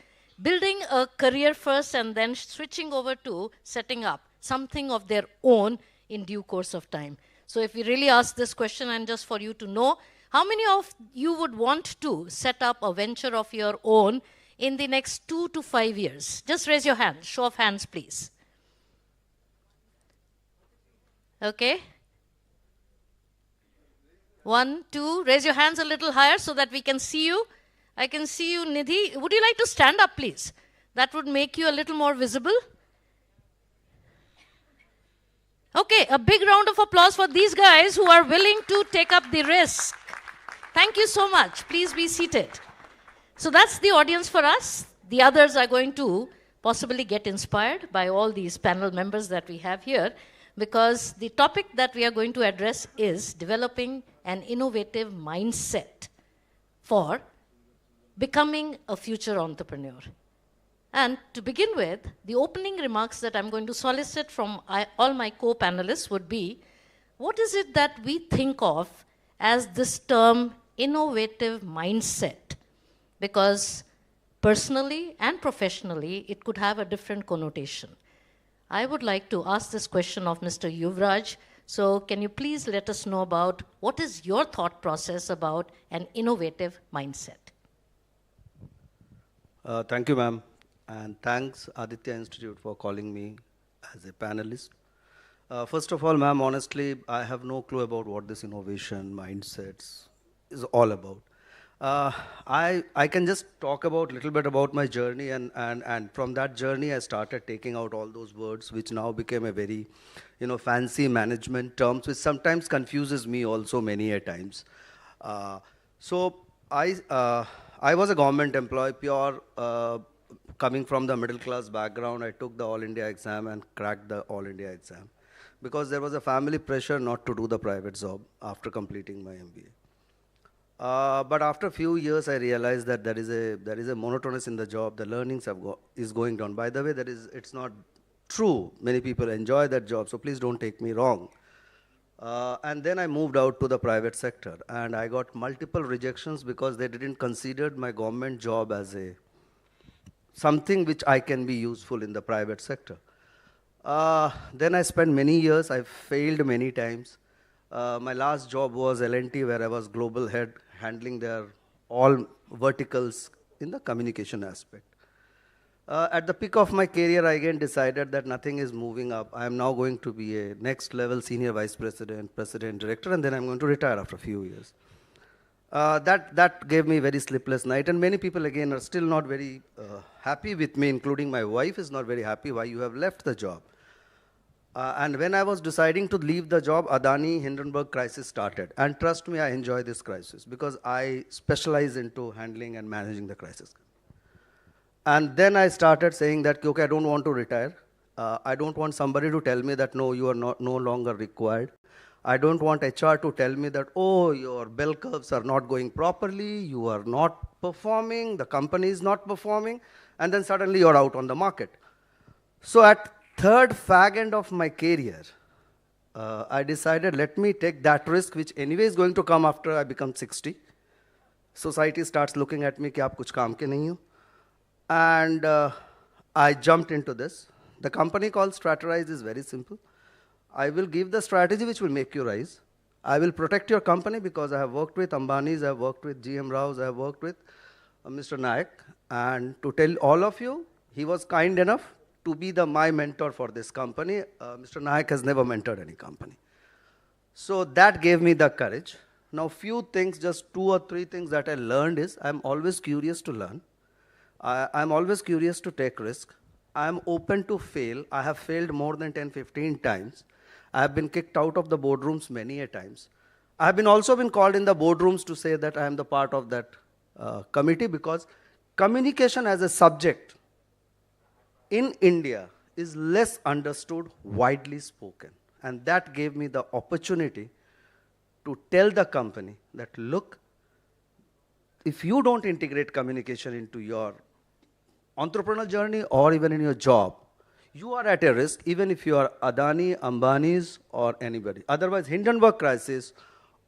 building a career first and then switching over to setting up something of their own in due course of time. So if we really ask this question, and just for you to know, how many of you would want to set up a venture of your own in the next 2 to 5 years? Just raise your hand. Show of hands, please. Okay. 1, 2. Raise your hands a little higher so that we can see you. I can see you, Nidhi. Would you like to stand up, please? That would make you a little more visible. Okay, a big round of applause for these guys who are willing to take up the risk. Thank you so much. Please be seated. So that's the audience for us. The others are going to possibly get inspired by all these panel members that we have here, because the topic that we are going to address is developing an innovative mindset for becoming a future entrepreneur. And to begin with, the opening remarks that I'm going to solicit from all my co-panelists would be, what is it that we think of as this term innovative mindset? Because personally and professionally, it could have a different connotation. I would like to ask this question of Mr. Yuvraj. So can you please let us know about what is your thought process about an innovative mindset? Thank you, ma'am. And thanks, Aditya Institute, for calling me as a panelist. First of all, ma'am, honestly, I have no clue about what this innovation mindsets is all about. I can just talk about a little bit about my journey, and from that journey, I started taking out all those words, which now became a very, fancy management terms, which sometimes confuses me also many a times. So I was a government employee, pure, coming from the middle class background. I took the All India exam and cracked the All India exam. because there was a family pressure not to do the private job after completing my MBA. But after a few years, I realized that there is a monotonous in the job. The learnings is going down. By the way, it's not true. Many people enjoy that job, so please don't take me wrong. And then I moved out to the private sector, and I got multiple rejections because they didn't consider my government job as something which I can be useful in the private sector. Then I spent many years. I failed many times. My last job was L&T, where I was global head, handling their all verticals in the communication aspect. At the peak of my career, I again decided that nothing is moving up. I am now going to be a next level senior vice president, president, director, and then I'm going to retire after a few years. That gave me very sleepless night, and many people again are still not very happy with me, including my wife is not very happy why you have left the job. And when I was deciding to leave the job, Adani Hindenburg crisis started. And trust me, I enjoy this crisis because I specialize into handling and managing the crisis. And then I started saying that, okay, I don't want to retire. I don't want somebody to tell me that, no, you are no longer required. I don't want HR to tell me that, oh, your bell curves are not going properly, you are not performing, the company is not performing, and then suddenly you're out on the market. So at third fag end of my career, I decided, let me take that risk, which anyway is going to come after I become 60. Society starts looking at me, ki aap kuch kaam ke nahi ho. And I jumped into this. The company called StrateRise is very simple. I will give the strategy which will make you rise. I will protect your company because I have worked with Ambanis, I have worked with GM Raos, I have worked with Mr. Nayak. And to tell all of you, he was kind enough to be my mentor for this company. Mr. Nayak has never mentored any company. So that gave me the courage. Now few things, just 2 or 3 things that I learned is, I'm always curious to learn. I'm always curious to take risk. I'm open to fail. I have failed more than 10, 15 times. I have been kicked out of the boardrooms many a times. I have also been called in the boardrooms to say that I am the part of that committee because communication as a subject in India is less understood, widely spoken. And that gave me the opportunity to tell the company that, look, if you don't integrate communication into your entrepreneurial journey or even in your job, you are at a risk, even if you are Adani, Ambanis, or anybody. Otherwise, Hindenburg crisis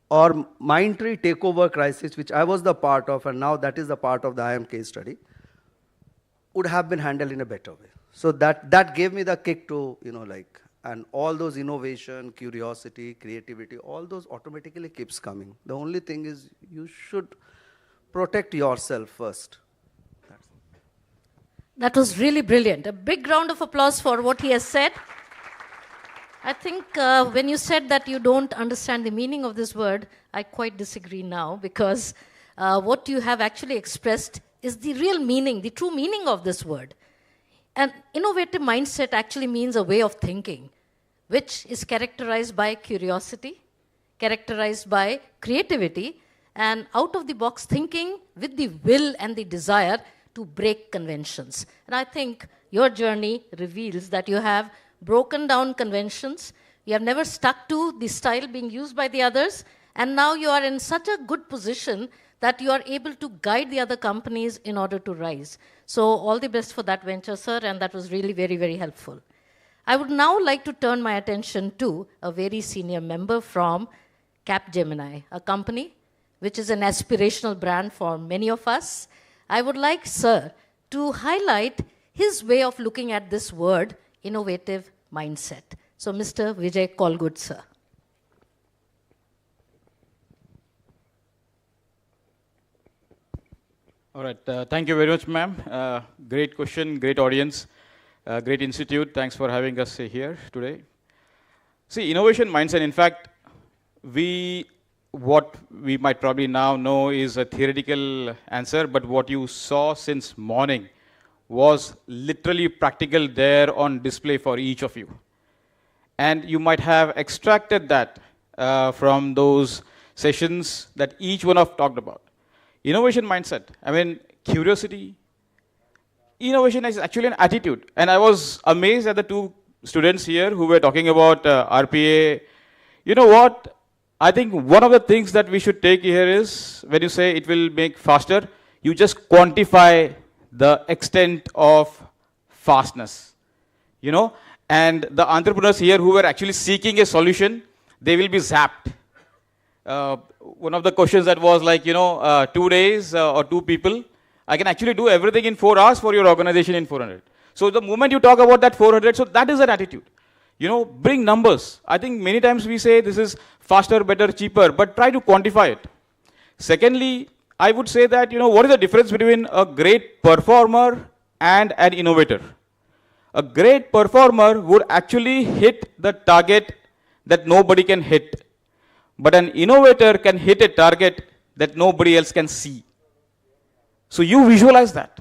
or Mindtree takeover crisis, which I was the part of, and now that is the part of the IIM case study, would have been handled in a better way. So that gave me the kick to, and all those innovation, curiosity, creativity, all those automatically keeps coming. The only thing is you should protect yourself first. That was really brilliant. A big round of applause for what he has said. I think when you said that you don't understand the meaning of this word, I quite disagree now because what you have actually expressed is the real meaning, the true meaning of this word. An innovative mindset actually means a way of thinking, which is characterized by curiosity, characterized by creativity, and out-of-the-box thinking with the will and the desire to break conventions. And I think your journey reveals that you have broken down conventions, you have never stuck to the style being used by the others, and now you are in such a good position that you are able to guide the other companies in order to rise. So all the best for that venture, sir, and that was really very, very helpful. I would now like to turn my attention to a very senior member from Capgemini, a company which is an aspirational brand for many of us. I would like, sir, to highlight his way of looking at this word, innovative mindset. So, Mr. Vijay Kaulgud, sir. All right. Thank you very much, ma'am. Great question, great audience, great institute. Thanks for having us here today. See, innovation mindset, in fact, what we might probably now know is a theoretical answer, but what you saw since morning was literally practical there on display for each of you. And you might have extracted that from those sessions that each one of talked about. Innovation mindset, I mean, curiosity. Innovation is actually an attitude. And I was amazed at the two students here who were talking about RPA. You know what? I think one of the things that we should take here is when you say it will make faster, you just quantify the extent of fastness. You know, and the entrepreneurs here who were actually seeking a solution, they will be zapped. One of the questions that was like, 2 days or 2 people, I can actually do everything in 4 hours for your organization in 400. So the moment you talk about that 400, so that is an attitude. Bring numbers. I think many times we say this is faster, better, cheaper, but try to quantify it. Secondly, I would say that, what is the difference between a great performer and an innovator? A great performer would actually hit the target that nobody can hit. But an innovator can hit a target that nobody else can see. So you visualize that.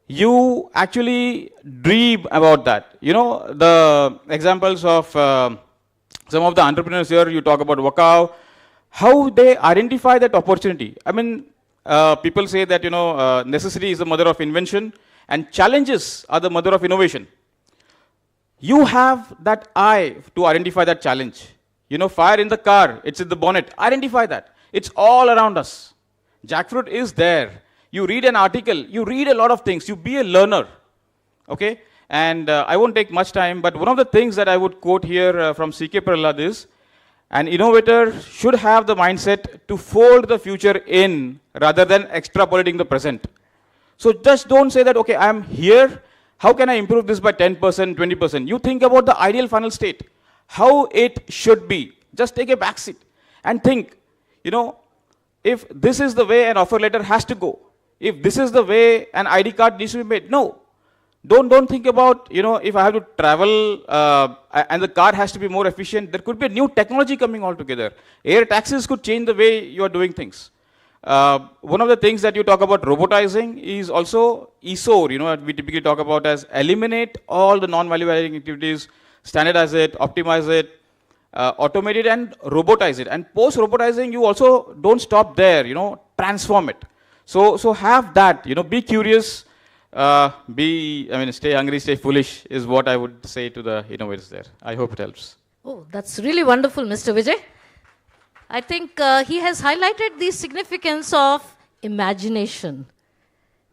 You actually dream about that. The examples of some of the entrepreneurs here, you talk about Wakao, how they identify that opportunity. I mean, people say that, necessity is the mother of invention and challenges are the mother of innovation. You have that eye to identify that challenge. Fire in the car, it's in the bonnet. Identify that. It's all around us. Jackfruit is there. You read an article, you read a lot of things, you be a learner. Okay? And I won't take much time, but one of the things that I would quote here from C.K. Prahlad is, an innovator should have the mindset to fold the future in rather than extrapolating the present. So just don't say that, okay, I'm here, how can I improve this by 10%, 20%? You think about the ideal final state, how it should be. Just take a back seat and think, if this is the way an offer letter has to go, if this is the way an ID card needs to be made, no. Don't think about, if I have to travel and the car has to be more efficient, there could be a new technology coming altogether. Air taxis could change the way you are doing things. One of the things that you talk about robotizing is also ESOR, we typically talk about as eliminate all the non-value adding activities, standardize it, optimize it, automate it and robotize it. And post-robotizing, you also don't stop there, transform it. So have that, be curious, stay hungry, stay foolish is what I would say to the innovators there. I hope it helps. Oh, that's really wonderful, Mr. Vijay. I think he has highlighted the significance of imagination.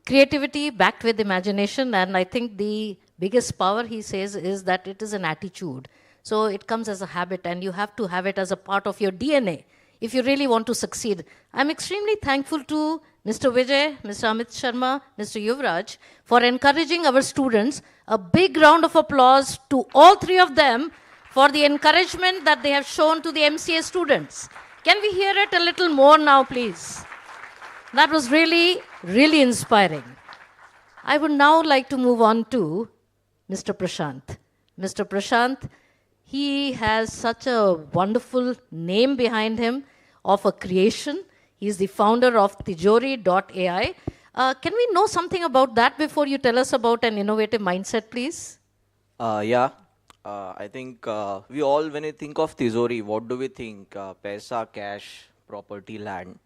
Creativity backed with imagination, and I think the biggest power, he says, is that it is an attitude. So it comes as a habit, and you have to have it as a part of your DNA if you really want to succeed. I'm extremely thankful to Mr. Vijay, Mr. Amit Sharma, Mr. Yuvraj for encouraging our students. A big round of applause to all three of them for the encouragement that they have shown to the MCA students. Can we hear it a little more now, please? That was really, really inspiring. I would now like to move on to Mr. Prashant. Mr. Prashant, he has such a wonderful name behind him of a creation. He is the founder of Tijori.ai. Can we know something about that before you tell us about an innovative mindset, please? I think we all, when we think of Tijori, what do we think? Paisa, cash, property, land.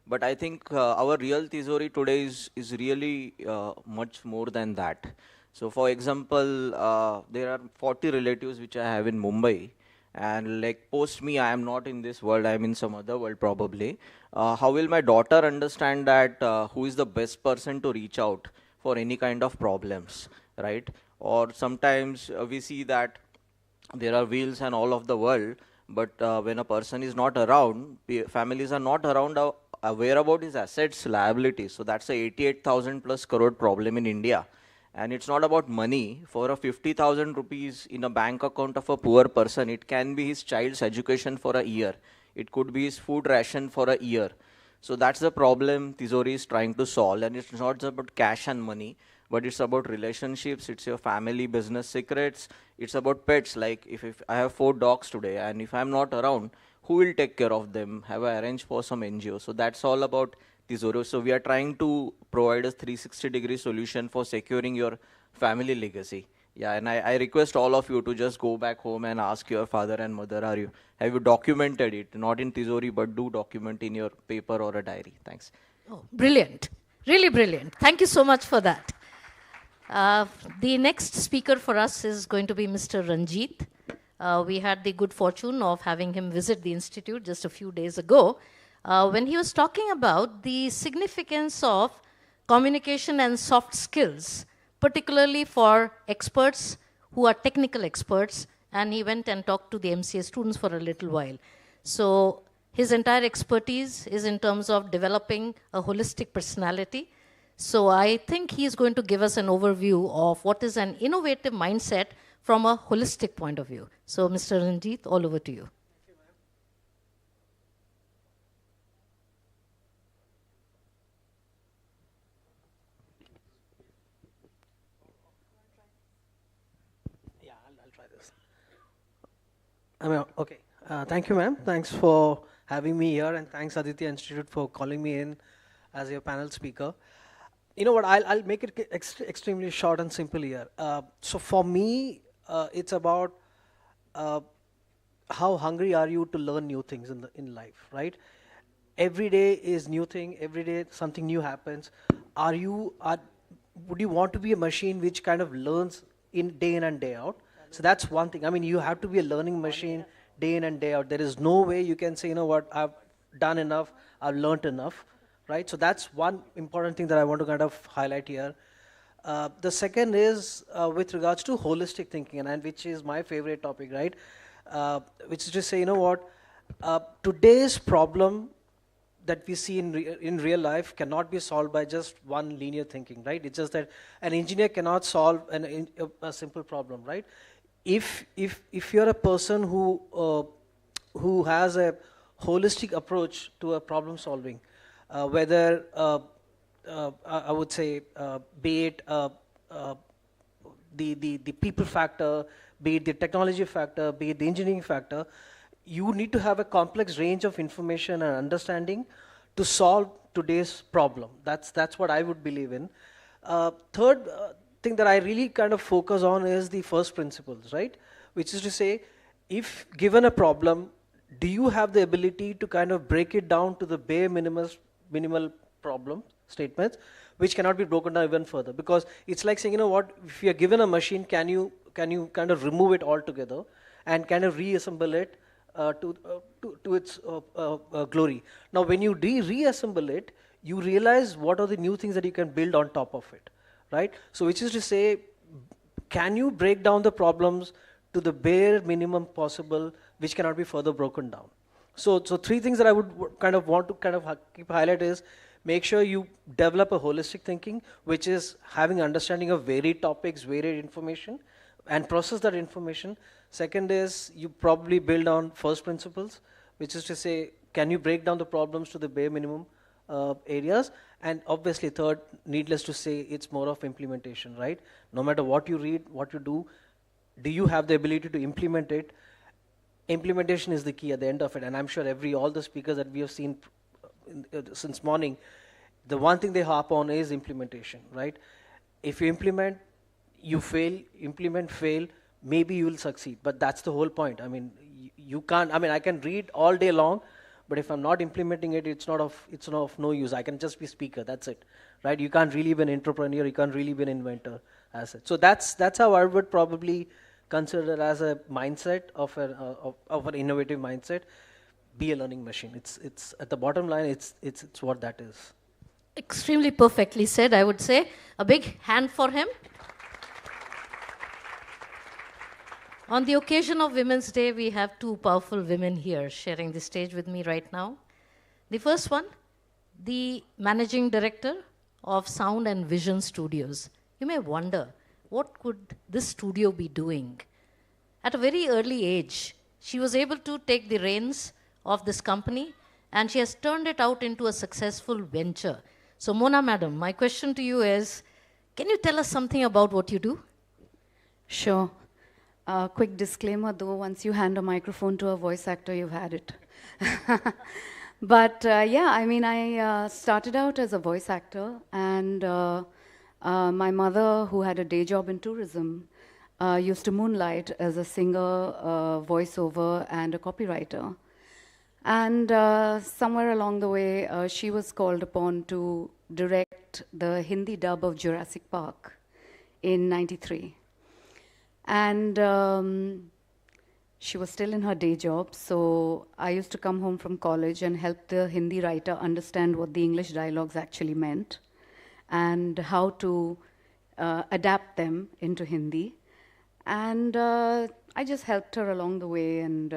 But I think our real Tijori today is really much more than that. So for example, there are 40 relatives which I have in Mumbai. And like post me, I am not in this world, I am in some other world probably. How will my daughter understand that who is the best person to reach out for any kind of problems, right? Or sometimes we see that there are wheels and all of the world, but when a person is not around, families are not around aware about his assets, liabilities. So that's a 88,000 plus crore problem in India. And it's not about money. For a 50,000 rupees in a bank account of a poor person, it can be his child's education for a year. It could be his food ration for a year. So that's the problem Tijori is trying to solve. And it's not just about cash and money, but it's about relationships. It's your family, business secrets. It's about pets. Like if I have 4 dogs today and if I'm not around, who will take care of them? Have I arranged for some NGO? So that's all about Tijori. So we are trying to provide a 360-degree solution for securing your family legacy. Yeah, and I request all of you to just go back home and ask your father and mother, have you documented it? Not in Tijori, but do document in your paper or a diary. Thanks. Oh, brilliant. Really brilliant. Thank you so much for that. The next speaker for us is going to be Mr. Ranjith. We had the good fortune of having him visit the Institute just a few days ago when he was talking about the significance of communication and soft skills, particularly for experts who are technical experts, and he went and talked to the MCA students for a little while. So his entire expertise is in terms of developing a holistic personality. So I think he's going to give us an overview of what is an innovative mindset from a holistic point of view. So Mr. Ranjith, all over to you. Yeah, I'll try this. Okay. Thank you, ma'am. Thanks for having me here, and thanks Aditya Institute for calling me in as your panel speaker. You know what, I'll make it extremely short and simple here. So for me, it's about how hungry are you to learn new things in life, right? Every day is new thing, every day something new happens. Would you want to be a machine which kind of learns day in and day out? So that's one thing. I mean, you have to be a learning machine day in and day out. There is no way you can say, you know what, I've done enough, I've learned enough. Right? So that's one important thing that I want to kind of highlight here. The second is with regards to holistic thinking, and which is my favorite topic, right? Which is to say, you know what, today's problem that we see in real life cannot be solved by just one linear thinking, right? It's just that an engineer cannot solve a simple problem, right? If you're a person who has a holistic approach to a problem solving, whether I would say, be it the people factor, be it the technology factor, be it the engineering factor, you need to have a complex range of information and understanding to solve today's problem. That's what I would believe in. Third thing that I really kind of focus on is the first principles, right? Which is to say, if given a problem, do you have the ability to kind of break it down to the bare minimal problem statements, which cannot be broken down even further? Because it's like saying, you know what, if you're given a machine, can you kind of remove it altogether and kind of reassemble it to its glory? Now, when you reassemble it, you realize what are the new things that you can build on top of it, right? So which is to say, can you break down the problems to the bare minimum possible, which cannot be further broken down? So three things that I would kind of want to kind of keep highlight is, make sure you develop a holistic thinking, which is having understanding of varied topics, varied information, and process that information. Second is, you probably build on first principles, which is to say, can you break down the problems to the bare minimum areas? And obviously third, needless to say, it's more of implementation, right? No matter what you read, what you do you have the ability to implement it? Implementation is the key at the end of it, and I'm sure all the speakers that we have seen since morning, the one thing they harp on is implementation, right? If you implement, you fail, fail, maybe you will succeed, but that's the whole point. I mean, you can't, I mean, I can read all day long, but if I'm not implementing it, it's not of no use. I can just be speaker, that's it, right? You can't really be an entrepreneur, you can't really be an inventor as such. So that's how I would probably consider it as a mindset of an innovative mindset. Be a learning machine. It's at the bottom line, it's what that is. Extremely perfectly said, I would say. A big hand for him. On the occasion of Women's Day, we have two powerful women here sharing the stage with me right now. The first one, the Managing Director of Sound and Vision Studios. You may wonder, what could this studio be doing? At a very early age, she was able to take the reins of this company, and she has turned it out into a successful venture. So Mona madam, my question to you is, can you tell us something about what you do? Sure. Quick disclaimer though, once you hand a microphone to a voice actor, you've had it. But yeah, I mean, I started out as a voice actor, and my mother, who had a day job in tourism, used to moonlight as a singer, voiceover, and a copywriter. And somewhere along the way, she was called upon to direct the Hindi dub of Jurassic Park in '93. And she was still in her day job, so I used to come home from college and help the Hindi writer understand what the English dialogues actually meant and how to adapt them into Hindi. And I just helped her along the way, and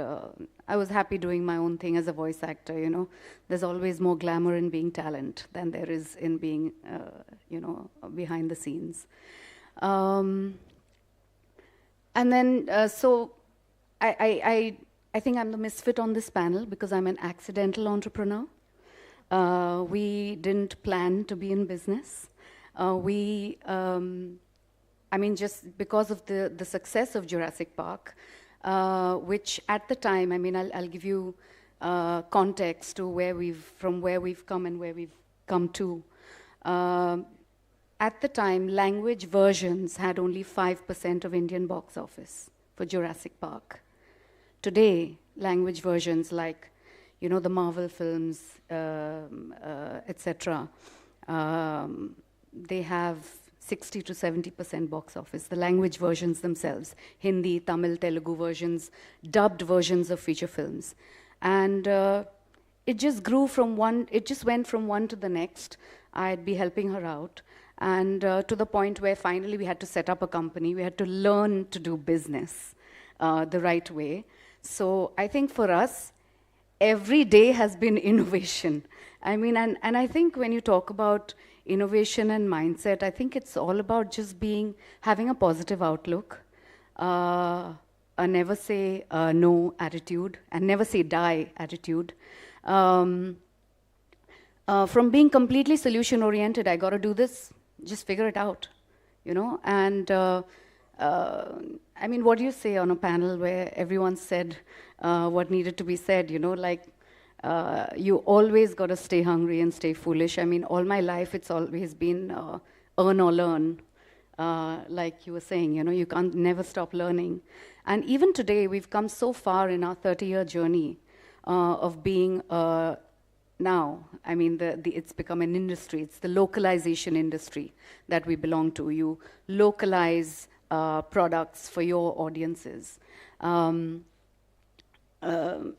I was happy doing my own thing as a voice actor, you know. There's always more glamour in being talent than there is in being, you know, behind the scenes. And then, so I think I'm the misfit on this panel because I'm an accidental entrepreneur. We didn't plan to be in business. I mean, just because of the success of Jurassic Park, which at the time, I mean, I'll give you context to from where we've come and where we've come to. At the time, language versions had only 5% of Indian box office for Jurassic Park. Today, language versions like, you know, the Marvel films, etc., they have 60 to 70% box office, the language versions themselves, Hindi, Tamil, Telugu versions, dubbed versions of feature films. And it just grew from it just went from one to the next. I'd be helping her out. And to the point where finally we had to set up a company. We had to learn to do business the right way. So I think for us, every day has been innovation. I mean, and I think when you talk about innovation and mindset, I think it's all about just having a positive outlook, a never say no attitude, and never say die attitude. From being completely solution oriented, I got to do this, just figure it out, you know. And I mean, what do you say on a panel where everyone said what needed to be said, you know, like, you always got to stay hungry and stay foolish. I mean, all my life, it's always been earn or learn. Like you were saying, you know, you can't never stop learning. And even today, we've come so far in our 30-year journey of being now. I mean, it's become an industry. It's the localization industry that we belong to. You localize products for your audiences.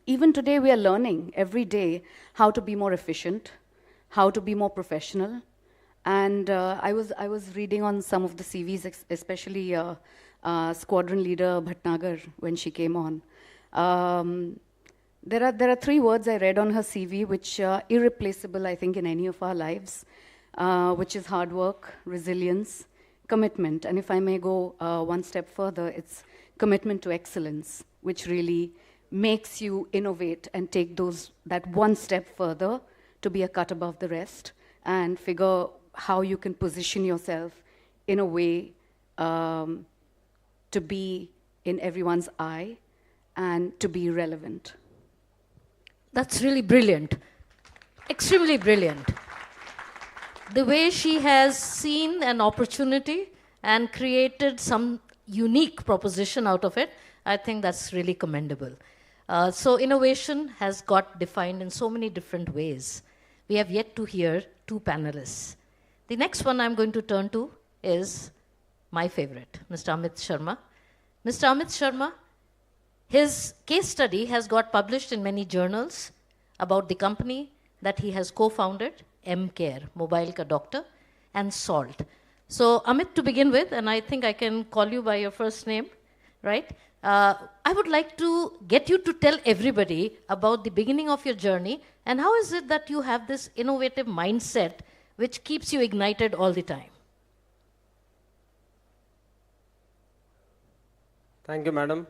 Even today, we are learning every day how to be more efficient, how to be more professional. And I was reading on some of the CVs, especially Squadron Leader Bhatnagar when she came on. There are 3 words I read on her CV which are irreplaceable, I think, in any of our lives, which is hard work, resilience, commitment. And if I may go one step further, it's commitment to excellence, which really makes you innovate and take that one step further to be a cut above the rest and figure how you can position yourself in a way to be in everyone's eye and to be relevant. That's really brilliant, extremely brilliant. The way she has seen an opportunity and created some unique proposition out of it, I think that's really commendable. So innovation has got defined in so many different ways. We have yet to hear 2 panelists. The next one I'm going to turn to is my favorite, Mr. Amit Sharma. Mr. Amit Sharma, his case study has got published in many journals about the company that he has co-founded, M-Care, Mobile Ka Doctor, and Salt. So Amit, to begin with, and I think I can call you by your first name, right? I would like to get you to tell everybody about the beginning of your journey and how is it that you have this innovative mindset which keeps you ignited all the time. Thank you, madam.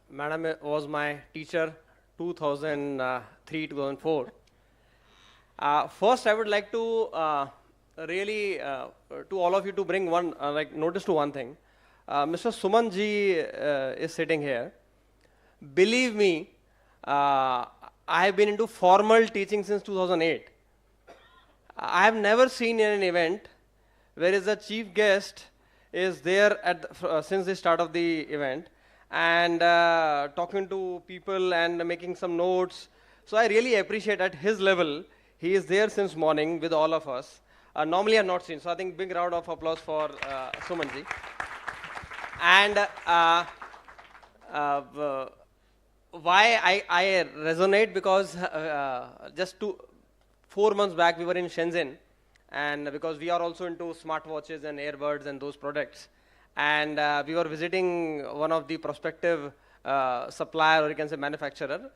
Madam was my teacher 2003-2004. First, I would like to really to all of you to bring one notice to one thing. Mr. Sumant ji is sitting here. Believe me, I have been into formal teaching since 2008. I have never seen in an event where the chief guest is there since the start of the event and talking to people and making some notes. So I really appreciate at his level, he is there since morning with all of us. normally are not seen. So I think big round of applause for Sumanji. And why I resonate, because just 4 months back we were in Shenzhen, and because we are also into smartwatches and earbuds and those products, and we were visiting one of the prospective supplier, or you can say manufacturer.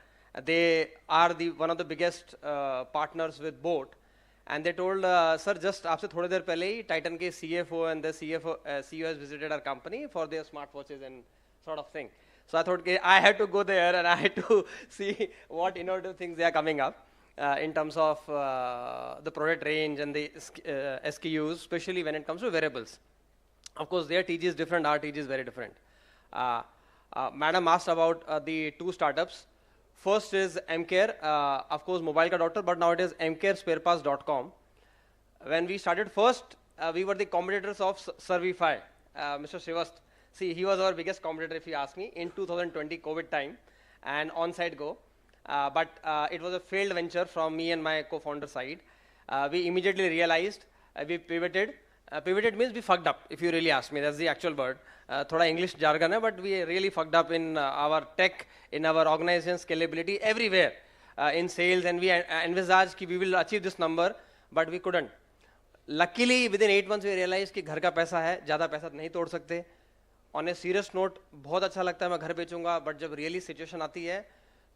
They are one of the biggest partners with Boat, and they told, sir, just aapse thode der pehle hi Titan ke CFO and the CEO has visited our company for their smartwatches and sort of thing. So I thought I had to go there and I had to see what innovative things they are coming up in terms of the product range and the SKUs, especially when it comes to wearables. Of course, their TG is different, our TG is very different. Madam asked about the 2 startups. First is AIMSR, of course, mobile ka doctor, but now it is AIMSRSpareParts.com. When we started first, we were the competitors of Servify, Mr. Srivastava. See, he was our biggest competitor, if you ask me, in 2020 COVID time and on-site go. But it was a failed venture from me and my co-founder side. We immediately realized, we pivoted. Pivoted means we fucked up, if you really ask me. That's the actual word. Thoda English jargon hai, but we really fucked up in our tech, in our organization scalability, everywhere. In sales, and we envisaged that we will achieve this number, but we couldn't. Luckily, within 8 months, we realized कि घर का पैसा है, ज़्यादा पैसा नहीं तोड़ सकते. On a serious note, बहुत अच्छा लगता है मैं घर बेचूंगा, but जब really situation आती है,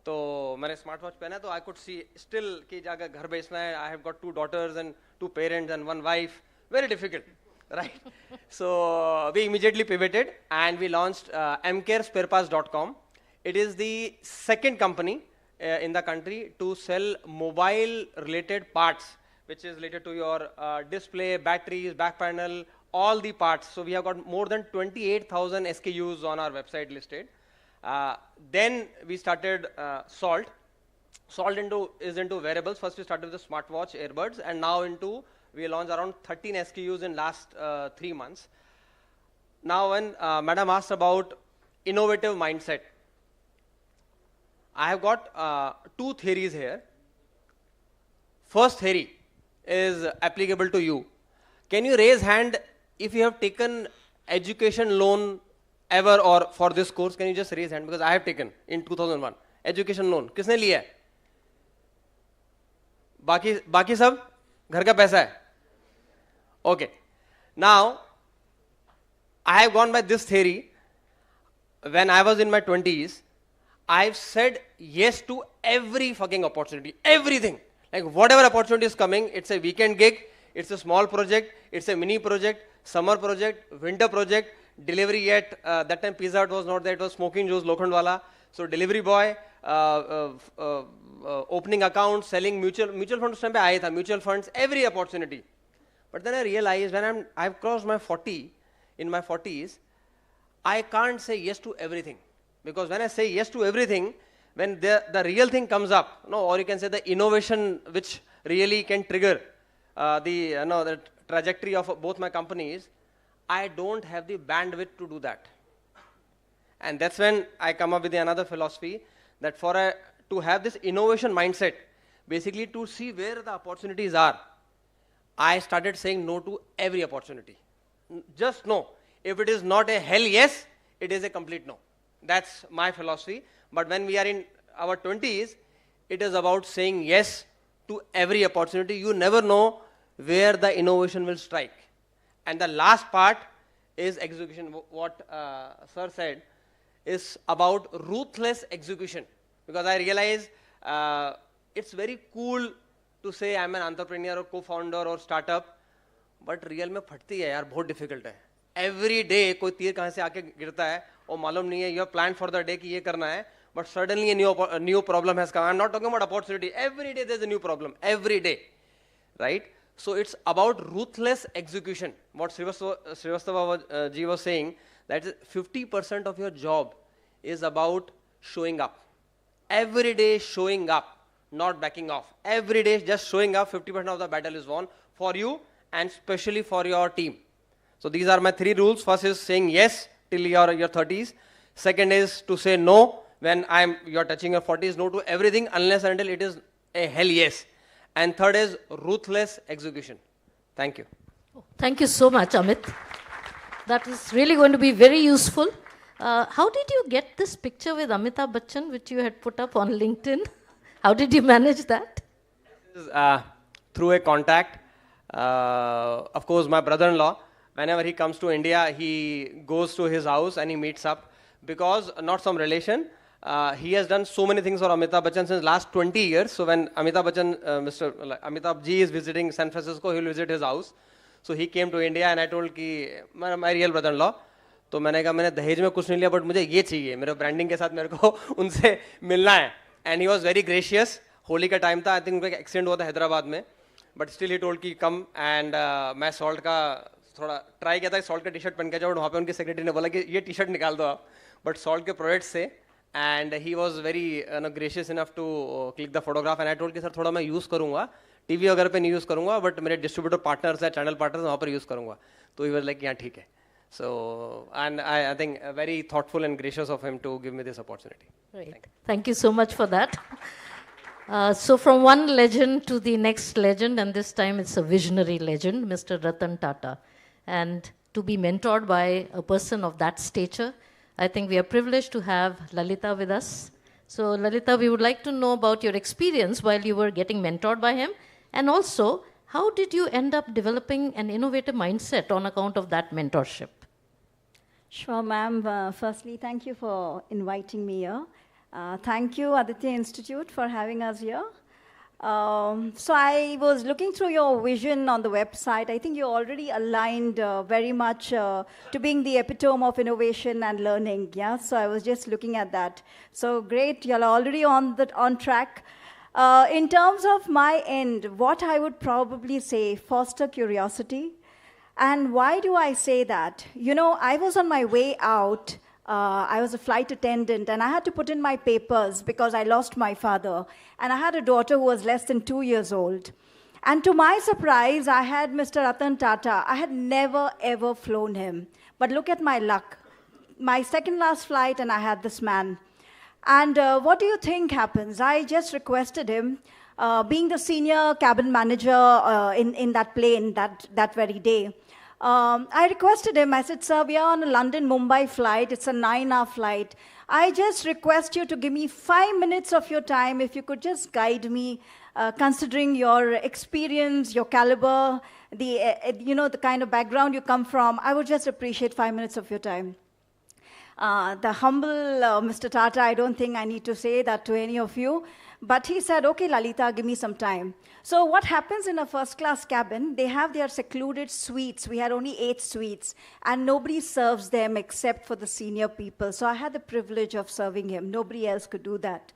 तो मैंने स्मार्ट वॉच पहना है, तो I could see still कि जाकर घर बेचना है. I have got 2 daughters and 2 parents and 1 wife. Very difficult, right? So we immediately pivoted and we launched AIMSRSpareParts.com. It is the second company in the country to sell mobile-related parts, which is related to your display, batteries, back panel, all the parts. So we have got more than 28,000 SKUs on our website listed. Then we started Salt. Salt is into wearables. First we started with the smartwatch, earbuds, and now we launched around 13 SKUs in last 3 months. Now when Madam asked about innovative mindset, I have got 2 theories here. First theory is applicable to you. Can you raise hand if you have taken education loan ever or for this course? Can you just raise hand? Because I have taken in 2001 education loan. किसने लिया है? बाकी सब घर का पैसा है. Okay. Now I have gone by this theory. When I was in my 20s, I've said yes to every fucking opportunity, everything. Like whatever opportunity is coming, it's a weekend gig, it's a small project, it's a mini project, summer project, winter project, delivery at, that time Pizza Hut was not there, it was Smoking Joe's Lokhandwala. So delivery boy, opening accounts, selling mutual funds, mutual funds, every opportunity. But then I realized when I've crossed my 40, in my 40s, I can't say yes to everything. Because when I say yes to everything, when the real thing comes up, or you can say the innovation which really can trigger the trajectory of both my companies, I don't have the bandwidth to do that. And that's when I come up with another philosophy that to have this innovation mindset, basically to see where the opportunities are, I started saying no to every opportunity. Just no. If it is not a hell yes, it is a complete no. That's my philosophy. But when we are in our 20s, it is about saying yes to every opportunity. You never know where the innovation will strike. And the last part is execution. What sir said is about ruthless execution. Because I realize it's very cool to say I'm an entrepreneur or co-founder or startup, but real में फटती है यार, बहुत difficult है. Every day कोई तीर कहाँ से आके गिरता है और मालूम नहीं है, you have planned for the day कि ये करना है, but suddenly a new problem has come. I'm not talking about opportunity. Every day there's a new problem. Every day, right? So it's about ruthless execution. What Srivastava ji was saying, that 50% of your job is about showing up. Every day showing up, not backing off. Every day just showing up, 50% of the battle is won for you and especially for your team. So these are my 3 rules. First is saying yes till your 30s. Second is to say no when you're touching your 40s, no to everything unless until it is a hell yes. And third is ruthless execution. Thank you. Thank you so much, Amit. That is really going to be very useful. How did you get this picture with Amitabh Bachchan, which you had put up on LinkedIn? How did you manage that? This is, through a contact. Of course, my brother-in-law, whenever he comes to India, he goes to his house and he meets up. Because, not some relation, he has done so many things for Amitabh Bachchan since last 20 years. So when Amitabh Bachchan, Amitabh ji is visiting San Francisco, he will visit his house. So he came to India and I told कि my real brother-in-law, तो मैंने कहा मैंने दहेज में कुछ नहीं लिया, but मुझे ये चाहिए, मेरे ब्रांडिंग के साथ मेरे को उनसे मिलना है. And he was very gracious. Holi का टाइम था, I think उनका एक्सीडेंट हुआ था हैदराबाद में, but still he told कि come and मैं सॉल्ट का थोड़ा ट्राई किया था, सॉल्ट का टी शर्ट पहन के जाओ, वहाँ पे उनकी सेक्रेटरी ने बोला कि ये टी शर्ट निकाल दो आप, but सॉल्ट के प्रोडक्ट से. And he was very gracious enough to click the photograph. And I told कि सर थोड़ा मैं यूज़ करूँगा, टीवी वगैरह पे नहीं यूज़ करूँगा, बट मेरे डिस्ट्रीब्यूटर पार्टनर्स हैं, चैनल पार्टनर्स वहाँ पर यूज़ करूँगा. तो he was like यहाँ ठीक है. So and I think very thoughtful and gracious of him to give me this opportunity. Right. Thank you so much for that. So from one legend to the next legend, and this time it's a visionary legend, Mr. Ratan Tata. And to be mentored by a person of that stature, I think we are privileged to have Lalita with us. So Lalita, we would like to know about your experience while you were getting mentored by him, and also how did you end up developing an innovative mindset on account of that mentorship? Sure, ma'am. Firstly, thank you for inviting me here. Thank you, Aditya Institute, for having us here. So I was looking through your vision on the website. I think you already aligned very much to being the epitome of innovation and learning. Yeah, so I was just looking at that. So great, you're already on track. In terms of my end, what I would probably say, foster curiosity. And why do I say that? You know, I was on my way out. I was a flight attendant, and I had to put in my papers because I lost my father. And I had a daughter who was less than 2 years old. And to my surprise, I had Mr. Ratan Tata. I had never, ever flown him. But look at my luck. My second last flight, and I had this man. And what do you think happens? I just requested him, being the senior cabin manager in that plane that very day. I requested him, I said, sir, we are on a London-Mumbai flight. It's a 9-hour flight. I just request you to give me 5 minutes of your time, if you could just guide me, considering your experience, your caliber, the kind of background you come from. I would just appreciate 5 minutes of your time. The humble Mr. Tata, I don't think I need to say that to any of you. But he said, okay, Lalita, give me some time. So what happens in a first-class cabin, they have their secluded suites. We had only 8 suites, and nobody serves them except for the senior people. So I had the privilege of serving him. Nobody else could do that.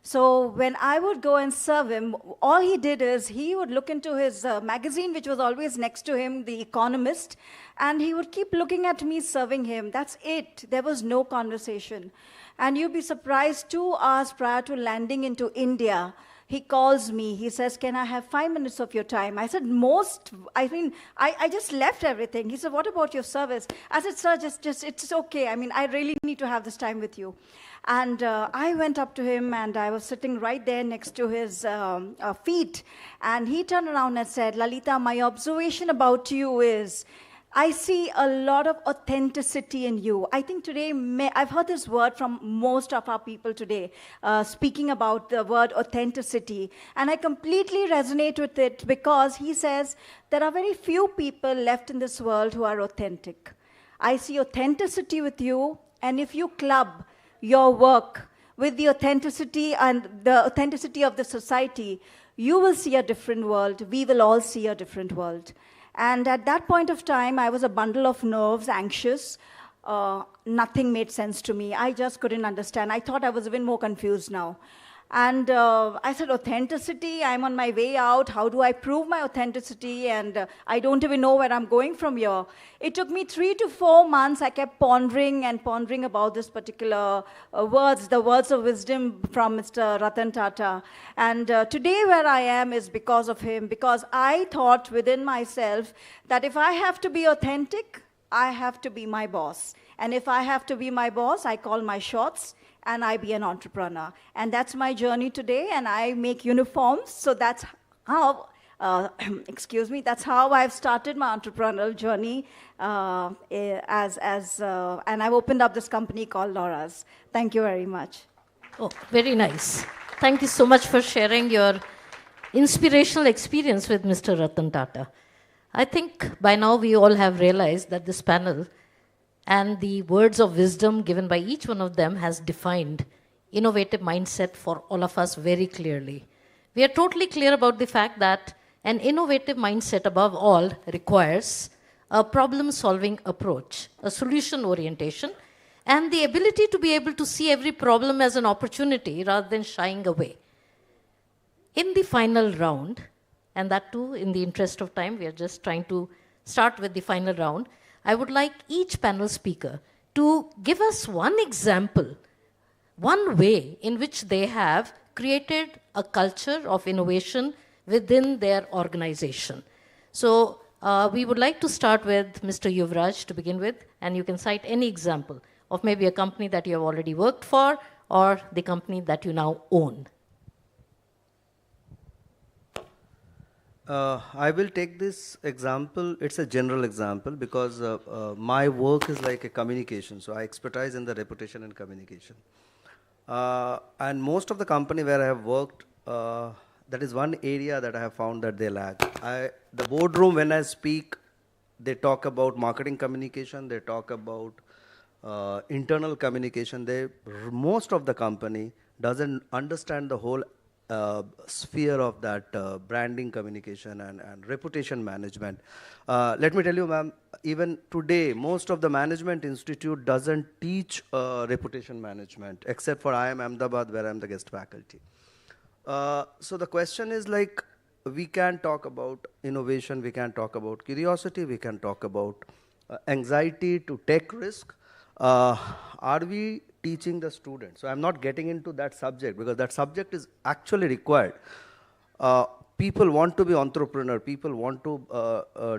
So when I would go and serve him, all he did is he would look into his magazine, which was always next to him, The Economist, and he would keep looking at me serving him. That's it. There was no conversation. And you'd be surprised, 2 hours prior to landing into India, he calls me. He says, can I have 5 minutes of your time? I said, I just left everything. He said, what about your service? I said, sir, it's okay. I mean, I really need to have this time with you. And I went up to him, and I was sitting right there next to his feet. And he turned around and said, Lalita, my observation about you is, I see a lot of authenticity in you. I think today, I've heard this word from most of our people today, speaking about the word authenticity. And I completely resonate with it because he says, there are very few people left in this world who are authentic. I see authenticity with you, and if you club your work with the authenticity and the authenticity of the society, you will see a different world. We will all see a different world. And at that point of time, I was a bundle of nerves, anxious. Nothing made sense to me. I just couldn't understand. I thought I was even more confused now. And I said, authenticity, I'm on my way out. How do I prove my authenticity? And I don't even know where I'm going from here. It took me 3 to 4 months. I kept pondering and pondering about this particular words, the words of wisdom from Mr. Ratan Tata. And today where I am is because of him, because I thought within myself that if I have to be authentic, I have to be my boss. And if I have to be my boss, I call my shots, and I be an entrepreneur. And that's my journey today, and I make uniforms, so that's how excuse me, that's how I've started my entrepreneurial journey and I've opened up this company called Laura's. Thank you very much. Oh, very nice. Thank you so much for sharing your inspirational experience with Mr. Ratan Tata. I think by now we all have realized that this panel and the words of wisdom given by each one of them has defined innovative mindset for all of us very clearly. We are totally clear about the fact that an innovative mindset above all requires a problem-solving approach, a solution orientation, and the ability to be able to see every problem as an opportunity rather than shying away. In the final round, and that too in the interest of time, we are just trying to start with the final round, I would like each panel speaker to give us one example, one way in which they have created a culture of innovation within their organization. So we would like to start with Mr. Yuvraj to begin with, and you can cite any example of maybe a company that you have already worked for or the company that you now own. I will take this example, it's a general example because my work is like a communication, so I expertise in the reputation and communication. And most of the company where I have worked, that is one area that I have found that they lack. The boardroom, when I speak, they talk about marketing communication, they talk about internal communication. Most of the company doesn't understand the whole sphere of that branding communication and reputation management. Let me tell you, ma'am, even today, most of the management institute doesn't teach reputation management, except for IIM Ahmedabad, where I'm the guest faculty. So the question is like, we can talk about innovation, we can talk about curiosity, we can talk about anxiety to take risk. Are we teaching the students? So I'm not getting into that subject because that subject is actually required. People want to be entrepreneur, people want to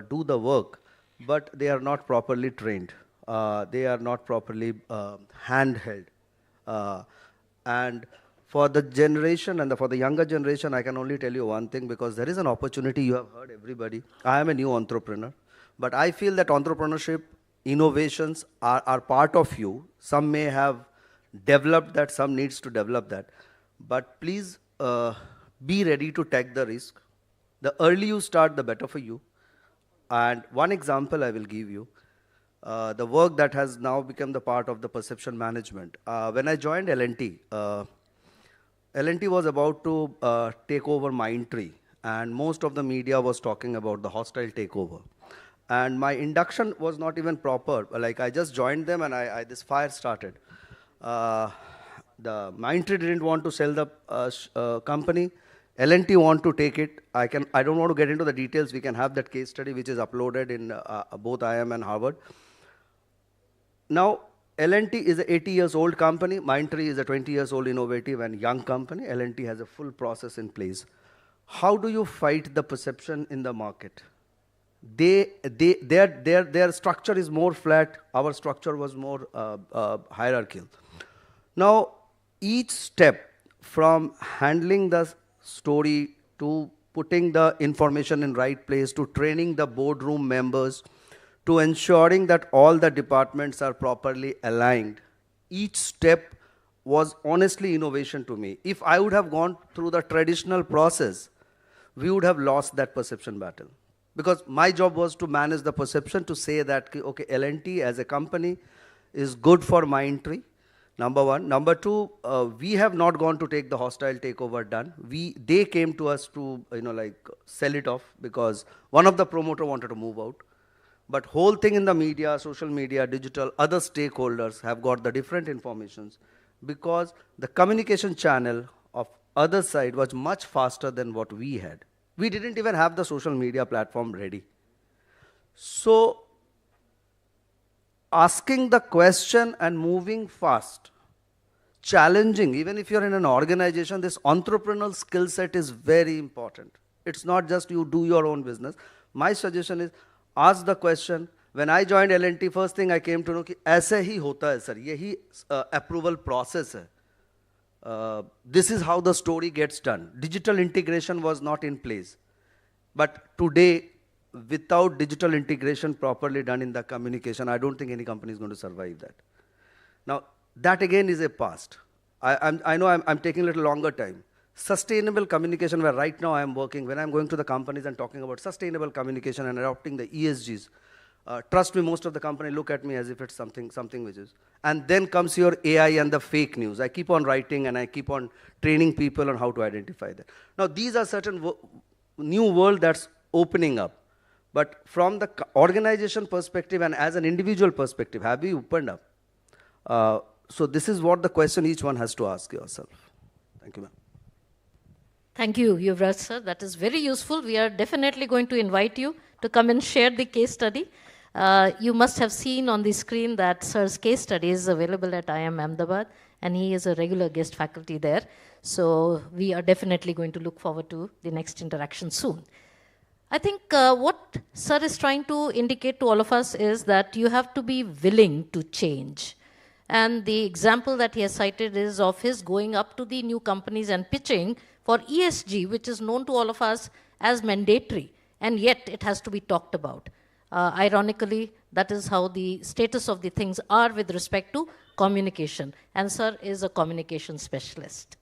do the work, but they are not properly trained. They are not properly handheld. And for the generation and for the younger generation, I can only tell you one thing, because there is an opportunity. You have heard everybody. I am a new entrepreneur, but I feel that entrepreneurship, innovations are part of you. Some may have developed that, some needs to develop that. But please be ready to take the risk. The early you start, the better for you. And one example I will give you. The work that has now become the part of the perception management. When I joined L&T, L&T was about to take over Mindtree, and most of the media was talking about the hostile takeover. And my induction was not even proper. Like, I just joined them and this fire started. The Mindtree didn't want to sell the company. L&T want to take it. I don't want to get into the details. We can have that case study which is uploaded in both IIM and Harvard. Now, L&T is an 80 years old company. Mindtree is a 20 years old innovative and young company. L&T has a full process in place. How do you fight the perception in the market? Their structure is more flat. Our structure was more hierarchical. Now, each step from handling the story to putting the information in right place to training the boardroom members to ensuring that all the departments are properly aligned, each step was honestly innovation to me. If I would have gone through the traditional process, we would have lost that perception battle. Because my job was to manage the perception, to say that, okay, L&T as a company is good for Mindtree, number one. Number two, we have not gone to take the hostile takeover done. They came to us to, sell it off because one of the promoter wanted to move out. But whole thing in the media, social media, digital, other stakeholders have got the different informations because the communication channel of other side was much faster than what we had. We didn't even have the social media platform ready. So, asking the question and moving fast, challenging, even if you're in an organization, this entrepreneurial skill set is very important. It's not just you do your own business. My suggestion is, ask the question. When I joined L&T, first thing I came to know कि ऐसे ही होता है sir, यही approval process है. This is how the story gets done. Digital integration was not in place. But today, without digital integration properly done in the communication, I don't think any company is going to survive that. Now, that again is a past. I know I'm taking a little longer time. Sustainable communication, where right now I'm working, when I'm going to the companies and talking about sustainable communication and adopting the ESGs, trust me, most of the company look at me as if it's something which is. And then comes your AI and the fake news. I keep on writing and I keep on training people on how to identify that. Now, these are certain new world that's opening up. But from the organization perspective and as an individual perspective, have we opened up? So this is what the question each one has to ask yourself. Thank you, ma'am. Thank you, Yuvraj sir. That is very useful. We are definitely going to invite you to come and share the case study. You must have seen on the screen that sir's case study is available at IIM Ahmedabad, and he is a regular guest faculty there. So we are definitely going to look forward to the next interaction soon. I think what sir is trying to indicate to all of us is that you have to be willing to change. And the example that he has cited is of his going up to the new companies and pitching for ESG, which is known to all of us as mandatory, and yet it has to be talked about. Ironically, that is how the status of the things are with respect to communication. And sir is a communication specialist.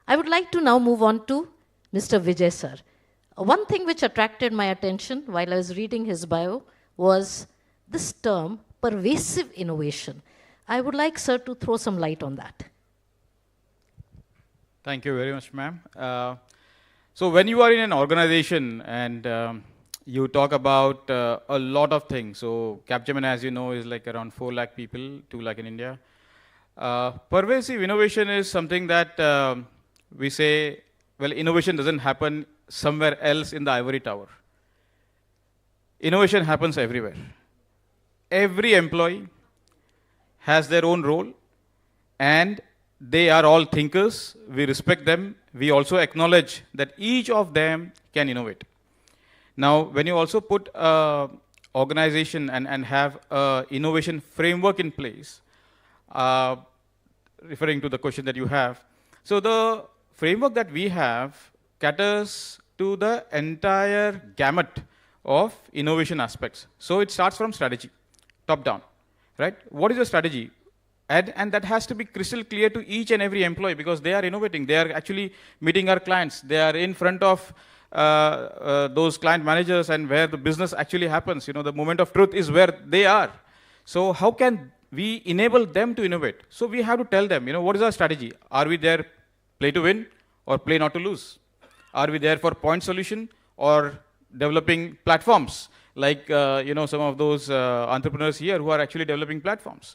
I would like to now move on to Mr. Vijay sir. One thing which attracted my attention while I was reading his bio was this term, pervasive innovation. I would like sir to throw some light on that. Thank you very much, ma'am. So when you are in an organization and you talk about a lot of things, so Capgemini, as you know, is like around 4 lakh people, 2 lakh in India. Pervasive innovation is something that we say, well, innovation doesn't happen somewhere else in the ivory tower. Innovation happens everywhere. Every employee has their own role, and they are all thinkers. We respect them. We also acknowledge that each of them can innovate. Now, when you also put an organization and have an innovation framework in place, referring to the question that you have, so the framework that we have caters to the entire gamut of innovation aspects. So it starts from strategy, top down, right? What is your strategy? And that has to be crystal clear to each and every employee, because they are innovating. They are actually meeting our clients. They are in front of those client managers, and where the business actually happens. You know, the moment of truth is where they are. So how can we enable them to innovate? So we have to tell them, you know, what is our strategy? Are we there play to win or play not to lose? Are we there for point solution or developing platforms like, you know, some of those entrepreneurs here who are actually developing platforms?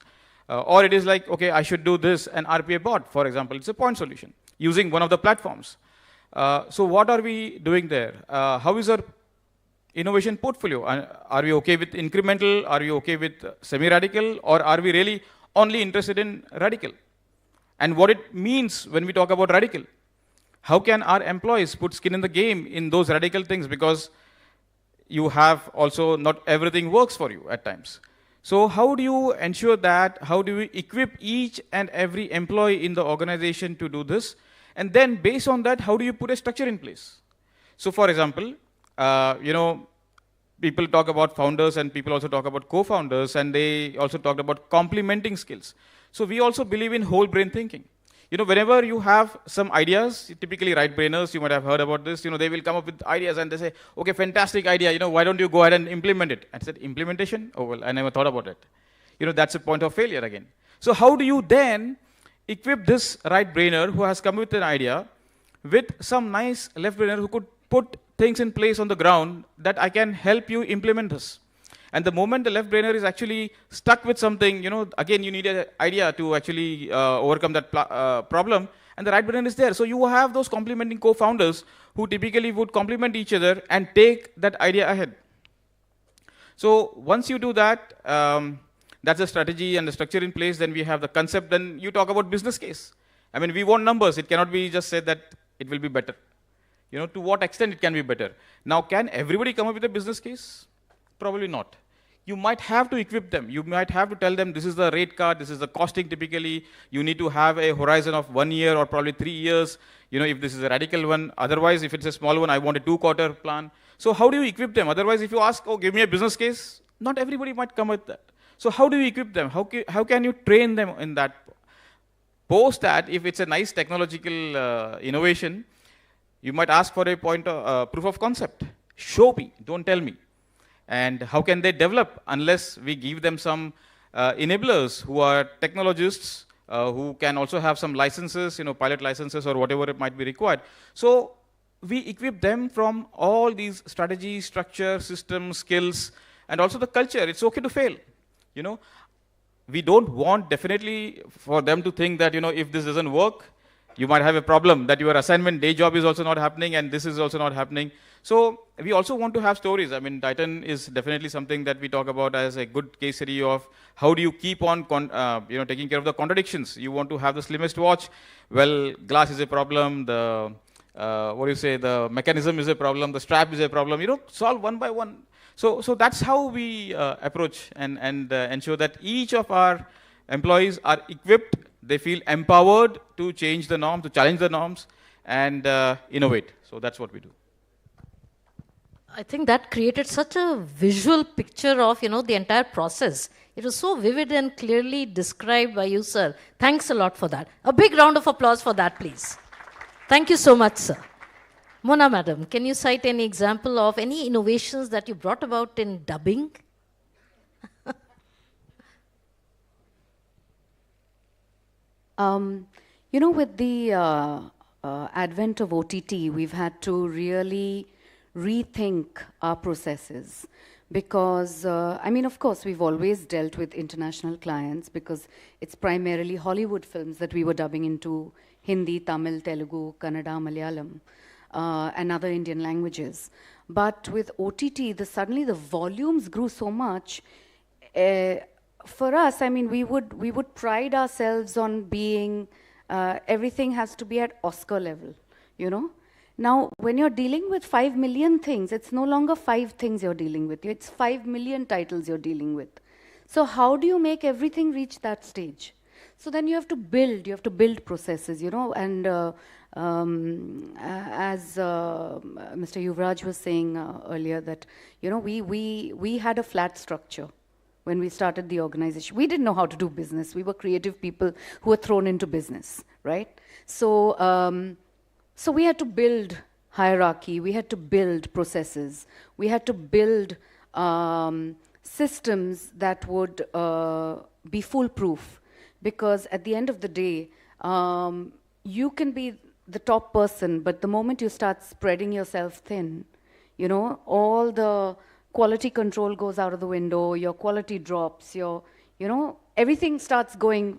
Or it is like, okay, I should do this, an RPA bot, for example. It's a point solution using one of the platforms. So what are we doing there? How is our innovation portfolio? Are we okay with incremental? Are we okay with semi-radical? Or are we really only interested in radical? And what it means when we talk about radical? How can our employees put skin in the game in those radical things? Because you have also not everything works for you at times. So how do you ensure that? How do we equip each and every employee in the organization to do this? And then based on that, how do you put a structure in place? So for example, you know, people talk about founders and people also talk about co-founders, and they also talked about complementing skills. So we also believe in whole brain thinking. You know, whenever you have some ideas, typically right-brainers, you might have heard about this, you know, they will come up with ideas and they say, okay, fantastic idea, you know, why don't you go ahead and implement it? I said, implementation? Oh, well, I never thought about it. You know, that's a point of failure again. So how do you then equip this right-brainer who has come with an idea with some nice left-brainer who could put things in place on the ground that I can help you implement this? And the moment the left brainer is actually stuck with something, you know, again, you need an idea to actually overcome that problem, and the right brainer is there. So you have those complementing co-founders who typically would complement each other and take that idea ahead. So once you do that, that's the strategy and the structure in place, then we have the concept, then you talk about business case. I mean, we want numbers. It cannot be just said that it will be better. You know, to what extent it can be better. Now, can everybody come up with a business case? Probably not. You might have to equip them. You might have to tell them this is the rate card, this is the costing typically. You need to have a horizon of 1 year or probably 3 years, you know, if this is a radical one. Otherwise, if it's a small one, I want a 2-quarter plan. So how do you equip them? Otherwise, if you ask, oh, give me a business case, not everybody might come with that. So how do you equip them? How can you train them in that? Post that, if it's a nice technological innovation, you might ask for a proof of concept. Show me, don't tell me. And how can they develop unless we give them some enablers who are technologists, who can also have some licenses, pilot licenses or whatever it might be required. So we equip them from all these strategy, structure, systems, skills, and also the culture. It's okay to fail. We don't want definitely for them to think that, if this doesn't work, you might have a problem that your assignment day job is also not happening and this is also not happening. So we also want to have stories. I mean, Titan is definitely something that we talk about as a good case study of how do you keep on taking care of the contradictions. You want to have the slimmest watch. Well, glass is a problem. The the mechanism is a problem. The strap is a problem. Solve one by one. So that's how we approach and ensure that each of our employees are equipped, they feel empowered to change the norm, to challenge the norms, and innovate. So that's what we do. I think that created such a visual picture of, the entire process. It was so vivid and clearly described by you, sir. Thanks a lot for that. A big round of applause for that, please. Thank you so much, sir. Mona, madam, can you cite any example of any innovations that you brought about in dubbing? With the advent of OTT, we've had to really rethink our processes because, of course, we've always dealt with international clients because it's primarily Hollywood films that we were dubbing into Hindi, Tamil, Telugu, Kannada, Malayalam. And other Indian languages. But with OTT, suddenly the volumes grew so much. For us, we would pride ourselves on being, everything has to be at Oscar level, Now, when you're dealing with 5 million things, it's no longer 5 things you're dealing with. It's 5 million titles you're dealing with. So how do you make everything reach that stage? So then you have to build processes, and as Mr. Yuvraj was saying earlier that, we had a flat structure when we started the organization. We didn't know how to do business. We were creative people who were thrown into business, right? So, so we had to build hierarchy. We had to build processes. We had to build systems that would be foolproof. Because at the end of the day, you can be the top person, but the moment you start spreading yourself thin, all the quality control goes out of the window, your quality drops, everything starts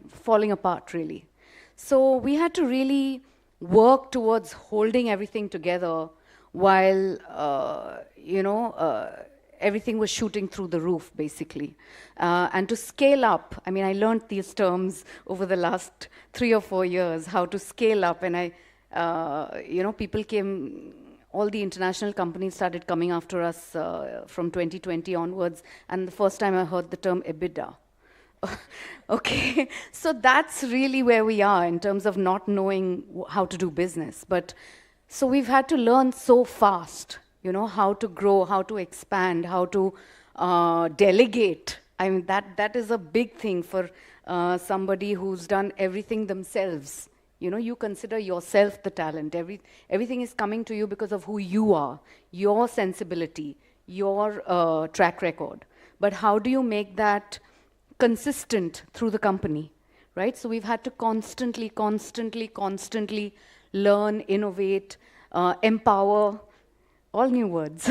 falling apart, really. So we had to really work towards holding everything together while, everything was shooting through the roof, basically. And to scale up, I learned these terms over the last 3 or 4 years, how to scale up. And people came, all the international companies started coming after us from 2020 onwards. And the first time I heard the term EBITDA. Okay, so that's really where we are in terms of not knowing how to do business. But so we've had to learn so fast. How to grow, how to expand, how to delegate. That is a big thing for somebody who's done everything themselves. You consider yourself the talent. Everything is coming to you because of who you are, your sensibility, your track record. But how do you make that consistent through the company, right? So we've had to constantly learn, innovate, empower. All new words,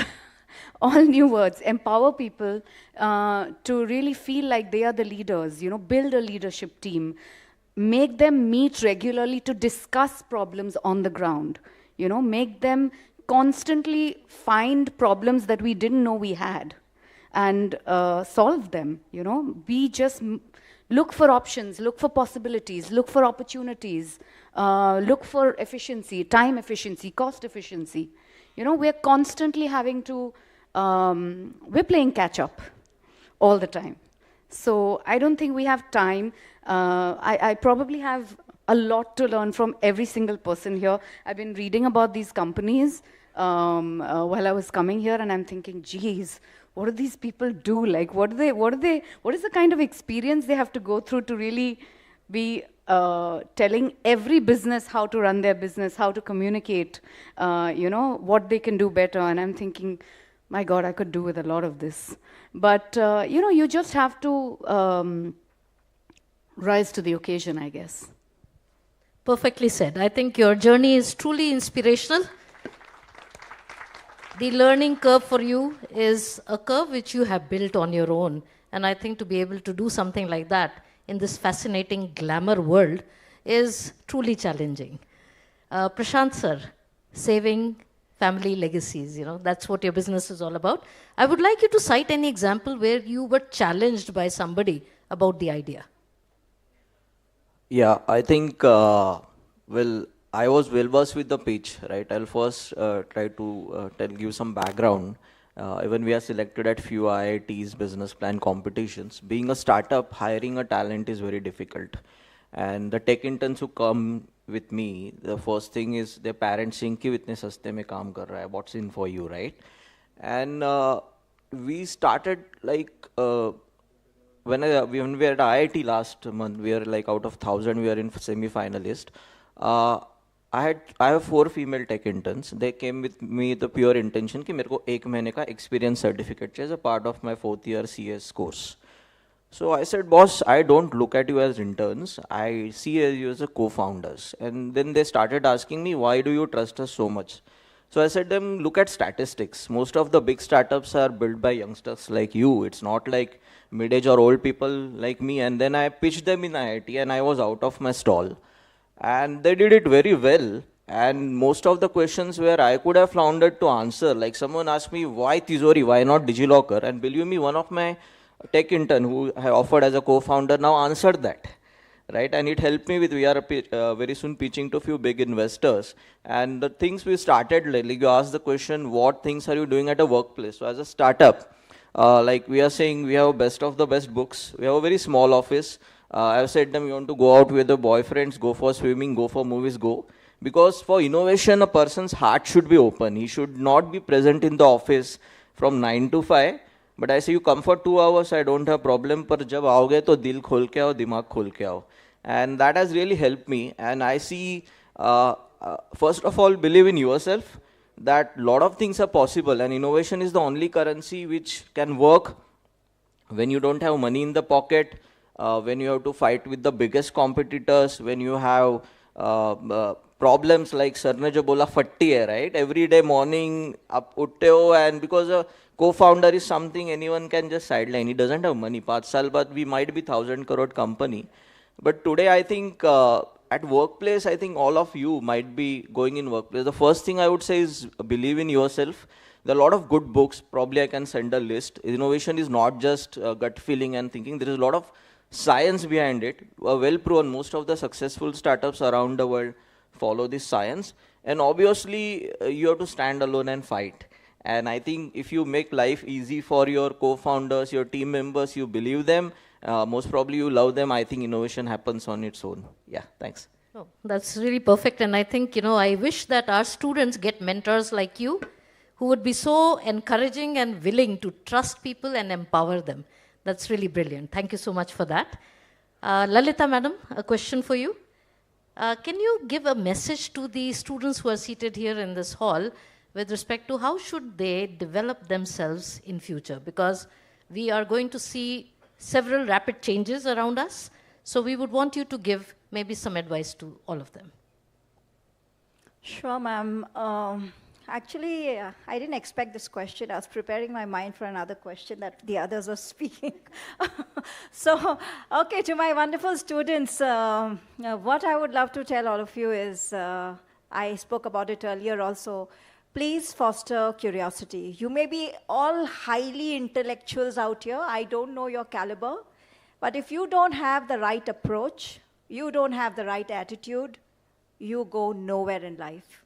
all new words. Empower people to really feel like they are the leaders, build a leadership team, make them meet regularly to discuss problems on the ground, make them constantly find problems that we didn't know we had and solve them, We just look for options, look for possibilities, look for opportunities, look for efficiency, time efficiency, cost efficiency. We're constantly having to, we're playing catch up all the time. So I don't think we have time. I probably have a lot to learn from every single person here. I've been reading about these companies. while I was coming here, and I'm thinking, geez, what do these people do? Like, what is the kind of experience they have to go through to really be telling every business how to run their business, how to communicate, what they can do better. And I'm thinking, my God, I could do with a lot of this. But, you just have to rise to the occasion, I guess. Perfectly said. I think your journey is truly inspirational. The learning curve for you is a curve which you have built on your own. And I think to be able to do something like that in this fascinating glamour world is truly challenging. Prashant sir, saving family legacies, that's what your business is all about. I would like you to cite any example where you were challenged by somebody about the idea. Yeah, I think, I was well versed with the pitch, right? I'll first try to give some background. Even we are selected at few IITs business plan competitions. Being a startup, hiring a talent is very difficult. And the tech interns who come with me, the first thing is their parents saying, "Ki itne saste mein kaam kar raha hai, what's in for you," right? And we started like, when we were at IIT last month, we were like out of 1,000, we are in semi-finalist. I have 4 female tech interns. They came with me with the pure intention कि मेरे को 1 महीने का experience certificate as a part of my 4th year CS course. So I said, boss, I don't look at you as interns. I see you as a co-founders. And then they started asking me, why do you trust us so much? So I said them, look at statistics. Most of the big startups are built by youngsters like you. It's not like mid-age or old people like me. And then I pitched them in IIT and I was out of my stall. And they did it very well. And most of the questions where I could have floundered to answer, like someone asked me, why Tijori, why not DigiLocker? And believe me, one of my tech intern who I offered as a co-founder now answered that, right? And it helped me with, we are very soon pitching to a few big investors. And the things we started, like you asked the question, what things are you doing at a workplace? So as a startup, like we are saying, we have best of the best books. We have a very small office. I've said them, you want to go out with the boyfriends, go for swimming, go for movies, go. Because for innovation, a person's heart should be open. He should not be present in the office from 9 to 5. But I say you come for 2 hours, I don't have problem. But jab aoge to dil khol ke aao, dimag khol ke aao. And that has really helped me. And I see, first of all, believe in yourself, that a lot of things are possible. And innovation is the only currency which can work when you don't have money in the pocket, when you have to fight with the biggest competitors, when you have problems like sir ne jo bola fatti hai, right? Every day morning up utte ho, and because a co-founder is something anyone can just sideline. He doesn't have money. 5 saal baad we might be 1,000 crore company. But today I think at workplace, I think all of you might be going in workplace. The first thing I would say is believe in yourself. There are a lot of good books. Probably I can send a list. Innovation is not just gut feeling and thinking. There is a lot of science behind it. Well proven. Most of the successful startups around the world follow this science. And obviously, you have to stand alone and fight. And I think if you make life easy for your co-founders, your team members, you believe them, most probably you love them, I think innovation happens on its own. Yeah, thanks. Oh, that's really perfect. And I think, I wish that our students get mentors like you who would be so encouraging and willing to trust people and empower them. That's really brilliant. Thank you so much for that. Lalita, madam, a question for you. Can you give a message to the students who are seated here in this hall with respect to how should they develop themselves in future? Because we are going to see several rapid changes around us. So we would want you to give maybe some advice to all of them. Sure, ma'am. Actually, I didn't expect this question. I was preparing my mind for another question that the others were speaking. So, okay, to my wonderful students, what I would love to tell all of you is, I spoke about it earlier also, please foster curiosity. You may be all highly intellectuals out here. I don't know your caliber. But if you don't have the right approach, you don't have the right attitude, you go nowhere in life.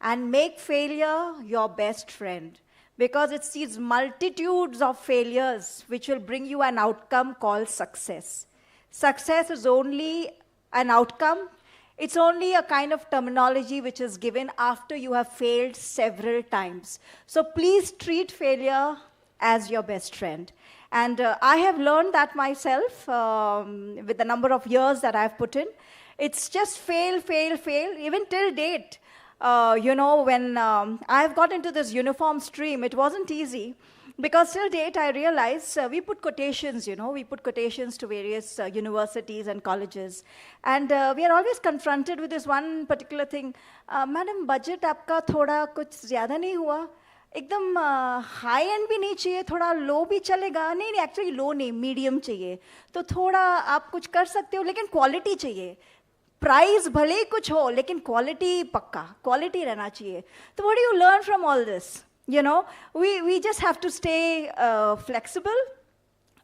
And make failure your best friend, because it's these multitudes of failures which will bring you an outcome called success. Success is only an outcome. It's only a kind of terminology which is given after you have failed several times. So please treat failure as your best friend. And I have learned that myself with the number of years that I've put in. It's just fail, fail, fail, even till date. When I've got into this uniform stream, it wasn't easy. Because till date, I realized we put quotations, we put quotations to various universities and colleges. And we are always confronted with this one particular thing. Madam, budget आपका थोड़ा कुछ ज़्यादा नहीं हुआ? एकदम high and भी नहीं चाहिए, थोड़ा लो भी चलेगा? नहीं, एक्चुअली लो नहीं, मीडियम चाहिए. तो थोड़ा आप कुछ कर सकते हो, लेकिन क्वालिटी चाहिए. प्राइस भले ही कुछ हो, लेकिन क्वालिटी पक्का, क्वालिटी रहना चाहिए. तो what do you learn from all this? We just have to stay flexible.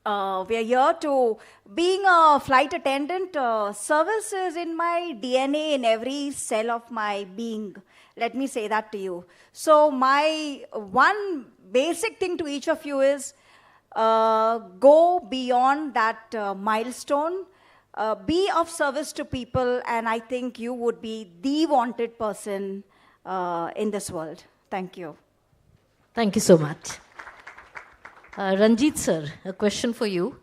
We are here to, being a flight attendant, service is in my DNA, in every cell of my being. Let me say that to you. So my one basic thing to each of you is go beyond that milestone, be of service to people, and I think you would be the wanted person in this world. Thank you. Thank you so much. Ranjith sir, a question for you.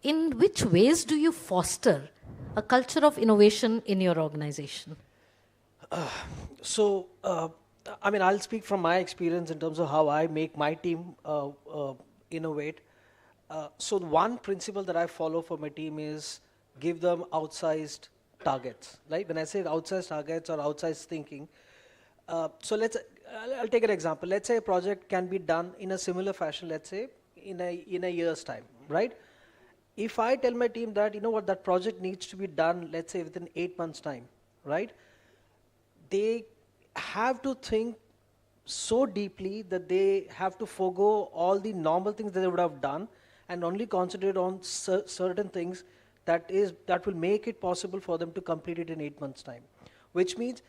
In which ways do you foster a culture of innovation in your organization? I'll speak from my experience in terms of how I make my team innovate. So one principle that I follow for my team is give them outsized targets. Right? When I say outsized targets or outsized thinking, I'll take an example. Let's say a project can be done in a similar fashion, let's say, in a year's time, right? If I tell my team that, that project needs to be done, let's say, within 8 months' time, right? They have to think so deeply that they have to forego all the normal things that they would have done and only concentrate on certain things that will make it possible for them to complete it in 8 months' time, which means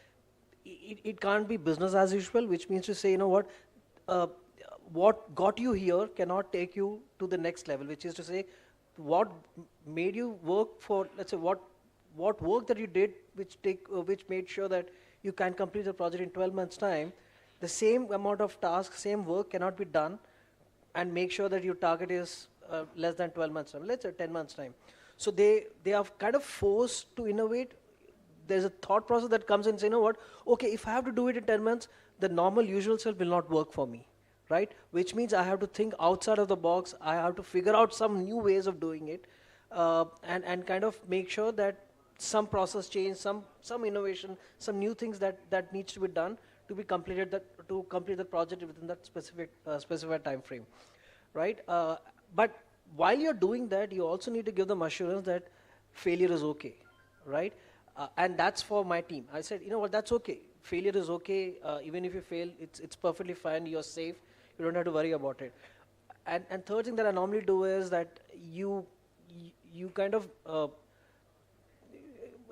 it can't be business as usual, which means to say, what got you here cannot take you to the next level, which is to say, what made you work for, let's say, what work that you did, which made sure that you can complete the project in 12 months' time, the same amount of tasks, same work cannot be done and make sure that your target is less than 12 months' time, let's say 10 months' time. So they are kind of forced to innovate. There's a thought process that comes in and say, okay, if I have to do it in 10 months, the normal usual self will not work for me, right? Which means I have to think outside of the box. I have to figure out some new ways of doing it and kind of make sure that some process change, some innovation, some new things that needs to be done to be completed, to complete the project within that specified time frame, right? But while you're doing that, you also need to give them assurance that failure is okay, right? And that's for my team. I said, that's okay. Failure is okay. Even if you fail, it's perfectly fine. You're safe. You don't have to worry about it. And third thing that I normally do is that you kind of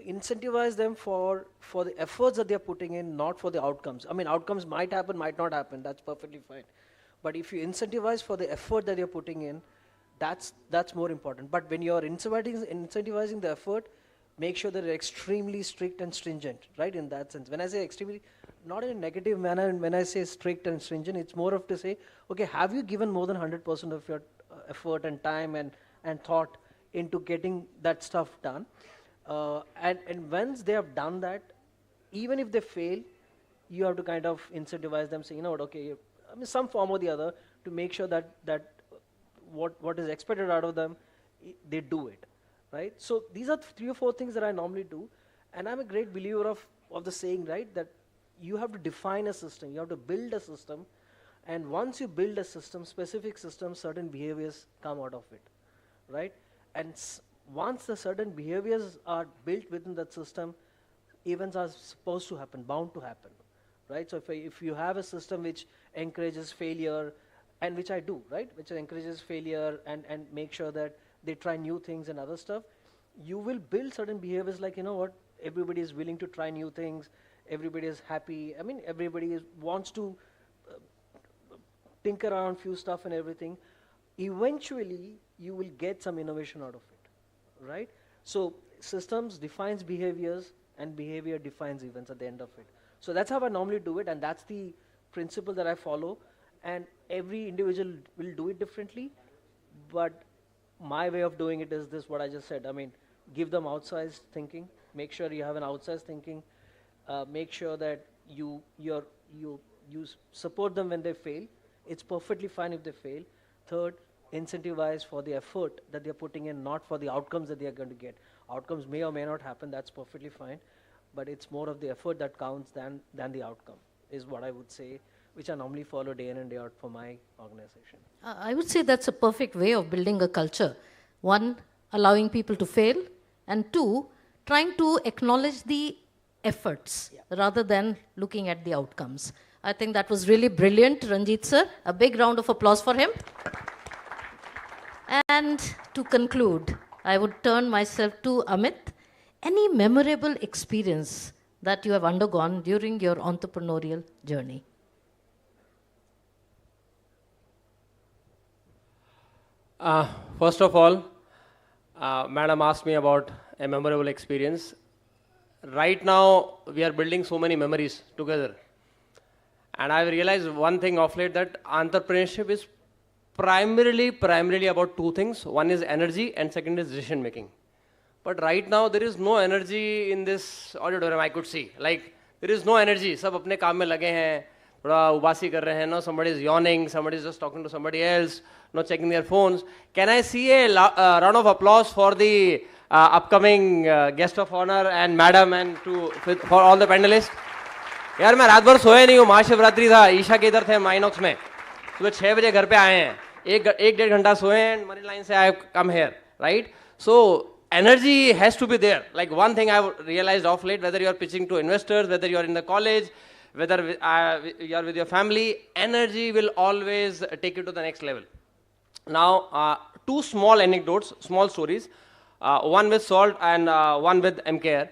incentivize them for the efforts that they're putting in, not for the outcomes. I mean, outcomes might happen, might not happen. That's perfectly fine. But if you incentivize for the effort that you're putting in, that's more important. But when you're incentivizing the effort, make sure that they're extremely strict and stringent, right? In that sense. When I say extremely, not in a negative manner, and when I say strict and stringent, it's more of to say, okay, have you given more than 100% of your effort and time and thought into getting that stuff done? And once they have done that, even if they fail, you have to kind of incentivize them, say, okay, some form or the other to make sure that what is expected out of them, they do it. Right? So these are 3 or 4 things that I normally do. And I'm a great believer of the saying, right, that you have to define a system. You have to build a system. And once you build a system, specific system, certain behaviors come out of it. Right? And once the certain behaviors are built within that system, events are supposed to happen, bound to happen. Right? So if you have a system which encourages failure, and which I do, right, which encourages failure and make sure that they try new things and other stuff, you will build certain behaviors like, everybody is willing to try new things, everybody is happy, everybody wants to tinker around few stuff and everything. Eventually, you will get some innovation out of it, right? So systems defines behaviors, and behavior defines events at the end of it. So that's how I normally do it, and that's the principle that I follow. And every individual will do it differently, but my way of doing it is this, what I just said. I mean, give them outsized thinking, make sure you have an outsized thinking, make sure that you support them when they fail. It's perfectly fine if they fail. Third, incentivize for the effort that they're putting in, not for the outcomes that they're going to get. Outcomes may or may not happen, that's perfectly fine, but it's more of the effort that counts than the outcome, is what I would say, which I normally follow day in and day out for my organization. I would say that's a perfect way of building a culture. One, allowing people to fail, and two, trying to acknowledge the efforts rather than looking at the outcomes. I think that was really brilliant, Ranjith sir. A big round of applause for him. And to conclude, I would turn myself to Amit. Any memorable experience that you have undergone during your entrepreneurial journey? First of all, madam asked me about a memorable experience. Right now, we are building so many memories together. And I've realized one thing of late, that entrepreneurship is primarily about two things. One is energy and second is decision making. But right now there is no energy in this auditorium, I could see. Like, there is no energy. सब अपने काम में लगे हैं, थोड़ा उबासी कर रहे हैं. No, somebody is yawning, somebody is just talking to somebody else, not checking their phones. Can I see a round of applause for the upcoming guest of honor and madam and for all the panelists? यार मैं रात भर सोया नहीं हूँ, महाशिवरात्रि था, ईशा के इधर थे माइनॉक्स में, सुबह 6 बजे घर पे आए हैं, एक डेढ़ घंटा सोए हैं, मरीन लाइन से I come here, right? So energy has to be there. Like, one thing I've realized of late, whether you're pitching to investors, whether you're in the college, whether you're with your family, energy will always take you to the next level. Now, two small anecdotes, small stories, one with Salt and one with MKR.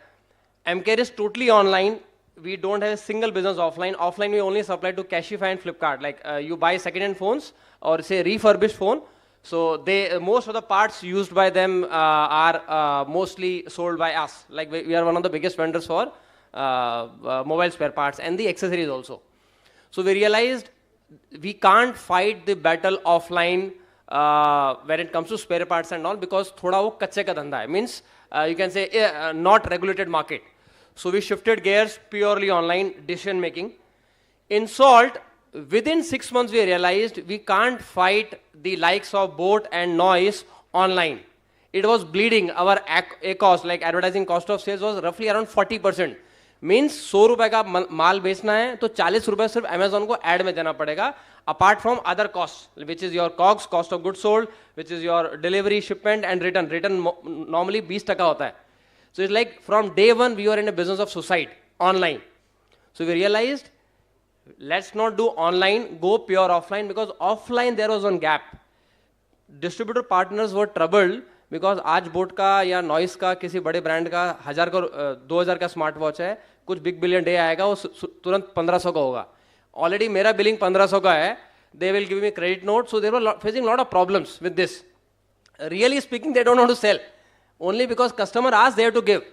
MKR is totally online. We don't have a single business offline. Offline, we only supply to Cashify and Flipkart. Like, you buy second-hand phones or say refurbished phone. So most of the parts used by them are mostly sold by us. Like, we are one of the biggest vendors for mobile spare parts and the accessories also. So we realized we can't fight the battle offline when it comes to spare parts and all, because thoda wo kache ka dhanda hai. Means you can say not regulated market. So we shifted gears, purely online decision making. In Salt, within 6 months we realized we can't fight the likes of Boat and Noise online. It was bleeding. Our cost, like advertising cost of sales, was roughly around 40%. Means 100 रुपए का माल बेचना है तो 40 रुपए सिर्फ Amazon को ad में देना पड़ेगा, apart from other costs, which is your COGS, cost of goods sold, which is your delivery, shipment and return. Return normally 20% होता है. So it's like from day one we were in a business of suicide online. So we realized, let's not do online, go pure offline, because offline there was one gap. Distributor partners were troubled because आज boat का या noise का किसी बड़े brand का 1000 का 2000 का smart watch है, कुछ बिग बिलियन डे आएगा वो तुरंत 1500 का होगा. ऑलरेडी मेरा बिलिंग 1500 का है, they will give me credit note, so they were facing a lot of problems with this. Really speaking, they don't want to sell, only because customer asks, they have to give.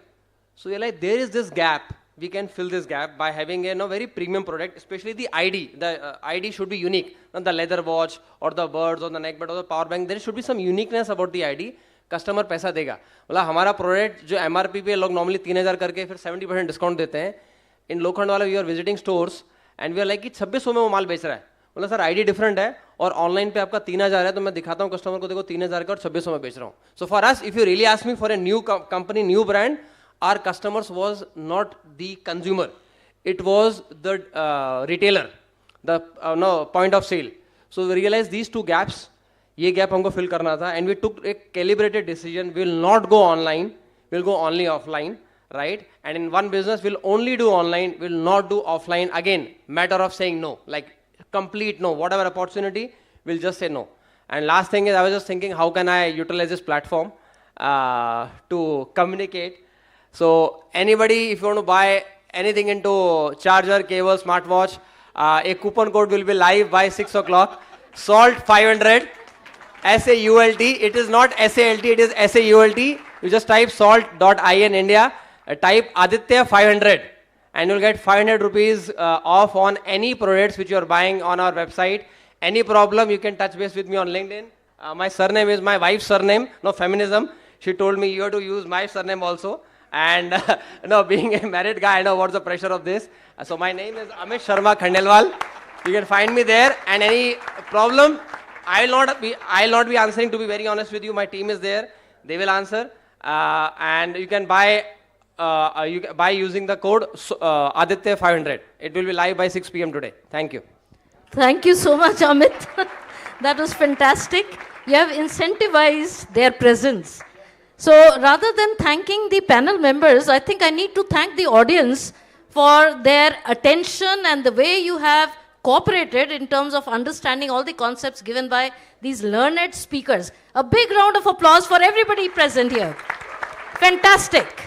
So we're like, there is this gap. We can fill this gap by having a very premium product, especially the ID. The ID should be unique, not the leather watch or the birds or the neckband or the power bank. There should be some uniqueness about the ID. Customer पैसा देगा. बोला हमारा product जो MRP पे लोग normally 3000 करके फिर 70% discount देते हैं. इन लोखंड वाला we are visiting stores and we are like कि 2600 में वो माल बेच रहा है. बोला सर ID डिफरेंट है और ऑनलाइन पे आपका 3000 है, तो मैं दिखाता हूँ कस्टमर को, देखो 3000 का और 2600 में बेच रहा हूँ. So for us, if you really ask me for a new company, new brand, our customers was not the consumer, it was the retailer, the point of sale. So we realized these two gaps, ये gap हमको fill करना था, and we took a calibrated decision. We will not go online, we will go only offline, right? And in one business we will only do online, we will not do offline. Again, matter of saying no, like complete no. Whatever opportunity, we will just say no. And last thing is, I was just thinking, how can I utilize this platform to communicate? So anybody, if you want to buy anything into charger, cable, smartwatch, a coupon code will be live by 6 o'clock. Salt 500, SAULT. It is not SALT, it is SAULT. You just type salt.in India type Aditya 500 and you'll get 500 rupees off on any products which you're buying on our website. Any problem, you can touch base with me on LinkedIn. My surname is my wife's surname, no feminism. She told me you have to use my surname also. And no, being a married guy, I know what's the pressure of this. So my name is Amit Sharma Khandelwal. You can find me there, and any problem, I'll not be answering, to be very honest with you. My team is there. They will answer. And you can buy using the code Aditya 500. It will be live by 6 p.m. today. Thank you. Thank you so much, Amit. That was fantastic. You have incentivized their presence. So rather than thanking the panel members, I think I need to thank the audience for their attention and the way you have cooperated in terms of understanding all the concepts given by these learned speakers. A big round of applause for everybody present here. Fantastic.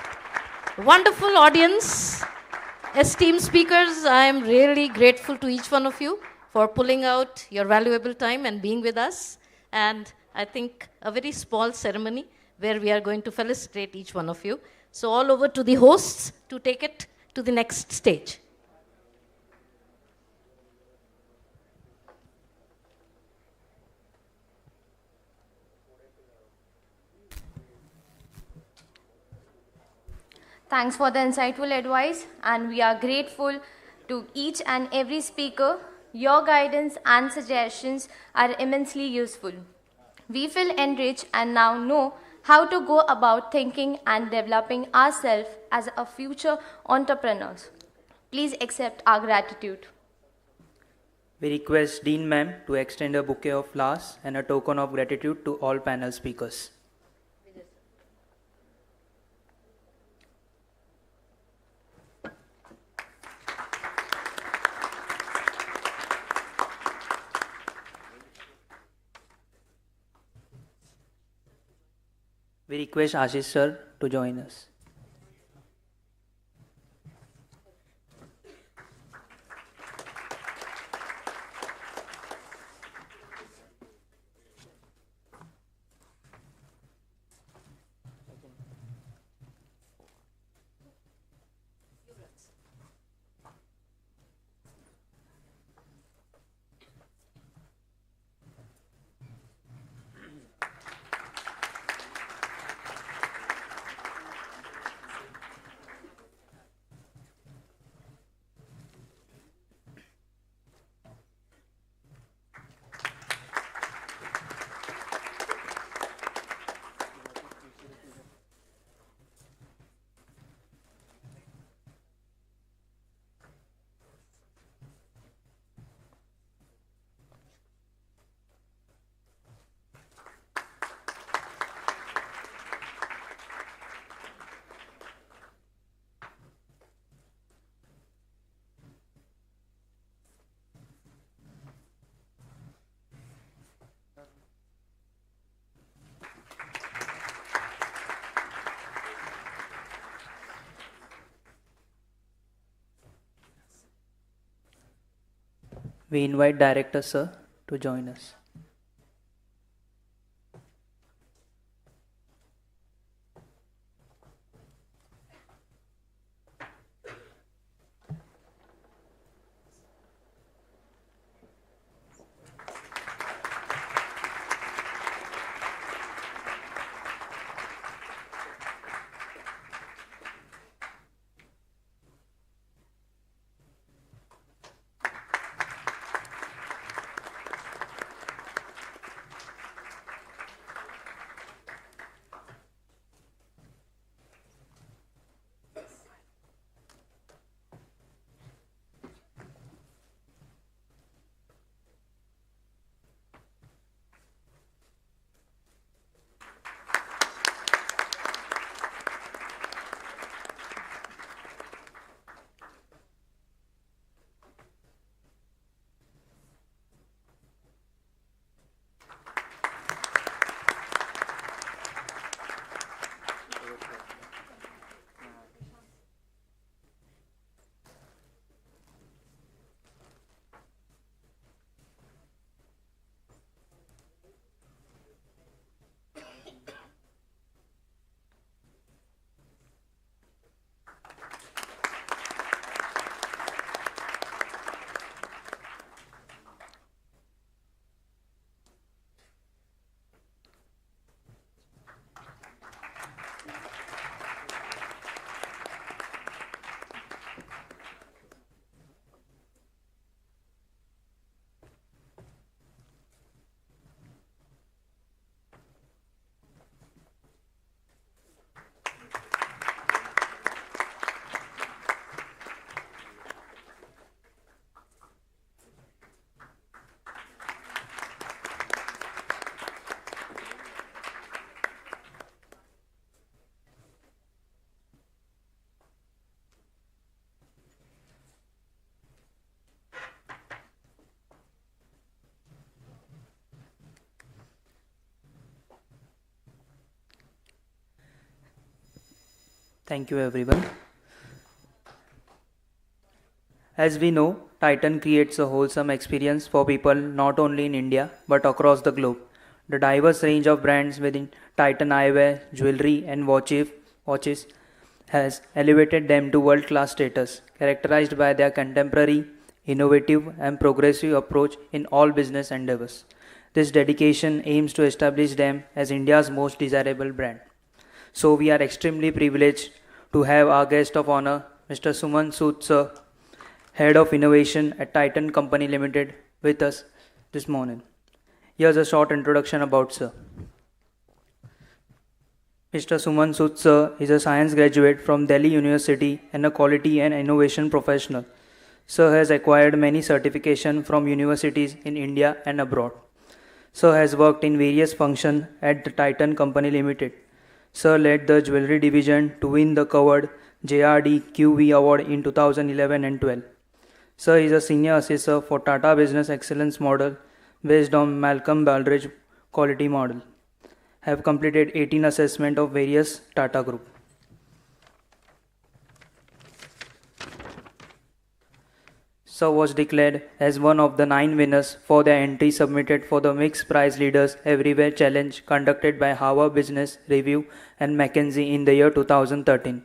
Wonderful audience. Esteemed speakers, I am really grateful to each one of you for pulling out your valuable time and being with us. And I think a very small ceremony where we are going to felicitate each one of you. So all over to the hosts to take it to the next stage. Thanks for the insightful advice, and we are grateful to each and every speaker. Your guidance and suggestions are immensely useful. We feel enriched and now know how to go about thinking and developing ourselves as a future entrepreneurs. Please accept our gratitude. We request Dean Ma'am to extend a bouquet of flowers and a token of gratitude to all panel speakers. We request Ashish sir to join us. We invite Director Sir to join us. Thank you, everyone. As we know, Titan creates a wholesome experience for people not only in India but across the globe. The diverse range of brands within Titan eyewear, jewelry, and watches has elevated them to world-class status, characterized by their contemporary, innovative, and progressive approach in all business endeavors. This dedication aims to establish them as India's most desirable brand. So we are extremely privileged to have our guest of honor, Mr. Sumant Sood, sir, Head of Innovation at Titan Company Ltd, with us this morning. Here's a short introduction about sir. Mr. Sumant Sood, sir, is a science graduate from Delhi University and a quality and innovation professional. Sir has acquired many certifications from universities in India and abroad. Sir has worked in various functions at the Titan Company Ltd. Sir led the jewelry division to win the covered JRD QV Award in 2011 and 12. Sir is a senior assessor for Tata Business Excellence Model based on Malcolm Baldrige Quality Model. Have completed 18 assessment of various Tata Group. Sir was declared as one of the 9 winners for their entry submitted for the Mixed Prize Leaders Everywhere Challenge conducted by Harvard Business Review and McKinsey in the year 2013.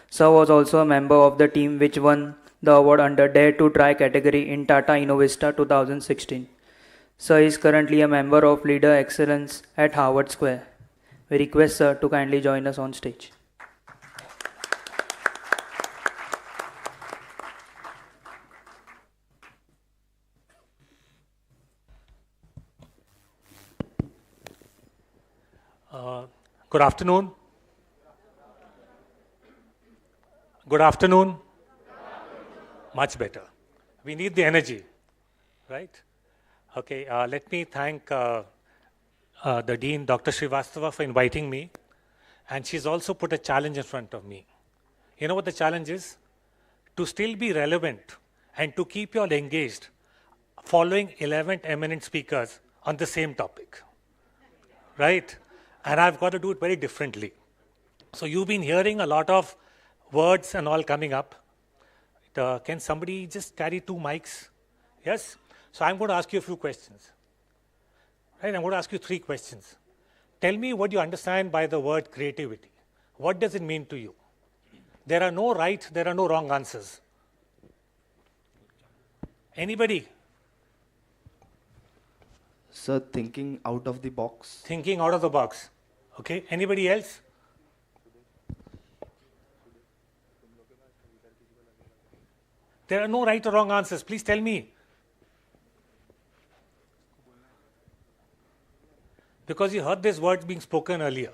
Sir was also a member of the team which won the award under Dare to Try category in Tata Innovista 2016. Sir is currently a member of Leader Excellence at Harvard Square. We request Sir to kindly join us on stage. Good afternoon. Good afternoon. Much better. We need the energy, right? Okay, let me thank the Dean, Dr. Srivastava, for inviting me. And she's also put a challenge in front of me. You know what the challenge is? To still be relevant and to keep you all engaged following 11 eminent speakers on the same topic, right? And I've got to do it very differently. So you've been hearing a lot of words and all coming up. Can somebody just carry 2 mics? Yes? So I'm going to ask you a few questions. Right? I'm going to ask you 3 questions. Tell me what you understand by the word creativity. What does it mean to you? There are no right, there are no wrong answers. Anybody? Sir, thinking out of the box. Thinking out of the box. Okay. Anybody else? There are no right or wrong answers. Please tell me. Because you heard these words being spoken earlier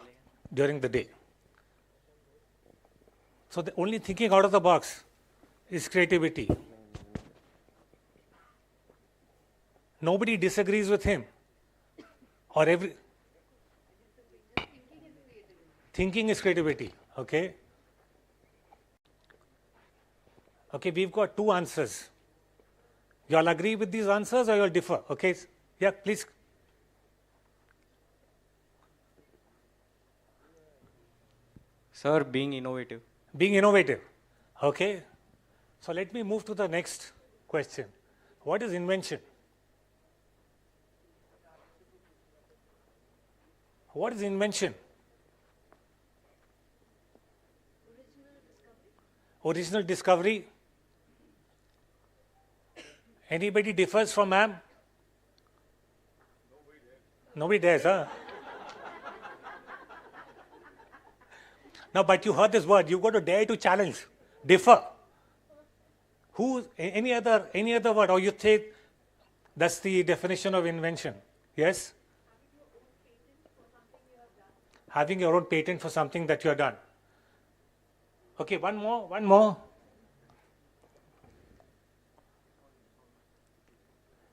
during the day. So the only thinking out of the box is creativity. Nobody disagrees with him. Or thinking is creativity. Okay. Okay, we've got 2 answers. You all agree with these answers or you all differ? Okay. Yeah, please. Sir, being innovative. Being innovative. Okay. So let me move to the next question. What is invention? What is invention? Original discovery. Anybody differs from ma'am? Nobody dares, huh? Now, but you heard this word. You've got to dare to challenge, differ. Any other word? Or you think that's the definition of invention? Yes? Having your own patent for something that you have done. Okay, one more.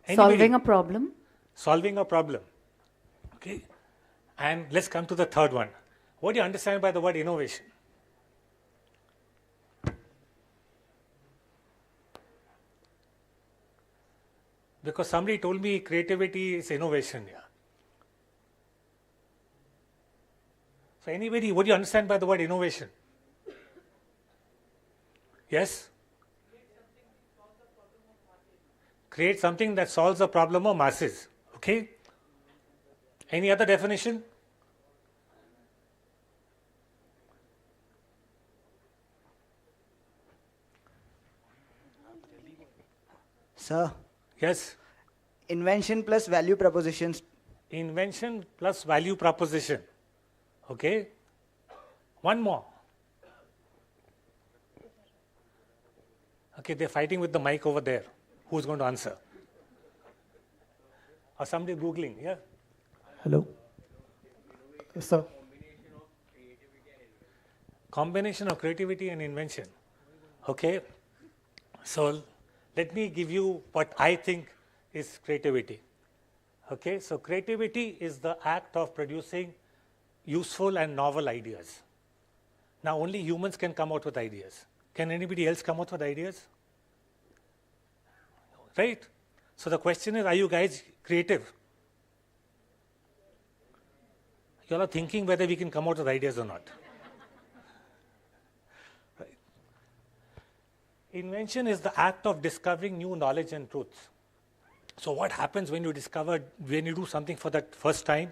Anybody? Solving a problem. Solving a problem. Okay. And let's come to the third one. What do you understand by the word innovation? Because somebody told me creativity is innovation. Yeah. So anybody, what do you understand by the word innovation? Yes? Create something that solves the problem of masses. Okay? Any other definition? Sir? Yes? Invention plus value propositions. Invention plus value proposition. Okay? One more. Okay, they're fighting with the mic over there. Who's going to answer? Or somebody Googling, yeah? Hello. Yes, sir. Combination of creativity and invention. Okay? So let me give you what I think is creativity. Okay? So creativity is the act of producing useful and novel ideas. Now only humans can come out with ideas. Can anybody else come out with ideas? Right? So the question is, are you guys creative? You all are thinking whether we can come out with ideas or not. Right. Invention is the act of discovering new knowledge and truths. So what happens when you do something for the first time?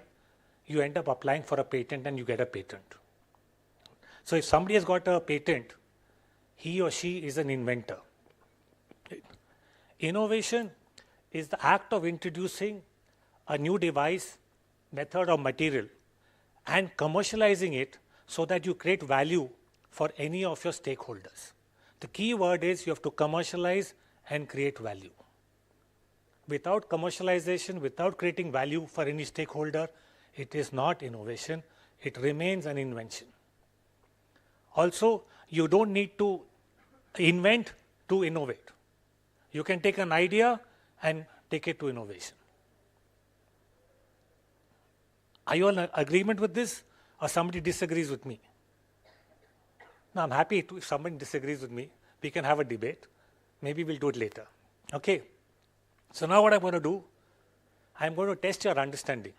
You end up applying for a patent and you get a patent. So if somebody has got a patent, he or she is an inventor. Right. Innovation is the act of introducing a new device, method, or material and commercializing it so that you create value for any of your stakeholders. The key word is you have to commercialize and create value. Without commercialization, without creating value for any stakeholder, it is not innovation, it remains an invention. Also, you don't need to invent to innovate. You can take an idea and take it to innovation. Are you all in agreement with this, or somebody disagrees with me? Now, I'm happy if somebody disagrees with me, we can have a debate. Maybe we'll do it later. Okay? So now what I'm going to do, I'm going to test your understanding.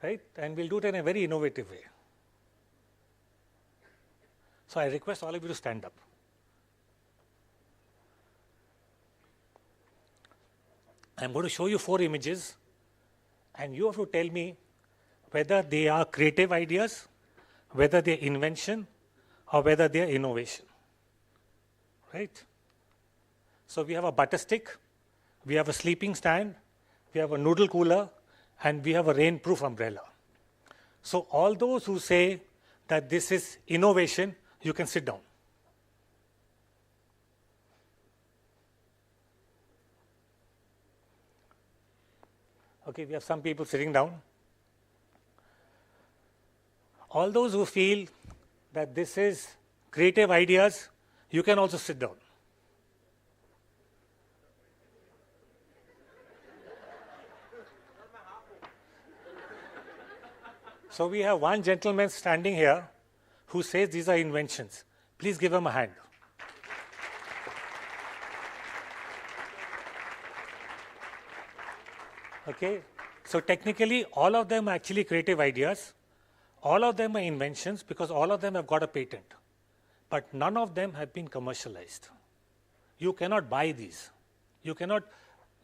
Right? And we'll do it in a very innovative way. So I request all of you to stand up. I'm going to show you 4 images, and you have to tell me whether they are creative ideas, whether they're invention, or whether they're innovation. Right? So we have a butter stick, we have a sleeping stand, we have a noodle cooler, and we have a rainproof umbrella. So all those who say that this is innovation, you can sit down. Okay, we have some people sitting down. All those who feel that this is creative ideas, you can also sit down. So we have one gentleman standing here who says these are inventions. Please give him a hand. Okay, so technically all of them are actually creative ideas. All of them are inventions because all of them have got a patent. But none of them have been commercialized. You cannot buy these. You cannot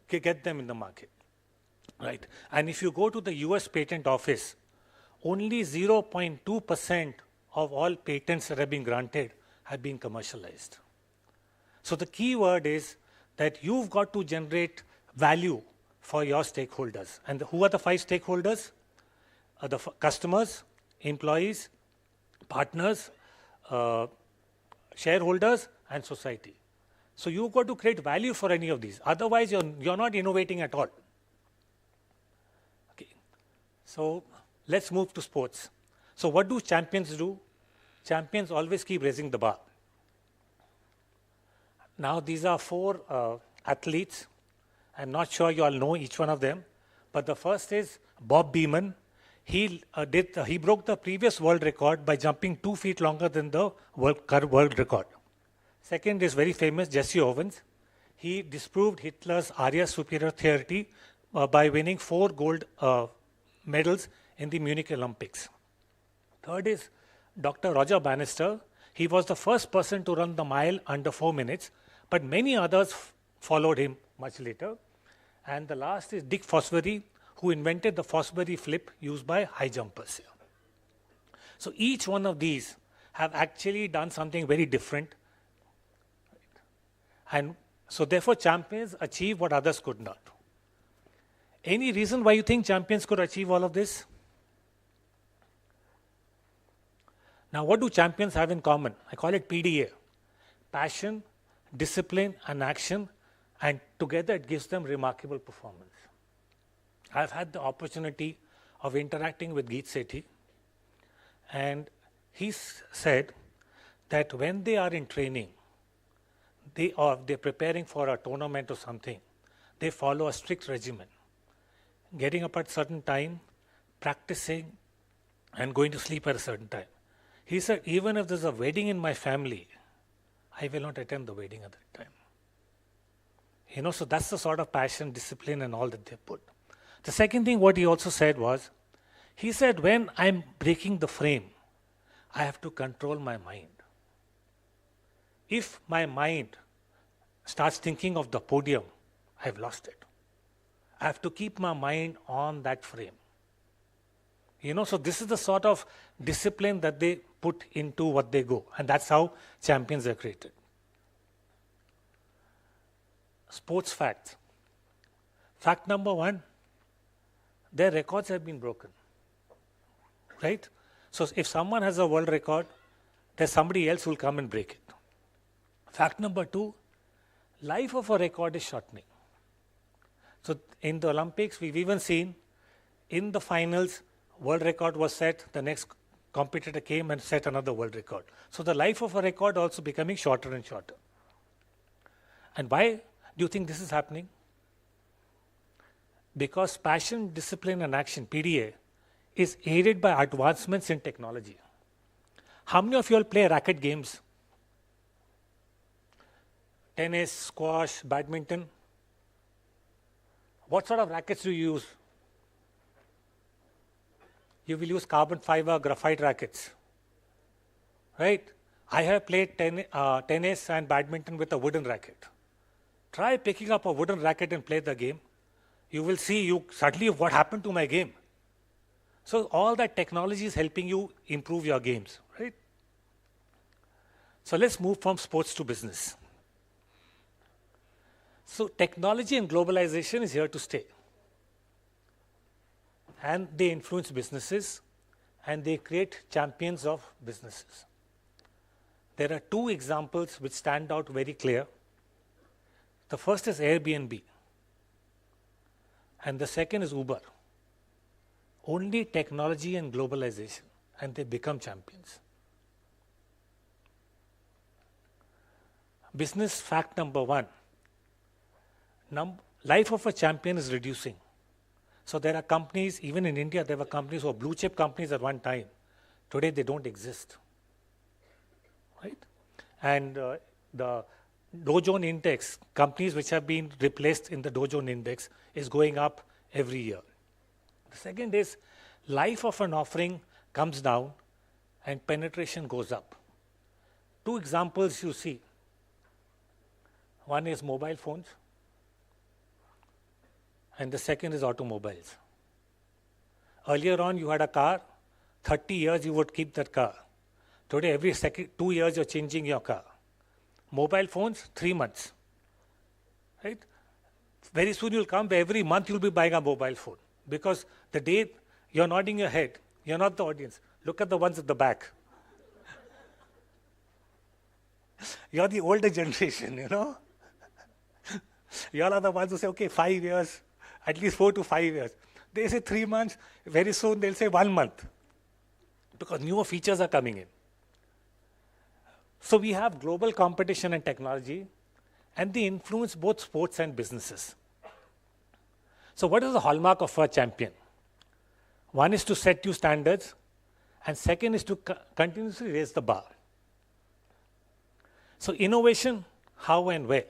get them in the market. Right? And if you go to the US Patent Office, only 0.2% of all patents that have been granted have been commercialized. So the key word is that you've got to generate value for your stakeholders. And who are the 5 stakeholders? The customers, employees, partners, shareholders, and society. So you've got to create value for any of these. Otherwise, you're not innovating at all. Okay. So let's move to sports. So what do champions do? Champions always keep raising the bar. Now these are 4 athletes. I'm not sure you all know each one of them, but the first is Bob Beamon. He broke the previous world record by jumping 2 feet longer than the world record. Second is very famous Jesse Owens. He disproved Hitler's area superiority by winning 4 gold medals in the Munich Olympics. Third is Dr. Roger Bannister. He was the first person to run the mile under 4 minutes, but many others followed him much later. And the last is Dick Fosbury, who invented the Fosbury flip used by high jumpers here. So each one of these have actually done something very different. And so therefore champions achieve what others could not. Any reason why you think champions could achieve all of this? Now what do champions have in common? I call it PDA. Passion, discipline and action, and together it gives them remarkable performance. I've had the opportunity of interacting with Geet Sethi, and he said that when they are in training, they're preparing for a tournament or something, they follow a strict regimen. Getting up at a certain time, practicing, and going to sleep at a certain time. He said, even if there's a wedding in my family, I will not attend the wedding at that time. You know, so that's the sort of passion, discipline, and all that they put. The second thing what he also said was, he said, when I'm breaking the frame, I have to control my mind. If my mind starts thinking of the podium, I've lost it. I have to keep my mind on that frame. You know, so this is the sort of discipline that they put into what they go, and that's how champions are created. Sports facts. Fact number 1, their records have been broken, right? So if someone has a world record, there's somebody else who will come and break it. Fact number 2, life of a record is shortening. So in the Olympics, we've even seen in the finals, world record was set, the next competitor came and set another world record. So the life of a record also becoming shorter and shorter. And why do you think this is happening? Because passion, discipline and action, PDA, is aided by advancements in technology. How many of you all play racket games? Tennis, squash, badminton? What sort of rackets do you use? You will use carbon fiber, graphite rackets, right? I have played tennis and badminton with a wooden racket. Try picking up a wooden racket and play the game. You will see suddenly what happened to my game. So all that technology is helping you improve your games, right? So let's move from sports to business. So technology and globalization is here to stay. And they influence businesses and they create champions of businesses. There are 2 examples which stand out very clear. The first is Airbnb and the second is Uber. Only technology and globalization, and they become champions. Business fact number 1. Life of a champion is reducing. So there are companies, even in India, there were companies who were blue chip companies at one time. Today they don't exist, right? And the Dow Jones Index, companies which have been replaced in the Dow Jones Index is going up every year. The second is life of an offering comes down and penetration goes up. 2 examples you see. One is mobile phones and the second is automobiles. Earlier on you had a car, 30 years you would keep that car. Today every 2 years you're changing your car. Mobile phones, 3 months, right? Very soon you'll come, every month you'll be buying a mobile phone because the day you're nodding your head, you're not the audience. Look at the ones at the back. You're the older generation, you know. You all are the ones who say, okay, 5 years, at least 4 to 5 years. They say 3 months, very soon they'll say 1 month because newer features are coming in. So we have global competition and technology and they influence both sports and businesses. So what is the hallmark of a champion? One is to set new standards and second is to continuously raise the bar. So innovation, how and where?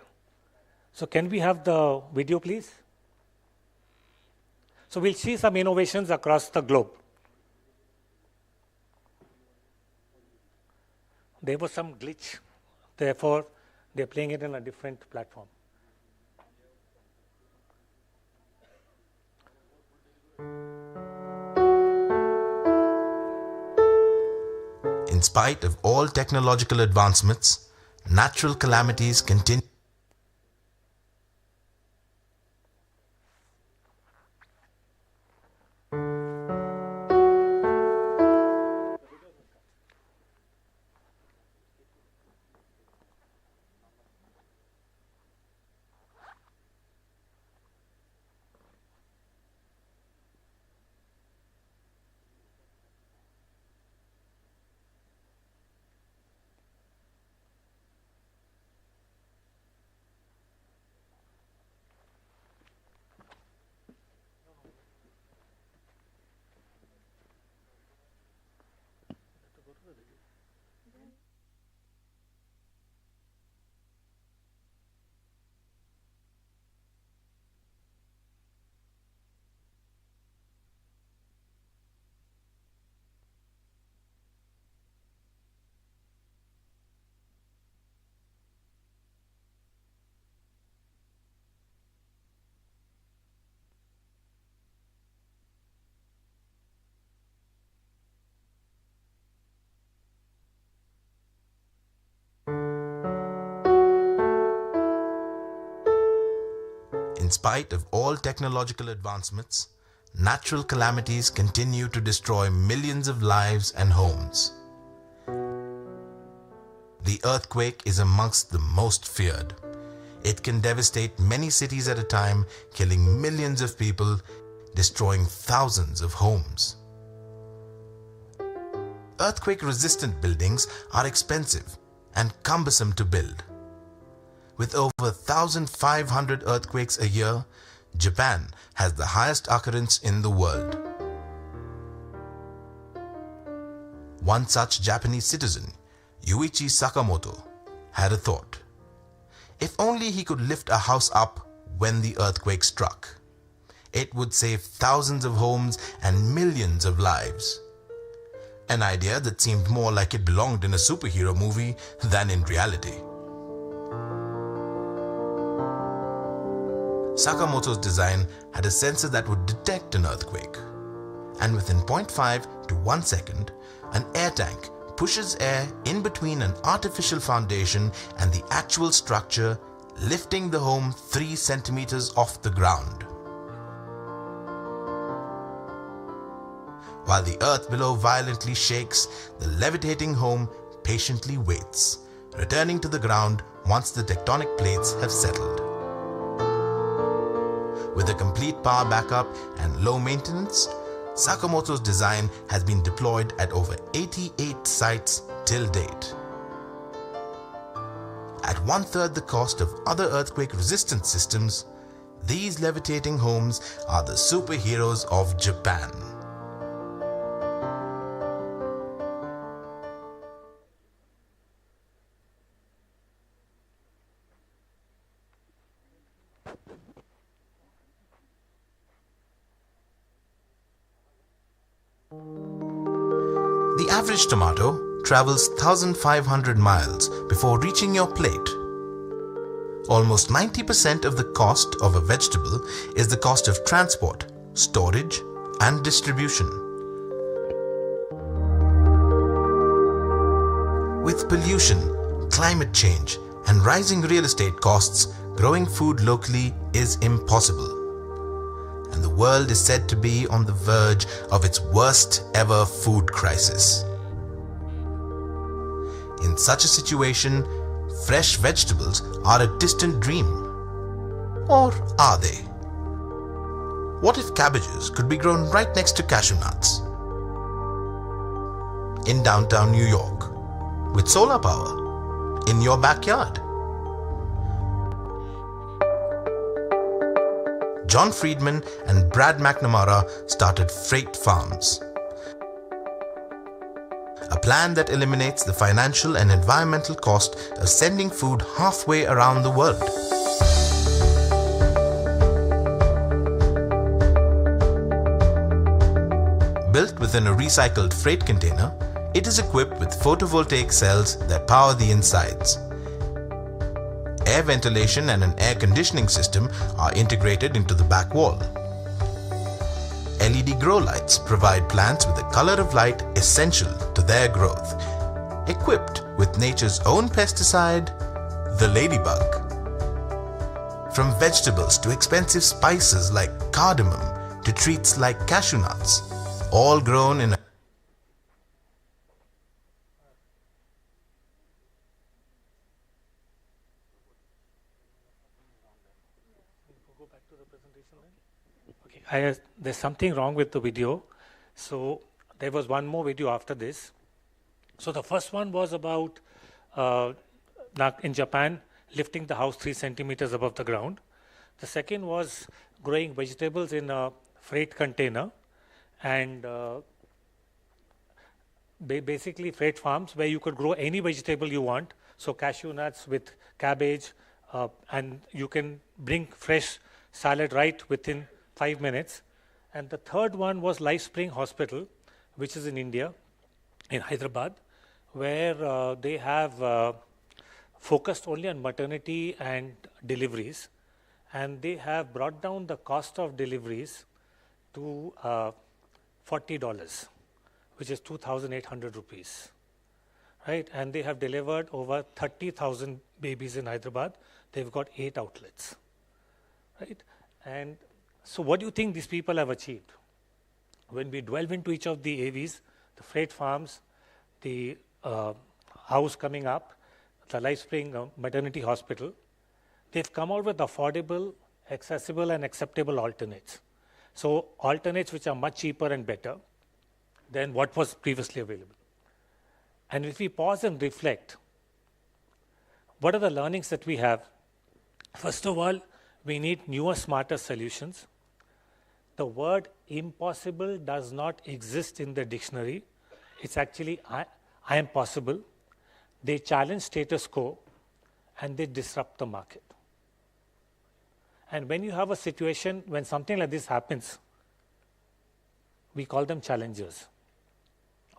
So can we have the video, please? So we'll see some innovations across the globe. there was some glitch. Therefore, they're playing it in a different platform. In spite of all technological advancements, natural calamities continue. In spite of all technological advancements, natural calamities continue to destroy millions of lives and homes. The earthquake is amongst the most feared. It can devastate many cities at a time, killing millions of people, destroying thousands of homes. Earthquake-resistant buildings are expensive and cumbersome to build. With over 1,500 earthquakes a year, Japan has the highest occurrence in the world. One such Japanese citizen, Yuichi Sakamoto, had a thought. If only he could lift a house up when the earthquake struck, it would save thousands of homes and millions of lives. An idea that seemed more like it belonged in a superhero movie than in reality. Sakamoto's design had a sensor that would detect an earthquake, and within 0.5 to 1 second, an air tank pushes air in between an artificial foundation and the actual structure, lifting the home 3 centimeters off the ground. While the earth below violently shakes, the levitating home patiently waits, returning to the ground once the tectonic plates have settled. With a complete power backup and low maintenance, Sakamoto's design has been deployed at over 88 sites till date. At 1/3 the cost of other earthquake-resistant systems, these levitating homes are the superheroes of Japan. The average tomato travels 1,500 miles before reaching your plate. Almost 90% of the cost of a vegetable is the cost of transport, storage, and distribution. With pollution, climate change, and rising real estate costs, growing food locally is impossible. And the world is said to be on the verge of its worst ever food crisis. In such a situation, fresh vegetables are a distant dream. Or are they? What if cabbages could be grown right next to cashew nuts? In downtown New York, with solar power, in your backyard. John Friedman and Brad McNamara started Freight Farms, a plan that eliminates the financial and environmental cost of sending food halfway around the world. Built within a recycled freight container, It is equipped with photovoltaic cells that power the insides. Air ventilation and an air conditioning system are integrated into the back wall. LED grow lights provide plants with the color of light essential to their growth. Equipped with nature's own pesticide, the ladybug. From vegetables to expensive spices like cardamom to treats like cashew nuts, all grown in a There's something wrong with the video. So there was one more video after this. So the first one was about in Japan lifting the house 3 centimeters above the ground. The second was growing vegetables in a freight container and basically freight farms where you could grow any vegetable you want. So cashew nuts with cabbage and you can bring fresh salad right within 5 minutes. And the third one was Life Spring Hospital, which is in India, in Hyderabad, where they have focused only on maternity and deliveries. And they have brought down the cost of deliveries to $40, which is 2,800 rupees. Right? And they have delivered over 30,000 babies in Hyderabad. They've got 8 outlets. Right? And so what do you think these people have achieved? When we delve into each of the AVs, the freight farms, the house coming up, the Life Spring Maternity Hospital, they've come out with affordable, accessible and acceptable alternates. So alternates which are much cheaper and better than what was previously available. And if we pause and reflect, what are the learnings that we have? First of all, we need newer, smarter solutions. The word impossible does not exist in the dictionary. It's actually I am possible. They challenge status quo and they disrupt the market. And when you have a situation when something like this happens, we call them challengers.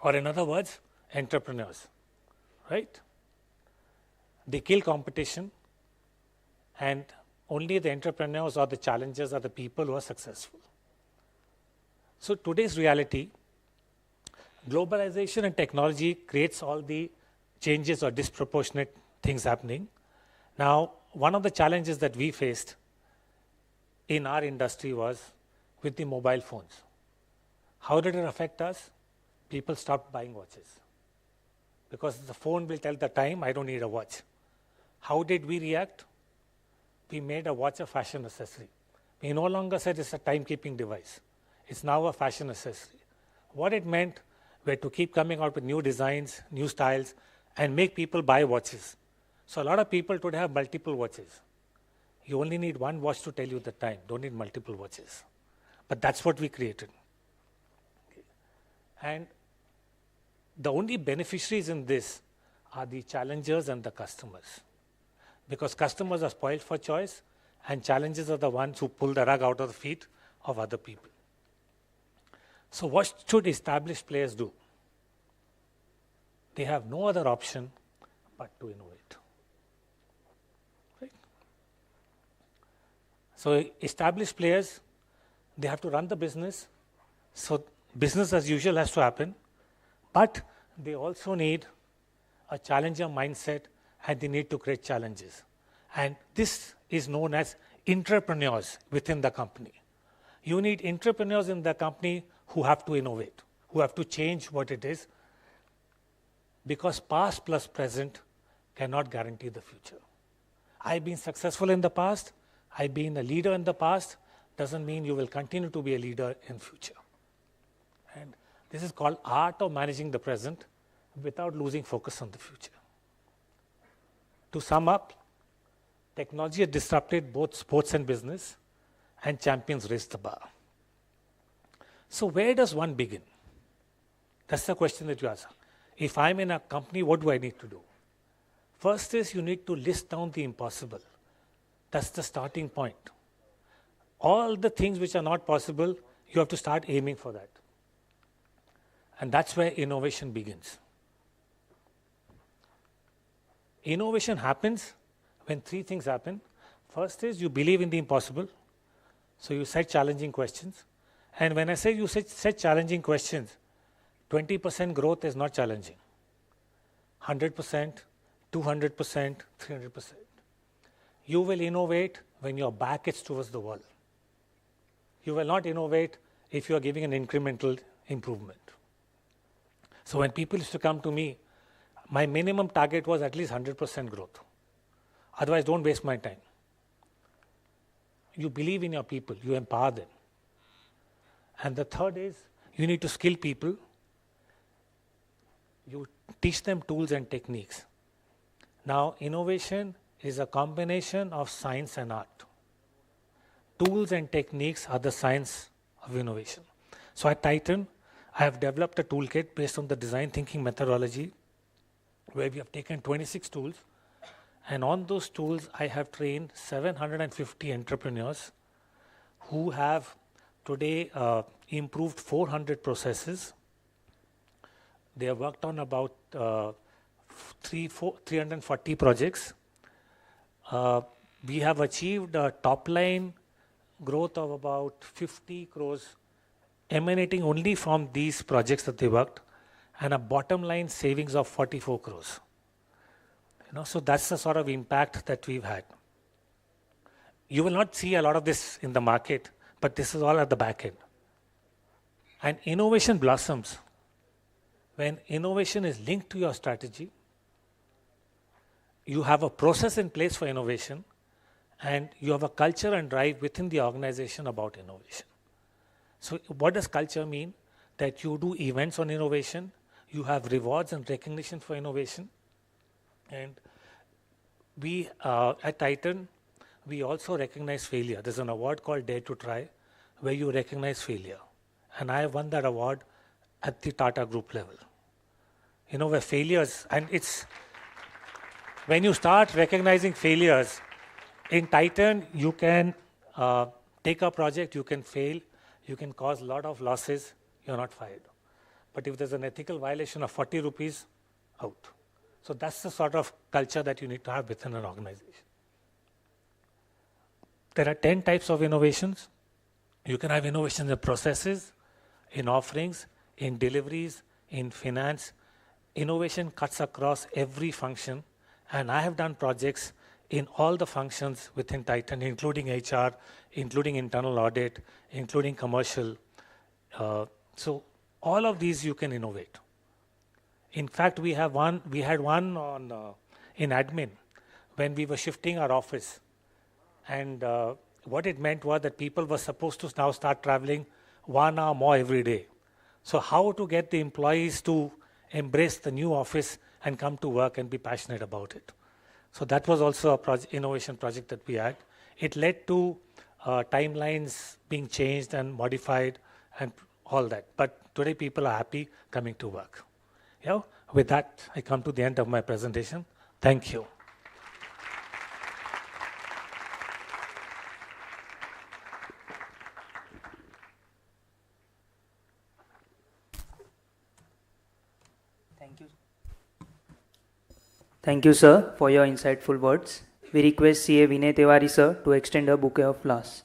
Or in other words, entrepreneurs, right? They kill competition and only the entrepreneurs or the challengers are the people who are successful. So today's reality, globalization and technology creates all the changes or disproportionate things happening. Now, one of the challenges that we faced in our industry was with the mobile phones. How did it affect us? People stopped buying watches. Because the phone will tell the time, I don't need a watch. How did we react? We made a watch a fashion accessory. We no longer said it's a timekeeping device. It's now a fashion accessory. What it meant were to keep coming out with new designs, new styles, and make people buy watches. So a lot of people today have multiple watches. You only need one watch to tell you the time. Don't need multiple watches. But that's what we created. Okay. And the only beneficiaries in this are the challengers and the customers. Because customers are spoiled for choice and challengers are the ones who pull the rug out of the feet of other people. So what should established players do? They have no other option but to innovate. Right? So established players, they have to run the business. So business as usual has to happen. But they also need a challenger mindset and they need to create challenges. And this is known as entrepreneurs within the company. You need entrepreneurs in the company who have to innovate, who have to change what it is, because past plus present cannot guarantee the future. I've been successful in the past, I've been a leader in the past, doesn't mean you will continue to be a leader in future. And this is called art of managing the present without losing focus on the future. To sum up, technology has disrupted both sports and business, and champions raised the bar. So where does one begin? That's the question that you ask. If I'm in a company, what do I need to do? First is you need to list down the impossible. That's the starting point. All the things which are not possible, you have to start aiming for that. And that's where innovation begins. Innovation happens when three things happen. First is you believe in the impossible. So you set challenging questions. And when I say you set challenging questions, 20% growth is not challenging. 100%, 200%, 300%. You will innovate when your back is towards the wall. You will not innovate if you are giving an incremental improvement. So when people used to come to me, my minimum target was at least 100% growth. Otherwise, don't waste my time. You believe in your people, you empower them. And the third is you need to skill people. You teach them tools and techniques. Now, innovation is a combination of science and art. Tools and techniques are the science of innovation. So at Titan, I have developed a toolkit based on the design thinking methodology where we have taken 26 tools, and on those tools I have trained 750 entrepreneurs who have today improved 400 processes. They have worked on about 340 projects. We have achieved a top line growth of about 50 crores emanating only from these projects that they worked, and a bottom line savings of 44 crores. So that's the sort of impact that we've had. You will not see a lot of this in the market, but this is all at the back end. And innovation blossoms when innovation is linked to your strategy. You have a process in place for innovation, and you have a culture and drive within the organization about innovation. So what does culture mean? That you do events on innovation, you have rewards and recognition for innovation. And we, at Titan, we also recognize failure. There's an award called Dare to Try, where you recognize failure. And I won that award at the Tata Group level. Where failures, and it's, when you start recognizing failures, in Titan, you can take a project, you can fail, you can cause a lot of losses, you're not fired. But if there's an ethical violation of 40 rupees, out. So that's the sort of culture that you need to have within an organization. There are 10 types of innovations. You can have innovations in processes, in offerings, in deliveries, in finance. Innovation cuts across every function, and I have done projects in all the functions within Titan, including HR, including internal audit, including commercial. So all of these you can innovate. In fact, we had one on in admin when we were shifting our office, and what it meant was that people were supposed to now start traveling 1 hour more every day. So how to get the employees to embrace the new office and come to work and be passionate about it. So that was also a innovation project that we had. It led to timelines being changed and modified and all that. But today people are happy coming to work. Yeah. With that, I come to the end of my presentation. Thank you. Thank you, sir, for your insightful words. We request CA Vinay Tiwari, sir, to extend a bouquet of flowers.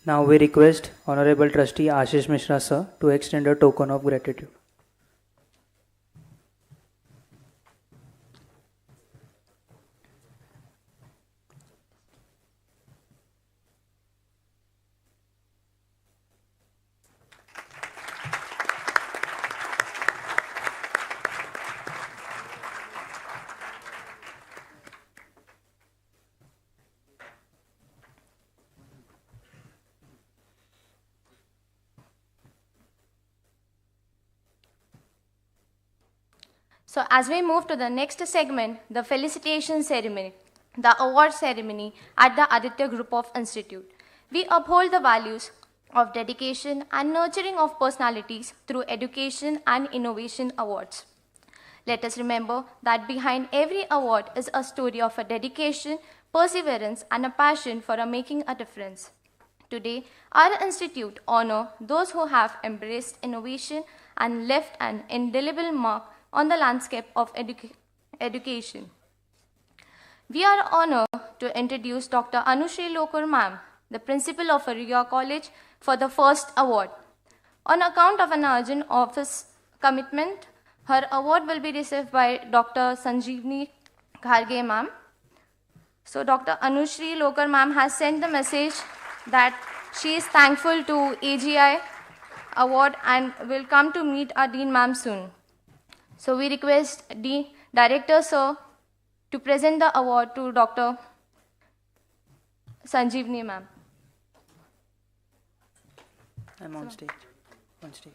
Now we request Honorable Trustee Ashish Mishra, sir, to extend a token of gratitude. So as we move to the next segment, the felicitation ceremony, the award ceremony at the Aditya Group of Institute. We uphold the values of dedication and nurturing of personalities through education and innovation awards. Let us remember that behind every award is a story of a dedication, perseverance, and a passion for making a difference. Today, our institute honors those who have embraced innovation and left an indelible mark on the landscape of education. We are honored to introduce Dr. Anushree Lokar ma'am, the principal of Aria College, for the first award. On account of an urgent office commitment, her award will be received by Dr. Sanjeevani Kharge ma'am. So Dr. Anushree Lokar ma'am has sent the message that she is thankful to AGI award and will come to meet our Dean ma'am soon. So we request the Director sir to present the award to Dr. Sanjeevani ma'am. I'm on stage. On stage.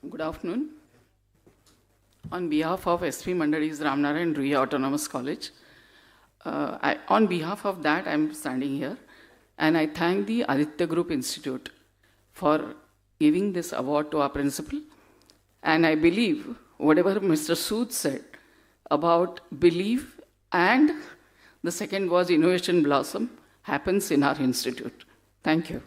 Good afternoon. On behalf of SP Mandadi's Ramnarayan Ruya Autonomous College, on behalf of that, I'm standing here, and I thank the Aditya Group Institute for giving this award to our principal. And I believe whatever Mr. Sood said about belief and the second was innovation blossom happens in our institute. Thank you.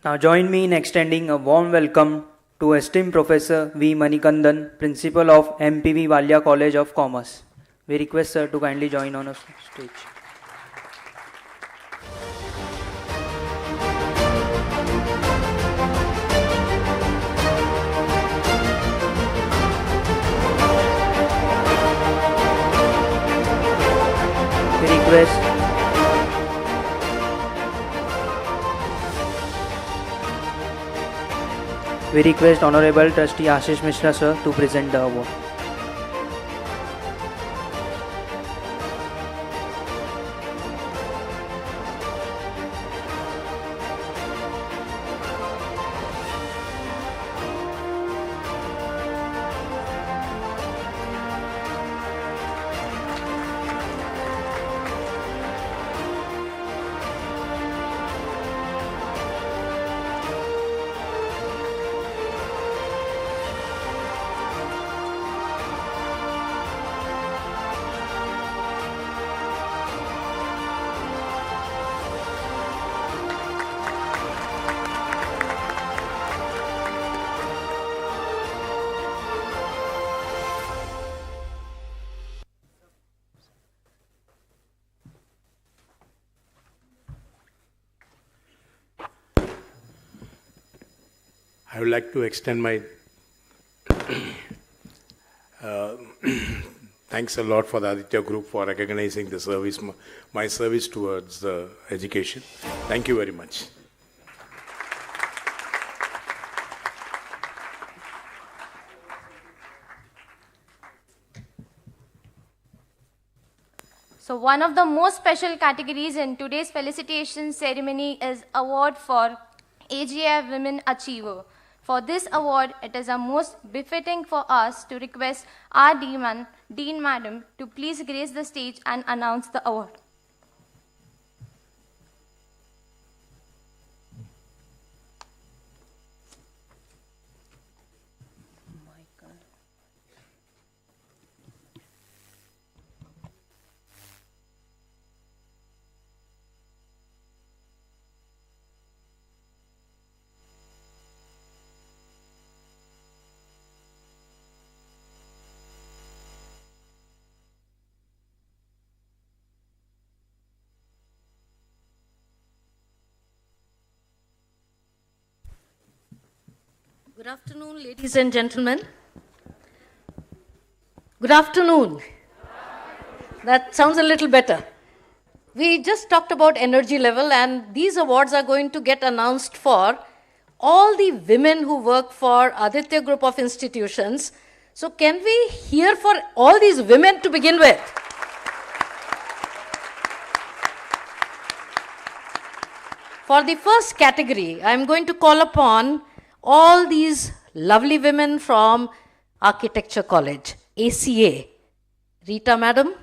Now join me in extending a warm welcome to esteemed Professor V. Manikandan, Principal of MPV Valya College of Commerce. We request sir to kindly join on a stage. We request Honorable Trustee Ashish Mishra sir to present the award. I would like to extend my thanks a lot for the Aditya Group for recognizing the service, my service towards education. Thank you very much. So one of the most special categories in today's felicitation ceremony is award for AGI Women Achiever. For this award, it is a most befitting for us to request our Dean Madam to please grace the stage and announce the award. Good afternoon, ladies and gentlemen. Good afternoon. That sounds a little better. We just talked about energy level, and these awards are going to get announced for all the women who work for Aditya Group of Institutions. So can we hear for all these women to begin with? For the first category, I'm going to call upon all these lovely women from Architecture College, ACA. Rita Madam,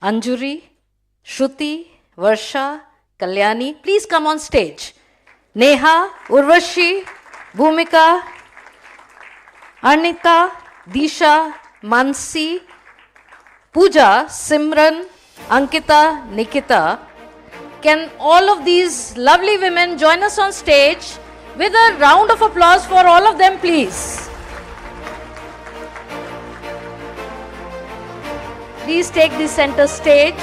Anjuri, Shruti, Varsha, Kalyani, please come on stage. Neha, Urvashi, Bhumika, Arnika, Disha, Mansi, Pooja, Simran, Ankita, Nikita. Can all of these lovely women join us on stage with a round of applause for all of them, please? Please take the center stage.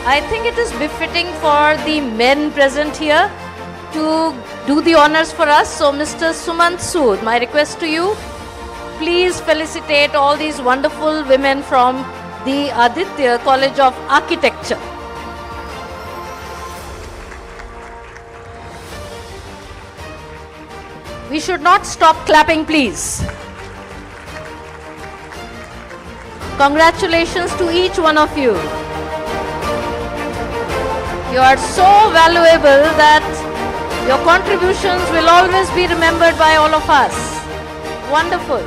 I think it is befitting for the men present here to do the honors for us. So Mr. Sumant Sood, my request to you, please felicitate all these wonderful women from the Aditya College of Architecture. We should not stop clapping, please. Congratulations to each one of you. You are so valuable that your contributions will always be remembered by all of us. Wonderful.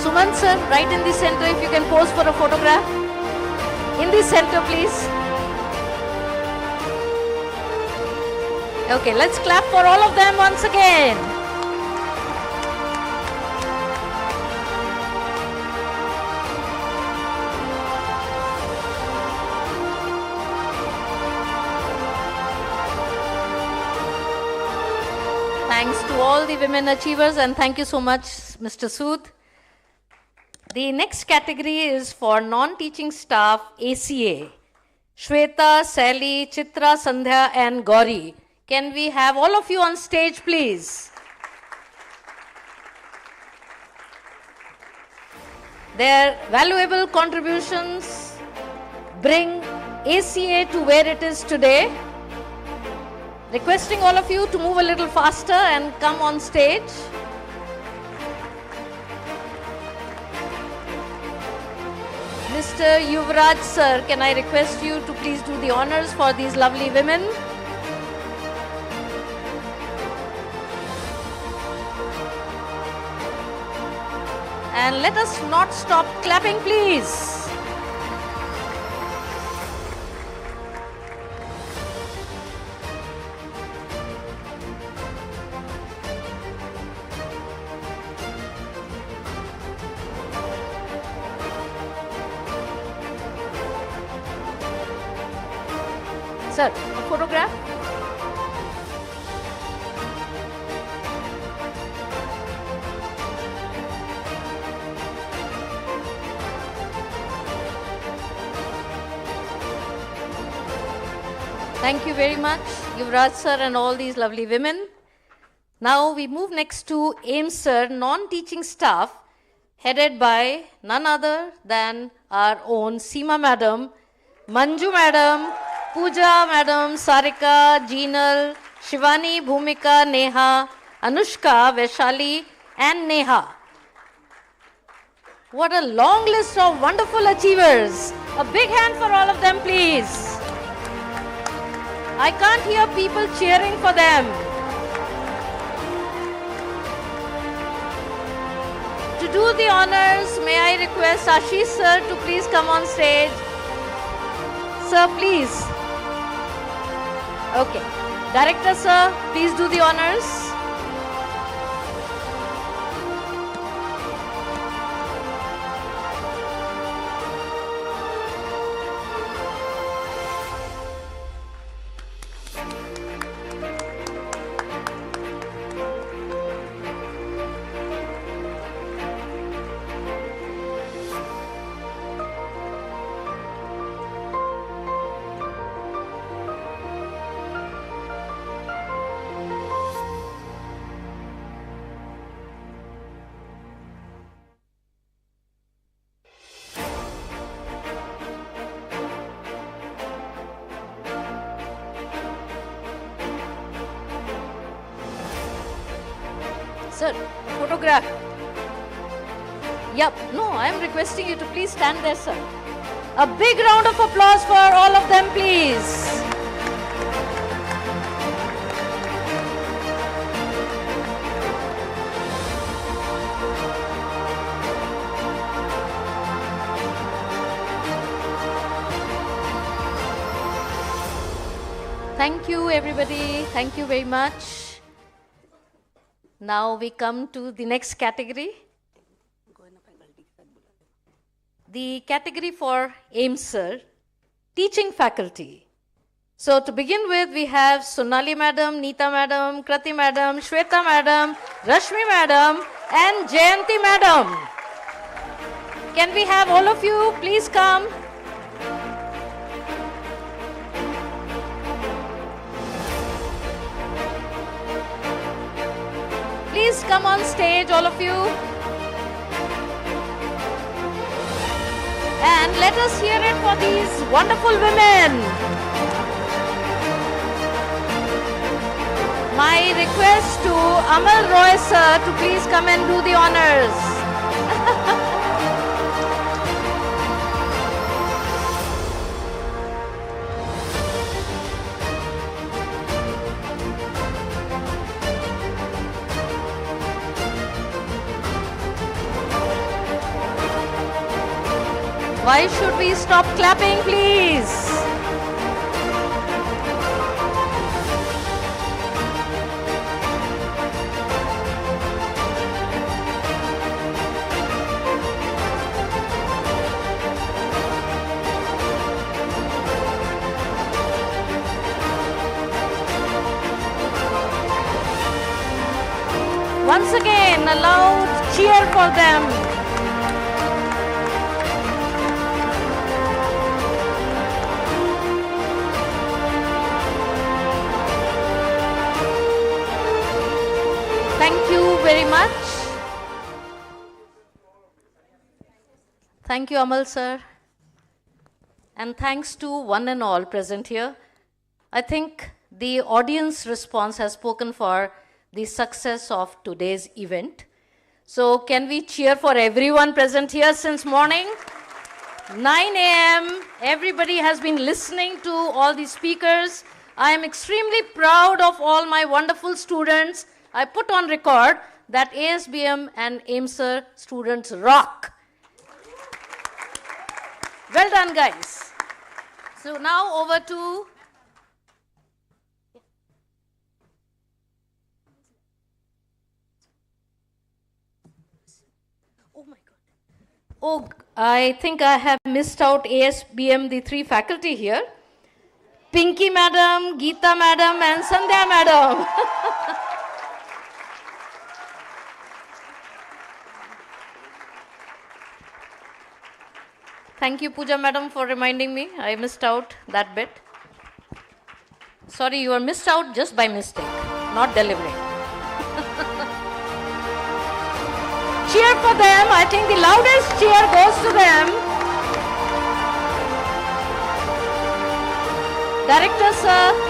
Sumant sir, right in the center, if you can pose for a photograph. In the center, please. Okay, let's clap for all of them once again. Thanks to all the women achievers, and thank you so much, Mr. Sood. The next category is for non-teaching staff, ACA. Shweta, Sally, Chitra, Sandhya and Gauri. Can we have all of you on stage, please? Their valuable contributions bring ACA to where it is today. Requesting all of you to move a little faster and come on stage. Mr. Yuvraj sir, can I request you to please do the honors for these lovely women? And let us not stop clapping, please. Sir, a photograph? Thank you very much, Yuvraj sir and all these lovely women. Now we move next to AIMSR non-teaching staff, headed by none other than our own Seema Madam, Manju Madam, Pooja Madam, Sarika, Jeenal, Shivani, Bhumika, Neha, Anushka, Vaishali and Neha. What a long list of wonderful achievers. A big hand for all of them, please. I can't hear people cheering for them. To do the honors, may I request Ashish sir to please come on stage. Sir, please. Okay. Director sir, please do the honors. Sir, photograph. Yep, no, I am requesting you to please stand there, sir. A big round of applause for all of them, please. Thank you, everybody. Thank you very much. Now we come to the next category. The category for AIMSR, teaching faculty. So to begin with, we have Sonali Madam, Neeta Madam, Kriti Madam, Shweta Madam, Rashmi Madam, and Jayanti Madam. Can we have all of you please come? Please come on stage, all of you. And let us hear it for these wonderful women. My request to Amal Roy sir to please come and do the honors. Why should we stop clapping, please? Once again, a loud cheer for them. Thank you very much. Thank you, Amal sir. And thanks to one and all present here. I think the audience response has spoken for the success of today's event. So can we cheer for everyone present here since morning? 9 a.m. Everybody has been listening to all the speakers. I am extremely proud of all my wonderful students. I put on record that ASBM and AIMSR students rock. Well done, guys. So now over to I think I have missed out ASBM, the three faculty here. Pinky Madam, Geeta Madam, and Sandhya Madam. Thank you, Pooja Madam, for reminding me. I missed out that bit. Sorry, you were missed out just by mistake, not deliberate. Cheer for them. I think the loudest cheer goes to them. Director, sir.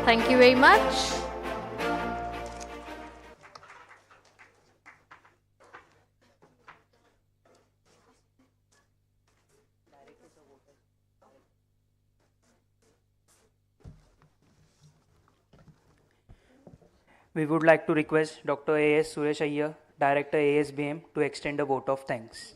Thank you very much. We would like to request Dr. A.S. Suresh Iyer, Director ASBM, to extend a vote of thanks.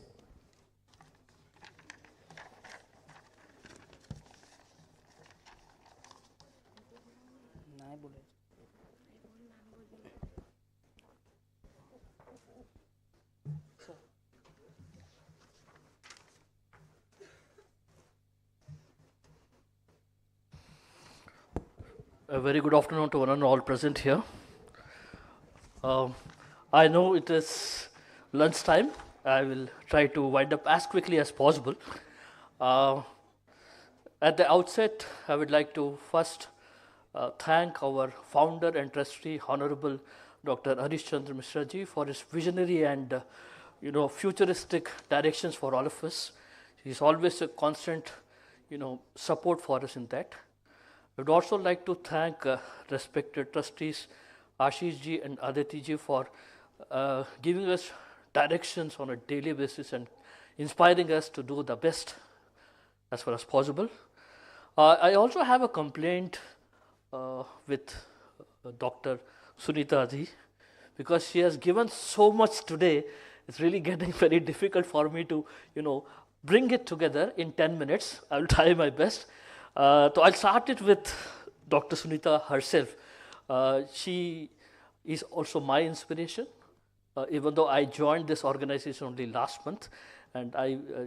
A very good afternoon to one and all present here. I know it is lunchtime. I will try to wind up as quickly as possible. At the outset, I would like to first thank our founder and trustee, Honorable Dr. Harish Chandra Mishra ji, for his visionary and futuristic directions for all of us. He's always a constant support for us in that. I would also like to thank respected trustees Ashish ji and Aditi ji for giving us directions on a daily basis and inspiring us to do the best as far as possible. I also have a complaint with Dr. Sunita ji, because she has given so much today. It's really getting very difficult for me to bring it together in 10 minutes. I will try my best. So I'll start it with Dr. Sunita herself. She is also my inspiration, even though I joined this organization only last month, and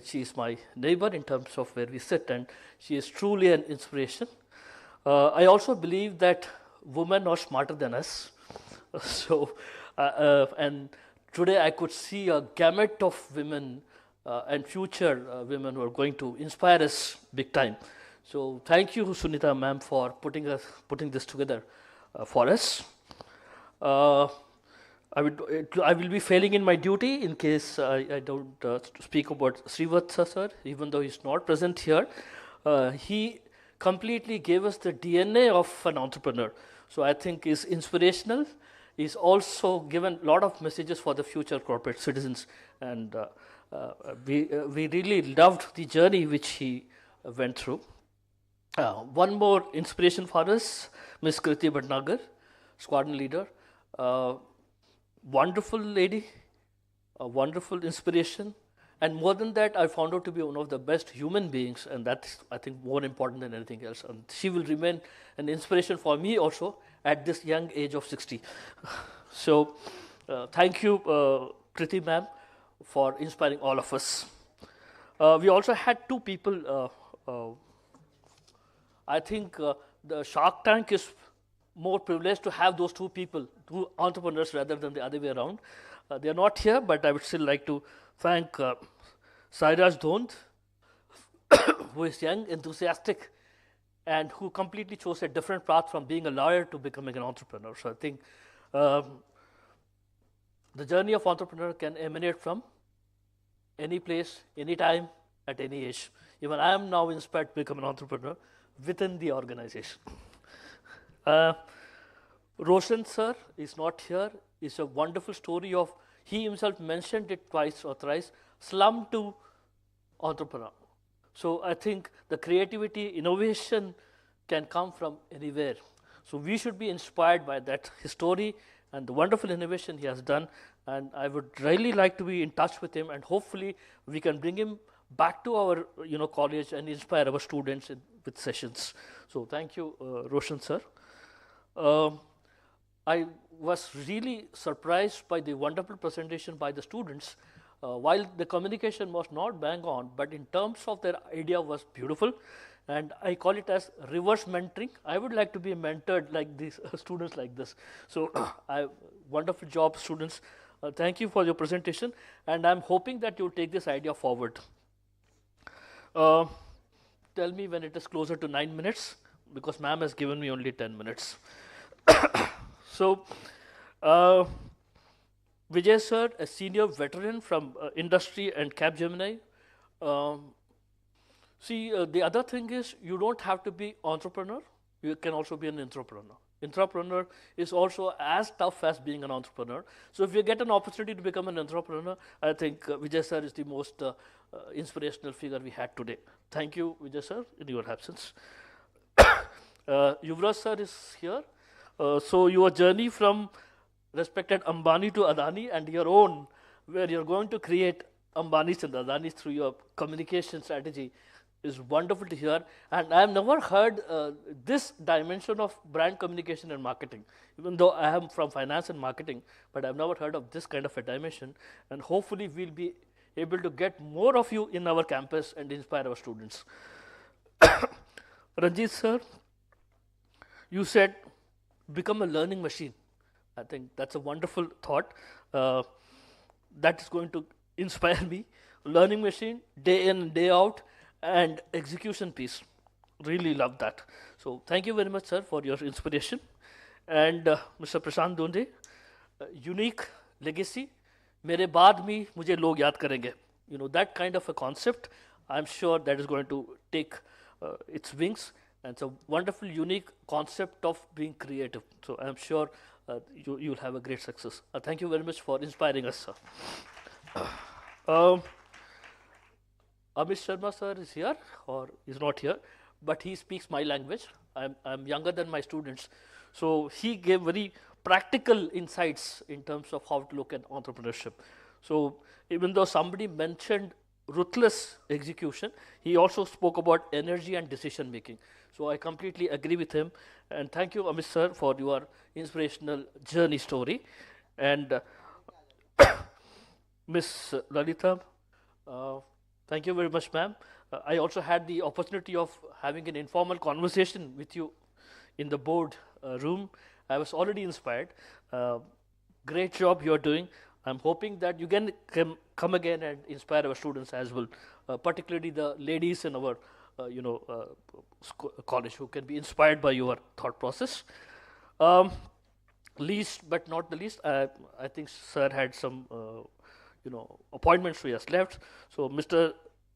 she is my neighbor in terms of where we sit, and she is truly an inspiration. I also believe that women are smarter than us. So, and today I could see a gamut of women and future women who are going to inspire us big time. So thank you, Sunita ma'am, for putting this together for us. I will be failing in my duty in case I don't speak about Sreevathsa sir, even though he's not present here. He completely gave us the DNA of an entrepreneur. So I think is inspirational. He's also given a lot of messages for the future corporate citizens, and we really loved the journey which he went through. One more inspiration for us, Ms. Kriti Bhatnagar, Squadron Leader. Wonderful lady, a wonderful inspiration, and more than that, I found her to be one of the best human beings, and that's, I think, more important than anything else. And she will remain an inspiration for me also at this young age of 60. So, thank you, Kriti ma'am, for inspiring all of us. We also had two people. I think the Shark Tank is more privileged to have those two people, two entrepreneurs, rather than the other way around. They are not here, but I would still like to thank Sairaj Dhond, who is young, enthusiastic, and who completely chose a different path from being a lawyer to becoming an entrepreneur. So I think the journey of entrepreneur can emanate from any place, any time, at any age. Even I am now inspired to become an entrepreneur within the organization. Roshan sir is not here. It's a wonderful story of, he himself mentioned it twice or thrice, slum to entrepreneur. So I think the creativity, innovation can come from anywhere. So we should be inspired by that story and the wonderful innovation he has done. And I would really like to be in touch with him, and hopefully we can bring him back to our college and inspire our students with sessions. So thank you, Roshan sir. I was really surprised by the wonderful presentation by the students. While the communication was not bang on, but in terms of their idea was beautiful, and I call it as reverse mentoring. I would like to be mentored like these students like this. So wonderful job, students. Thank you for your presentation, and I'm hoping that you'll take this idea forward. Tell me when it is closer to 9 minutes, because ma'am has given me only 10 minutes. So, Vijay sir, a senior veteran from industry and Capgemini. The other thing is, you don't have to be entrepreneur. You can also be an intrapreneur. Intrapreneur is also as tough as being an entrepreneur. So if you get an opportunity to become an entrepreneur, I think Vijay sir is the most inspirational figure we had today. Thank you, Vijay sir, in your absence. Yuvraj sir is here. So your journey from respected Ambani to Adani and your own, where you're going to create Ambanis and Adanis through your communication strategy, is wonderful to hear. And I have never heard this dimension of brand communication and marketing, even though I am from finance and marketing, but I've never heard of this kind of a dimension. And hopefully we'll be able to get more of you in our campus and inspire our students. Ranjith sir, You said, become a learning machine. I think that's a wonderful thought. That is going to inspire me. Learning machine, day in and day out, and execution piece. Really love that. So thank you very much, sir, for your inspiration. And Mr. Prashant Donde, unique legacy. मेरे बाद में मुझे लोग याद करेंगे. You know, that kind of a concept, I'm sure that is going to take its wings. And it's a wonderful, unique concept of being creative. So I'm sure you'll have a great success. Thank you very much for inspiring us, sir. Amit Sharma, sir, is here or is not here, but he speaks my language. I'm younger than my students. So he gave very practical insights in terms of how to look at entrepreneurship. So even though somebody mentioned ruthless execution, he also spoke about energy and decision making. So I completely agree with him. And thank you, Amit sir, for your inspirational journey story. And Miss Lalita, thank you very much, ma'am. I also had the opportunity of having an informal conversation with you in the board room. I was already inspired. Great job you're doing. I'm hoping that you can come again and inspire our students as well, particularly the ladies in our college who can be inspired by your thought process. Least but not the least, I think sir had some appointments, so he has left. So Mr.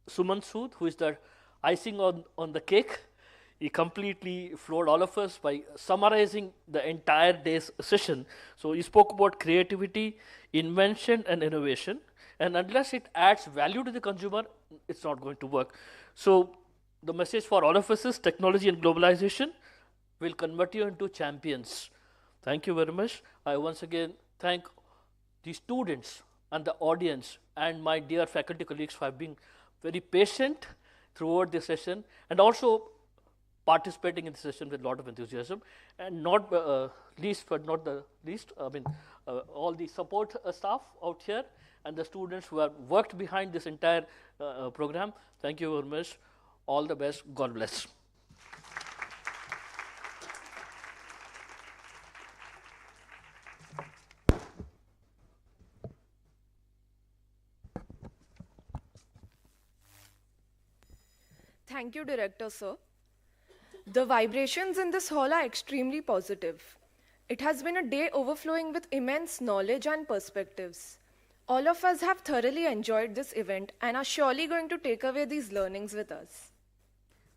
Sumant Sood, who is the icing on the cake, he completely floored all of us by summarizing the entire day's session. So he spoke about creativity, invention, and innovation. And unless it adds value to the consumer, it's not going to work. So the message for all of us is technology and globalization will convert you into champions. Thank you very much. I once again thank the students and the audience and my dear faculty colleagues for being very patient throughout the session and also participating in the session with a lot of enthusiasm. And not least but not the least, all the support staff out here and the students who have worked behind this entire program. Thank you very much. All the best. God bless. Thank you, Director, sir. The vibrations in this hall are extremely positive. It has been a day overflowing with immense knowledge and perspectives. All of us have thoroughly enjoyed this event and are surely going to take away these learnings with us.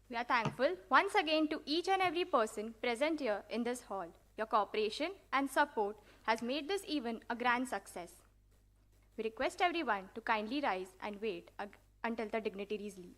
We are thankful once again to each and every person present here in this hall. Your cooperation and support has made this event a grand success. We request everyone to kindly rise and wait until the dignitaries leave.